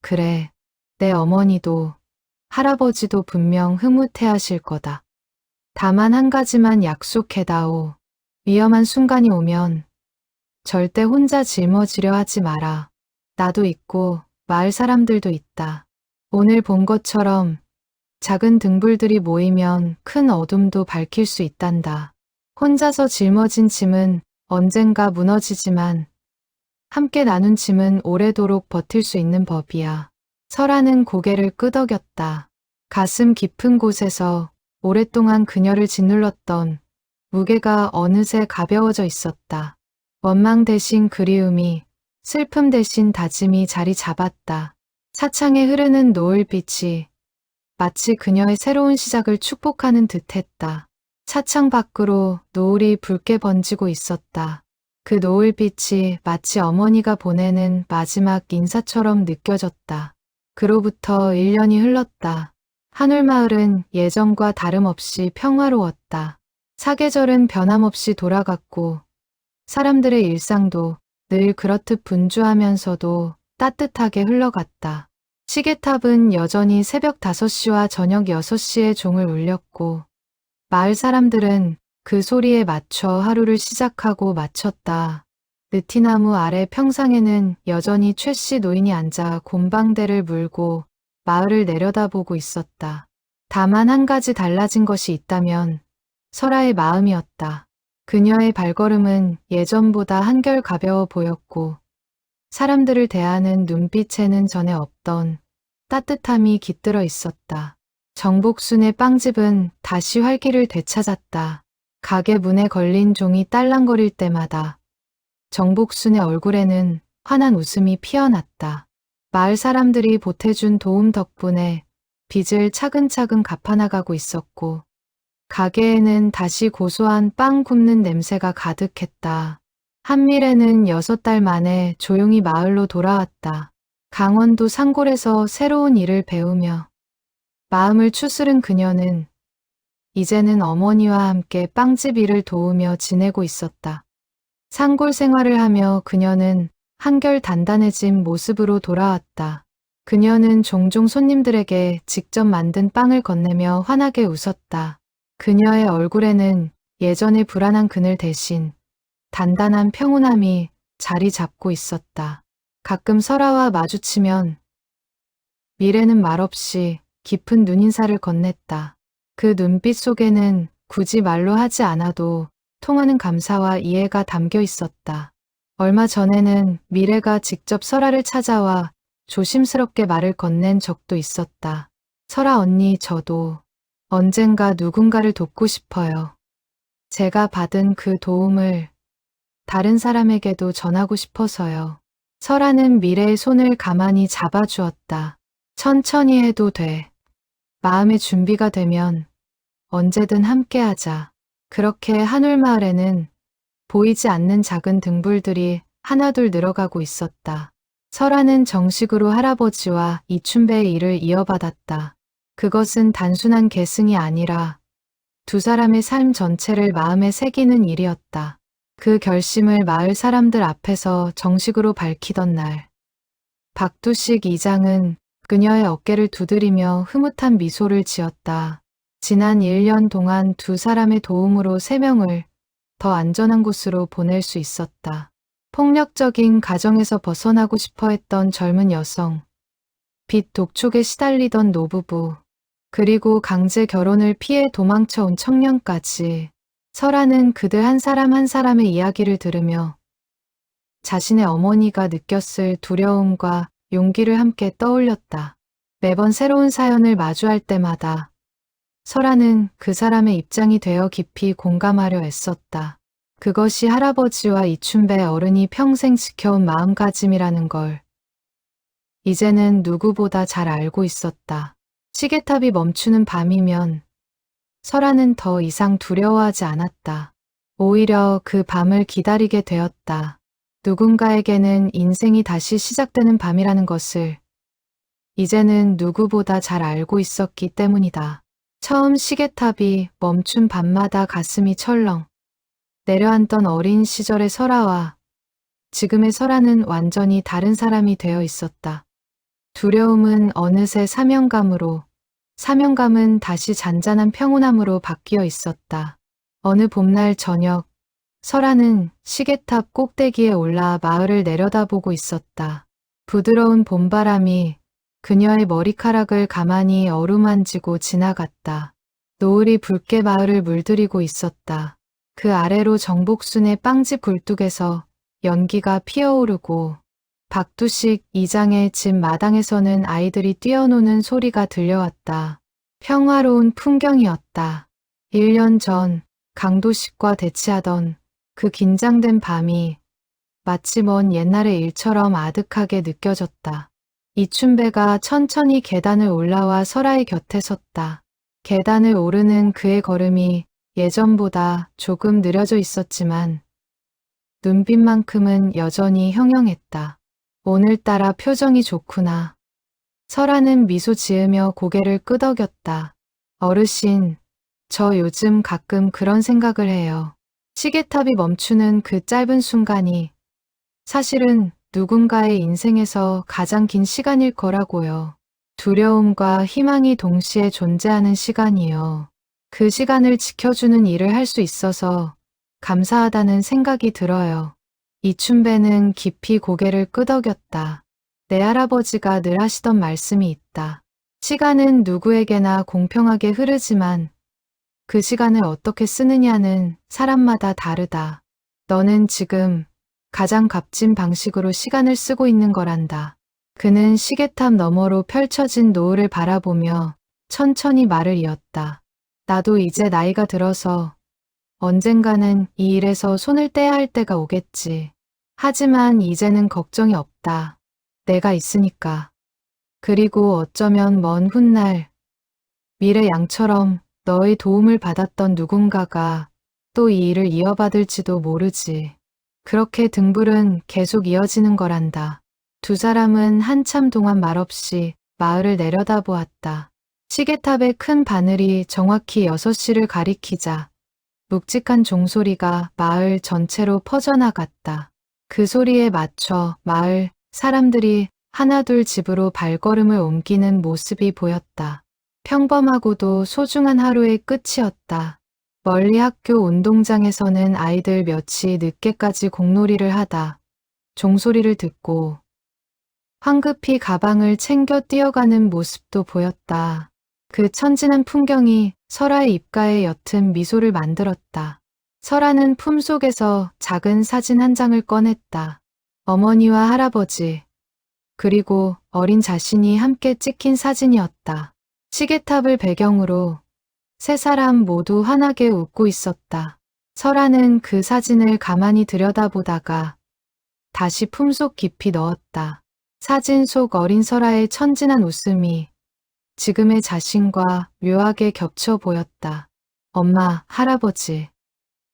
그래, 내 어머니도 할아버지도 분명 흐뭇해하실 거다. 다만 한 가지만 약속해다오. 위험한 순간이 오면 절대 혼자 짊어지려 하지 마라. 나도 있고 마을 사람들도 있다. 오늘 본 것처럼 작은 등불들이 모이면 큰 어둠도 밝힐 수 있단다. 혼자서 짊어진 짐은 언젠가 무너지지만 함께 나눈 짐은 오래도록 버틸 수 있는 법이야. 설아는 고개를 끄덕였다. 가슴 깊은 곳에서 오랫동안 그녀를 짓눌렀던 무게가 어느새 가벼워져 있었다. 원망 대신 그리움이, 슬픔 대신 다짐이 자리 잡았다. 차창에 흐르는 노을빛이 마치 그녀의 새로운 시작을 축복하는 듯했다. 차창 밖으로 노을이 붉게 번지고 있었다. 그 노을빛이 마치 어머니가 보내는 마지막 인사처럼 느껴졌다. 그로부터 1년이 흘렀다. 한울마을은 예전과 다름없이 평화로웠다. 사계절은 변함없이 돌아갔고 사람들의 일상도 늘 그렇듯 분주하면서도 따뜻하게 흘러갔다. 시계탑은 여전히 새벽 5시와 저녁 6시에 종을 울렸고 마을 사람들은 그 소리에 맞춰 하루를 시작하고 마쳤다. 느티나무 아래 평상에는 여전히 최씨 노인이 앉아 곰방대를 물고 마을을 내려다보고 있었다. 다만 한 가지 달라진 것이 있다면 설아의 마음이었다. 그녀의 발걸음은 예전보다 한결 가벼워 보였고 사람들을 대하는 눈빛에는 전에 없던 따뜻함이 깃들어 있었다. 정복순의 빵집은 다시 활기를 되찾았다. 가게 문에 걸린 종이 딸랑거릴 때마다 정복순의 얼굴에는 환한 웃음이 피어났다. 마을 사람들이 보태준 도움 덕분에 빚을 차근차근 갚아나가고 있었고 가게에는 다시 고소한 빵 굽는 냄새가 가득했다. 한미래는 6달 만에 조용히 마을로 돌아왔다. 강원도 산골에서 새로운 일을 배우며 마음을 추스른 그녀는 이제는 어머니와 함께 빵집 일을 도우며 지내고 있었다. 산골 생활을 하며 그녀는 한결 단단해진 모습으로 돌아왔다. 그녀는 종종 손님들에게 직접 만든 빵을 건네며 환하게 웃었다. 그녀의 얼굴에는 예전의 불안한 그늘 대신 단단한 평온함이 자리 잡고 있었다. 가끔 설아와 마주치면 미래는 말없이 깊은 눈인사를 건넸다. 그 눈빛 속에는 굳이 말로 하지 않아도 통하는 감사와 이해가 담겨 있었다. 얼마 전에는 미래가 직접 설아를 찾아와 조심스럽게 말을 건넨 적도 있었다. 설아 언니, 저도 언젠가 누군가를 돕고 싶어요. 제가 받은 그 도움을 다른 사람에게도 전하고 싶어서요. 설아는 미래의 손을 가만히 잡아주었다. 천천히 해도 돼. 마음의 준비가 되면 언제든 함께하자. 그렇게 한울마을에는 보이지 않는 작은 등불들이 하나둘 늘어가고 있었다. 설아는 정식으로 할아버지와 이춘배의 일을 이어받았다. 그것은 단순한 계승이 아니라 두 사람의 삶 전체를 마음에 새기는 일이었다. 그 결심을 마을 사람들 앞에서 정식으로 밝히던 날, 박두식 이장은 그녀의 어깨를 두드리며 흐뭇한 미소를 지었다. 지난 1년 동안 두 사람의 도움으로 3명을 더 안전한 곳으로 보낼 수 있었다. 폭력적인 가정에서 벗어나고 싶어 했던 젊은 여성, 빚 독촉에 시달리던 노부부, 그리고 강제 결혼을 피해 도망쳐 온 청년까지 설아는 그들 한 사람 한 사람의 이야기를 들으며 자신의 어머니가 느꼈을 두려움과 용기를 함께 떠올렸다. 매번 새로운 사연을 마주할 때마다 설아는 그 사람의 입장이 되어 깊이 공감하려 애썼다. 그것이 할아버지와 이춘배 어른이 평생 지켜온 마음가짐이라는 걸 이제는 누구보다 잘 알고 있었다. 시계탑이 멈추는 밤이면 설아는 더 이상 두려워하지 않았다. 오히려 그 밤을 기다리게 되었다. 누군가에게는 인생이 다시 시작되는 밤이라는 것을 이제는 누구보다 잘 알고 있었기 때문이다. 처음 시계탑이 멈춘 밤마다 가슴이 철렁 내려앉던 어린 시절의 설아와 지금의 설아는 완전히 다른 사람이 되어 있었다. 두려움은 어느새 사명감으로, 사명감은 다시 잔잔한 평온함으로 바뀌어 있었다. 어느 봄날 저녁, 설아는 시계탑 꼭대기에 올라 마을을 내려다보고 있었다. 부드러운 봄바람이 그녀의 머리카락을 가만히 어루만지고 지나갔다. 노을이 붉게 마을을 물들이고 있었다. 그 아래로 정복순의 빵집 굴뚝에서 연기가 피어오르고 박두식 이장의 집 마당에서는 아이들이 뛰어노는 소리가 들려왔다. 평화로운 풍경이었다. 1년 전 강도식과 대치하던 그 긴장된 밤이 마치 먼 옛날의 일처럼 아득하게 느껴졌다. 이춘배가 천천히 계단을 올라와 설아의 곁에 섰다. 계단을 오르는 그의 걸음이 예전보다 조금 느려져 있었지만 눈빛만큼은 여전히 형형했다. 오늘따라 표정이 좋구나. 설아는 미소 지으며 고개를 끄덕였다. 어르신, 저 요즘 가끔 그런 생각을 해요. 시계탑이 멈추는 그 짧은 순간이 사실은 누군가의 인생에서 가장 긴 시간일 거라고요. 두려움과 희망이 동시에 존재하는 시간이요. 그 시간을 지켜주는 일을 할 수 있어서 감사하다는 생각이 들어요. 이춘배는 깊이 고개를 끄덕였다. 내 할아버지가 늘 하시던 말씀이 있다. 시간은 누구에게나 공평하게 흐르지만 그 시간을 어떻게 쓰느냐는 사람마다 다르다. 너는 지금 가장 값진 방식으로 시간을 쓰고 있는 거란다. 그는 시계탑 너머로 펼쳐진 노을을 바라보며 천천히 말을 이었다. 나도 이제 나이가 들어서 언젠가는 이 일에서 손을 떼야 할 때가 오겠지. 하지만 이제는 걱정이 없다. 내가 있으니까. 그리고 어쩌면 먼 훗날 미래 양처럼 너의 도움을 받았던 누군가가 또 이 일을 이어받을지도 모르지. 그렇게 등불은 계속 이어지는 거란다. 두 사람은 한참 동안 말없이 마을을 내려다보았다. 시계탑의 큰 바늘이 정확히 6시를 가리키자 묵직한 종소리가 마을 전체로 퍼져나갔다. 그 소리에 맞춰 마을 사람들이 하나둘 집으로 발걸음을 옮기는 모습이 보였다. 평범하고도 소중한 하루의 끝이었다. 멀리 학교 운동장에서는 아이들 몇이 늦게까지 공놀이를 하다 종소리를 듣고 황급히 가방을 챙겨 뛰어가는 모습도 보였다. 그 천진한 풍경이 설아의 입가에 옅은 미소를 만들었다. 설아는 품속에서 작은 사진 한 장을 꺼냈다. 어머니와 할아버지, 그리고 어린 자신이 함께 찍힌 사진이었다. 시계탑을 배경으로 세 사람 모두 환하게 웃고 있었다. 설아는 그 사진을 가만히 들여다보다가 다시 품속 깊이 넣었다. 사진 속 어린 설아의 천진한 웃음이 지금의 자신과 묘하게 겹쳐 보였다. 엄마, 할아버지,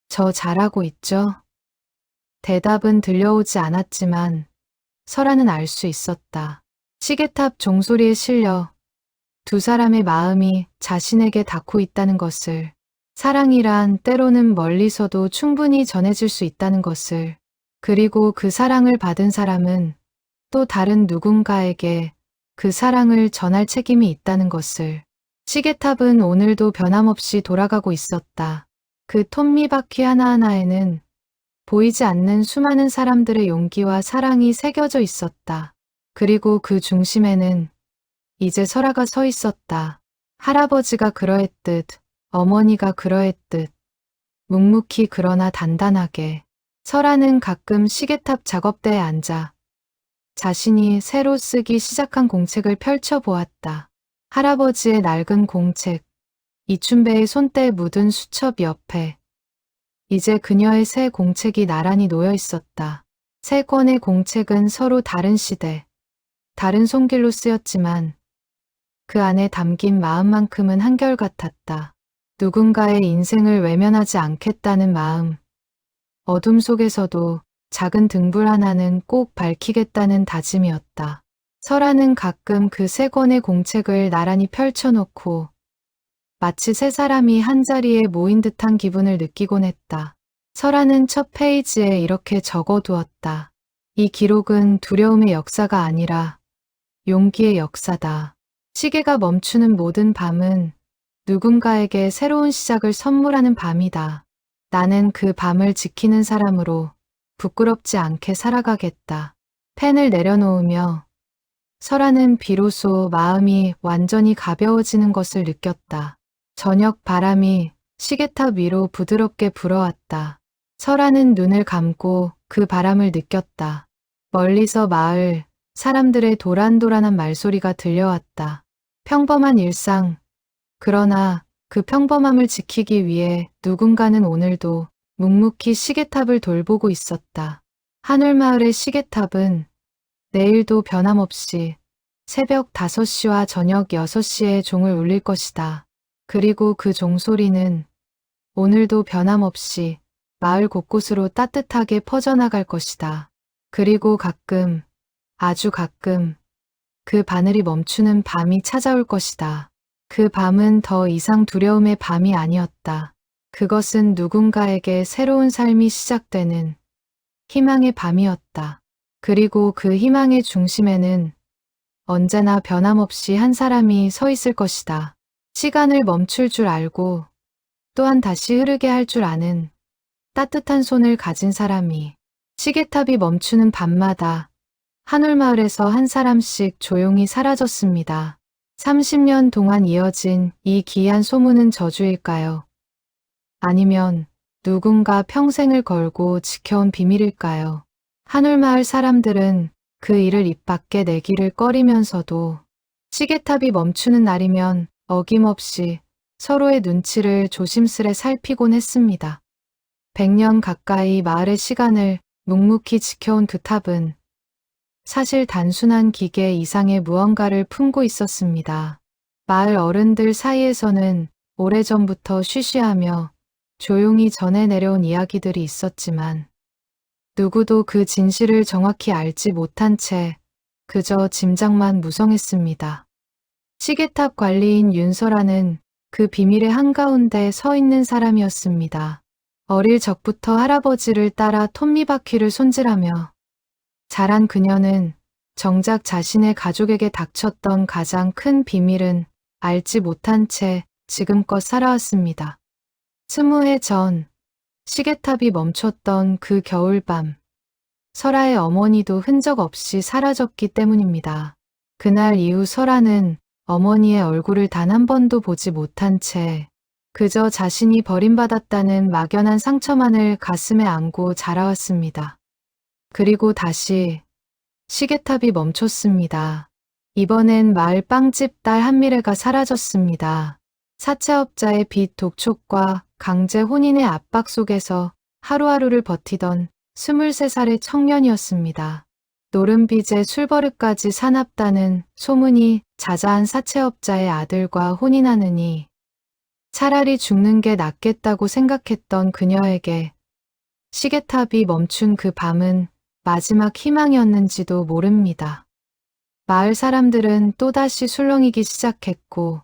저 잘하고 있죠? 대답은 들려오지 않았지만 설아는 알 수 있었다. 시계탑 종소리에 실려 두 사람의 마음이 자신에게 닿고 있다는 것을, 사랑이란 때로는 멀리서도 충분히 전해질 수 있다는 것을, 그리고 그 사랑을 받은 사람은 또 다른 누군가에게 그 사랑을 전할 책임이 있다는 것을. 시계탑은 오늘도 변함없이 돌아가고 있었다. 그 톱니바퀴 하나하나에는 보이지 않는 수많은 사람들의 용기와 사랑이 새겨져 있었다. 그리고 그 중심에는 이제 설아가 서 있었다. 할아버지가 그러했듯, 어머니가 그러했듯, 묵묵히 그러나 단단하게. 설아는 가끔 시계탑 작업대에 앉아 자신이 새로 쓰기 시작한 공책을 펼쳐보았다. 할아버지의 낡은 공책, 이춘배의 손때에 묻은 수첩 옆에 이제 그녀의 새 공책이 나란히 놓여 있었다. 세 권의 공책은 서로 다른 시대, 다른 손길로 쓰였지만 그 안에 담긴 마음만큼은 한결같았다. 누군가의 인생을 외면하지 않겠다는 마음. 어둠 속에서도 작은 등불 하나는 꼭 밝히겠다는 다짐이었다. 설아는 가끔 그 세 권의 공책을 나란히 펼쳐놓고 마치 세 사람이 한자리에 모인 듯한 기분을 느끼곤 했다. 설아는 첫 페이지에 이렇게 적어두었다. 이 기록은 두려움의 역사가 아니라 용기의 역사다. 시계가 멈추는 모든 밤은 누군가에게 새로운 시작을 선물하는 밤이다. 나는 그 밤을 지키는 사람으로 부끄럽지 않게 살아가겠다. 펜을 내려놓으며 설아는 비로소 마음이 완전히 가벼워지는 것을 느꼈다. 저녁 바람이 시계탑 위로 부드럽게 불어왔다. 설아는 눈을 감고 그 바람을 느꼈다. 멀리서 마을 사람들의 도란도란한 말소리가 들려왔다. 평범한 일상. 그러나 그 평범함을 지키기 위해 누군가는 오늘도 묵묵히 시계탑을 돌보고 있었다. 하늘마을의 시계탑은 내일도 변함없이 새벽 5시와 저녁 6시에 종을 울릴 것이다. 그리고 그 종소리는 오늘도 변함없이 마을 곳곳으로 따뜻하게 퍼져나갈 것이다. 그리고 가끔, 아주 가끔 그 바늘이 멈추는 밤이 찾아올 것이다. 그 밤은 더 이상 두려움의 밤이 아니었다. 그것은 누군가에게 새로운 삶이 시작되는 희망의 밤이었다. 그리고 그 희망의 중심에는 언제나 변함없이 한 사람이 서 있을 것이다. 시간을 멈출 줄 알고 또한 다시 흐르게 할 줄 아는 따뜻한 손을 가진 사람이. 시계탑이 멈추는 밤마다 한울마을에서 한 사람씩 조용히 사라졌습니다. 30년 동안 이어진 이 기이한 소문은 저주일까요? 아니면 누군가 평생을 걸고 지켜온 비밀일까요? 한울마을 사람들은 그 일을 입 밖에 내기를 꺼리면서도 시계탑이 멈추는 날이면 어김없이 서로의 눈치를 조심스레 살피곤 했습니다. 100년 가까이 마을의 시간을 묵묵히 지켜온 그 탑은 사실 단순한 기계 이상의 무언가를 품고 있었습니다. 마을 어른들 사이에서는 오래전부터 쉬쉬하며 조용히 전해 내려온 이야기들이 있었지만 누구도 그 진실을 정확히 알지 못한 채 그저 짐작만 무성했습니다. 시계탑 관리인 윤설아는 그 비밀의 한가운데 서 있는 사람이었습니다. 어릴 적부터 할아버지를 따라 톱니바퀴를 손질하며 자란 그녀는 정작 자신의 가족에게 닥쳤던 가장 큰 비밀은 알지 못한 채 지금껏 살아왔습니다. 20해 전 시계탑이 멈췄던 그 겨울밤, 설아의 어머니도 흔적 없이 사라졌기 때문입니다. 그날 이후 설아는 어머니의 얼굴을 단 한 번도 보지 못한 채 그저 자신이 버림받았다는 막연한 상처만을 가슴에 안고 자라왔습니다. 그리고 다시 시계탑이 멈췄습니다. 이번엔 마을 빵집 딸 한미래가 사라졌습니다. 사채업자의 빚 독촉과 강제 혼인의 압박 속에서 하루하루를 버티던 23살의 청년이었습니다. 노름빚에 술버릇까지 사납다는 소문이 자자한 사채업자의 아들과 혼인하느니 차라리 죽는 게 낫겠다고 생각했던 그녀에게 시계탑이 멈춘 그 밤은 마지막 희망이었는지도 모릅니다. 마을 사람들은 또다시 술렁이기 시작했고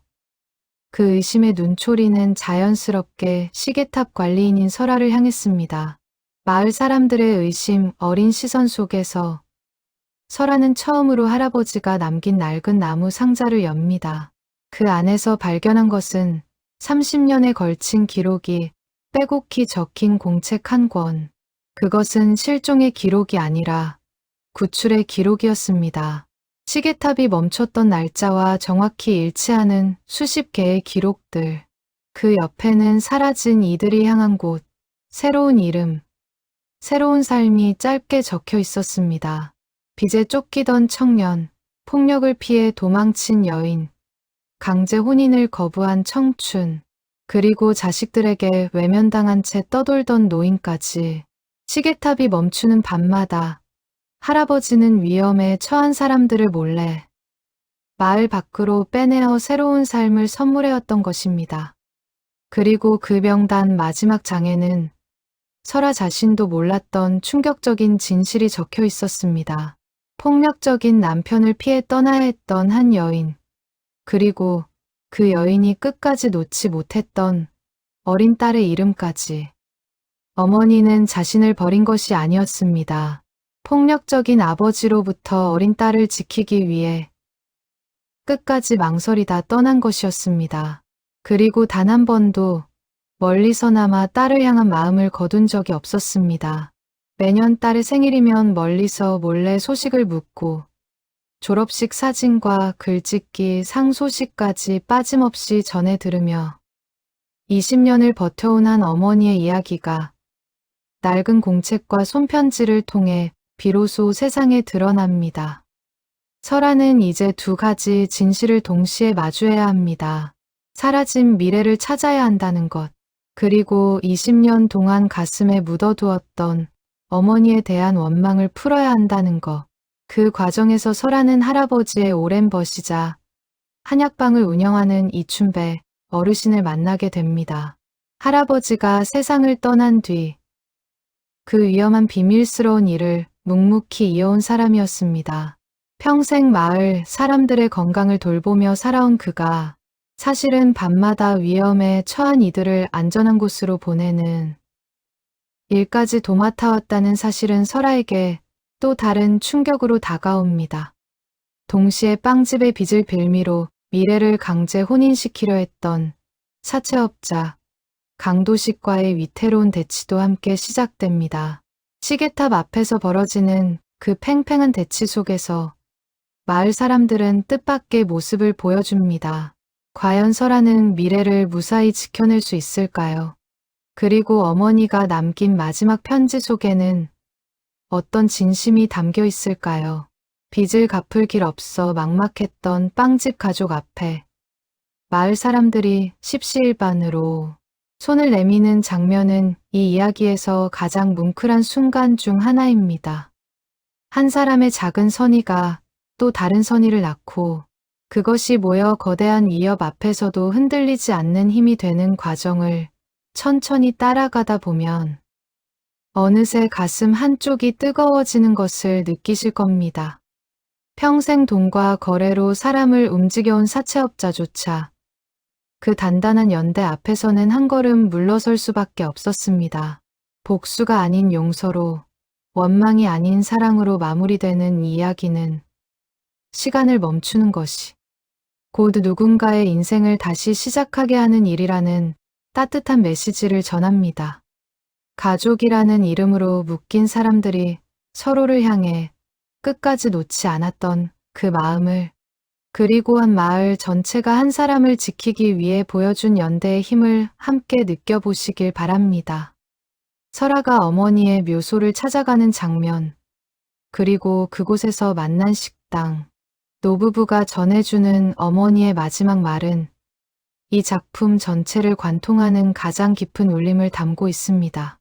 그 의심의 눈초리는 자연스럽게 시계탑 관리인인 설아를 향했습니다. 마을 사람들의 의심 어린 시선 속에서 설아는 처음으로 할아버지가 남긴 낡은 나무 상자를 엽니다. 그 안에서 발견한 것은 30년에 걸친 기록이 빼곡히 적힌 공책 한 권. 그것은 실종의 기록이 아니라 구출의 기록이었습니다. 시계탑이 멈췄던 날짜와 정확히 일치하는 수십 개의 기록들. 그 옆에는 사라진 이들이 향한 곳, 새로운 이름, 새로운 삶이 짧게 적혀 있었습니다. 빚에 쫓기던 청년, 폭력을 피해 도망친 여인, 강제 혼인을 거부한 청춘, 그리고 자식들에게 외면당한 채 떠돌던 노인까지. 시계탑이 멈추는 밤마다 할아버지는 위험에 처한 사람들을 몰래 마을 밖으로 빼내어 새로운 삶을 선물해왔던 것입니다. 그리고 그 명단 마지막 장에는 설아 자신도 몰랐던 충격적인 진실이 적혀 있었습니다. 폭력적인 남편을 피해 떠나야 했던 한 여인, 그리고 그 여인이 끝까지 놓지 못했던 어린 딸의 이름까지. 어머니는 자신을 버린 것이 아니었습니다. 폭력적인 아버지로부터 어린 딸을 지키기 위해 끝까지 망설이다 떠난 것이었습니다. 그리고 단 한 번도 멀리서나마 딸을 향한 마음을 거둔 적이 없었습니다. 매년 딸의 생일이면 멀리서 몰래 소식을 묻고 졸업식 사진과 글짓기, 상소식까지 빠짐없이 전해 들으며 20년을 버텨온 한 어머니의 이야기가 낡은 공책과 손편지를 통해 비로소 세상에 드러납니다. 설아는 이제 두 가지 진실을 동시에 마주해야 합니다. 사라진 미래를 찾아야 한다는 것, 그리고 20년 동안 가슴에 묻어두었던 어머니에 대한 원망을 풀어야 한다는 것. 그 과정에서 설아는 할아버지의 오랜 벗이자 한약방을 운영하는 이춘배 어르신을 만나게 됩니다. 할아버지가 세상을 떠난 뒤 그 위험한 비밀스러운 일을 묵묵히 이어온 사람이었습니다. 평생 마을 사람들의 건강을 돌보며 살아온 그가 사실은 밤마다 위험에 처한 이들을 안전한 곳으로 보내는 일까지 도맡아왔다는 사실은 설아에게 또 다른 충격으로 다가옵니다. 동시에 빵집의 빚을 빌미로 미래를 강제 혼인시키려 했던 사채업자 강도식과의 위태로운 대치도 함께 시작됩니다. 시계탑 앞에서 벌어지는 그 팽팽한 대치 속에서 마을 사람들은 뜻밖의 모습을 보여줍니다. 과연 설아는 미래를 무사히 지켜낼 수 있을까요? 그리고 어머니가 남긴 마지막 편지 속에는 어떤 진심이 담겨 있을까요? 빚을 갚을 길 없어 막막했던 빵집 가족 앞에 마을 사람들이 십시일반으로 손을 내미는 장면은 이 이야기에서 가장 뭉클한 순간 중 하나입니다. 한 사람의 작은 선의가 또 다른 선의를 낳고 그것이 모여 거대한 위협 앞에서도 흔들리지 않는 힘이 되는 과정을 천천히 따라가다 보면 어느새 가슴 한쪽이 뜨거워지는 것을 느끼실 겁니다. 평생 돈과 거래로 사람을 움직여온 사채업자조차 그 단단한 연대 앞에서는 한 걸음 물러설 수밖에 없었습니다. 복수가 아닌 용서로, 원망이 아닌 사랑으로 마무리되는 이 이야기는 시간을 멈추는 것이 곧 누군가의 인생을 다시 시작하게 하는 일이라는 따뜻한 메시지를 전합니다. 가족이라는 이름으로 묶인 사람들이 서로를 향해 끝까지 놓지 않았던 그 마음을, 그리고 한 마을 전체가 한 사람을 지키기 위해 보여준 연대의 힘을 함께 느껴보시길 바랍니다. 설아가 어머니의 묘소를 찾아가는 장면, 그리고 그곳에서 만난 식당, 노부부가 전해주는 어머니의 마지막 말은 이 작품 전체를 관통하는 가장 깊은 울림을 담고 있습니다.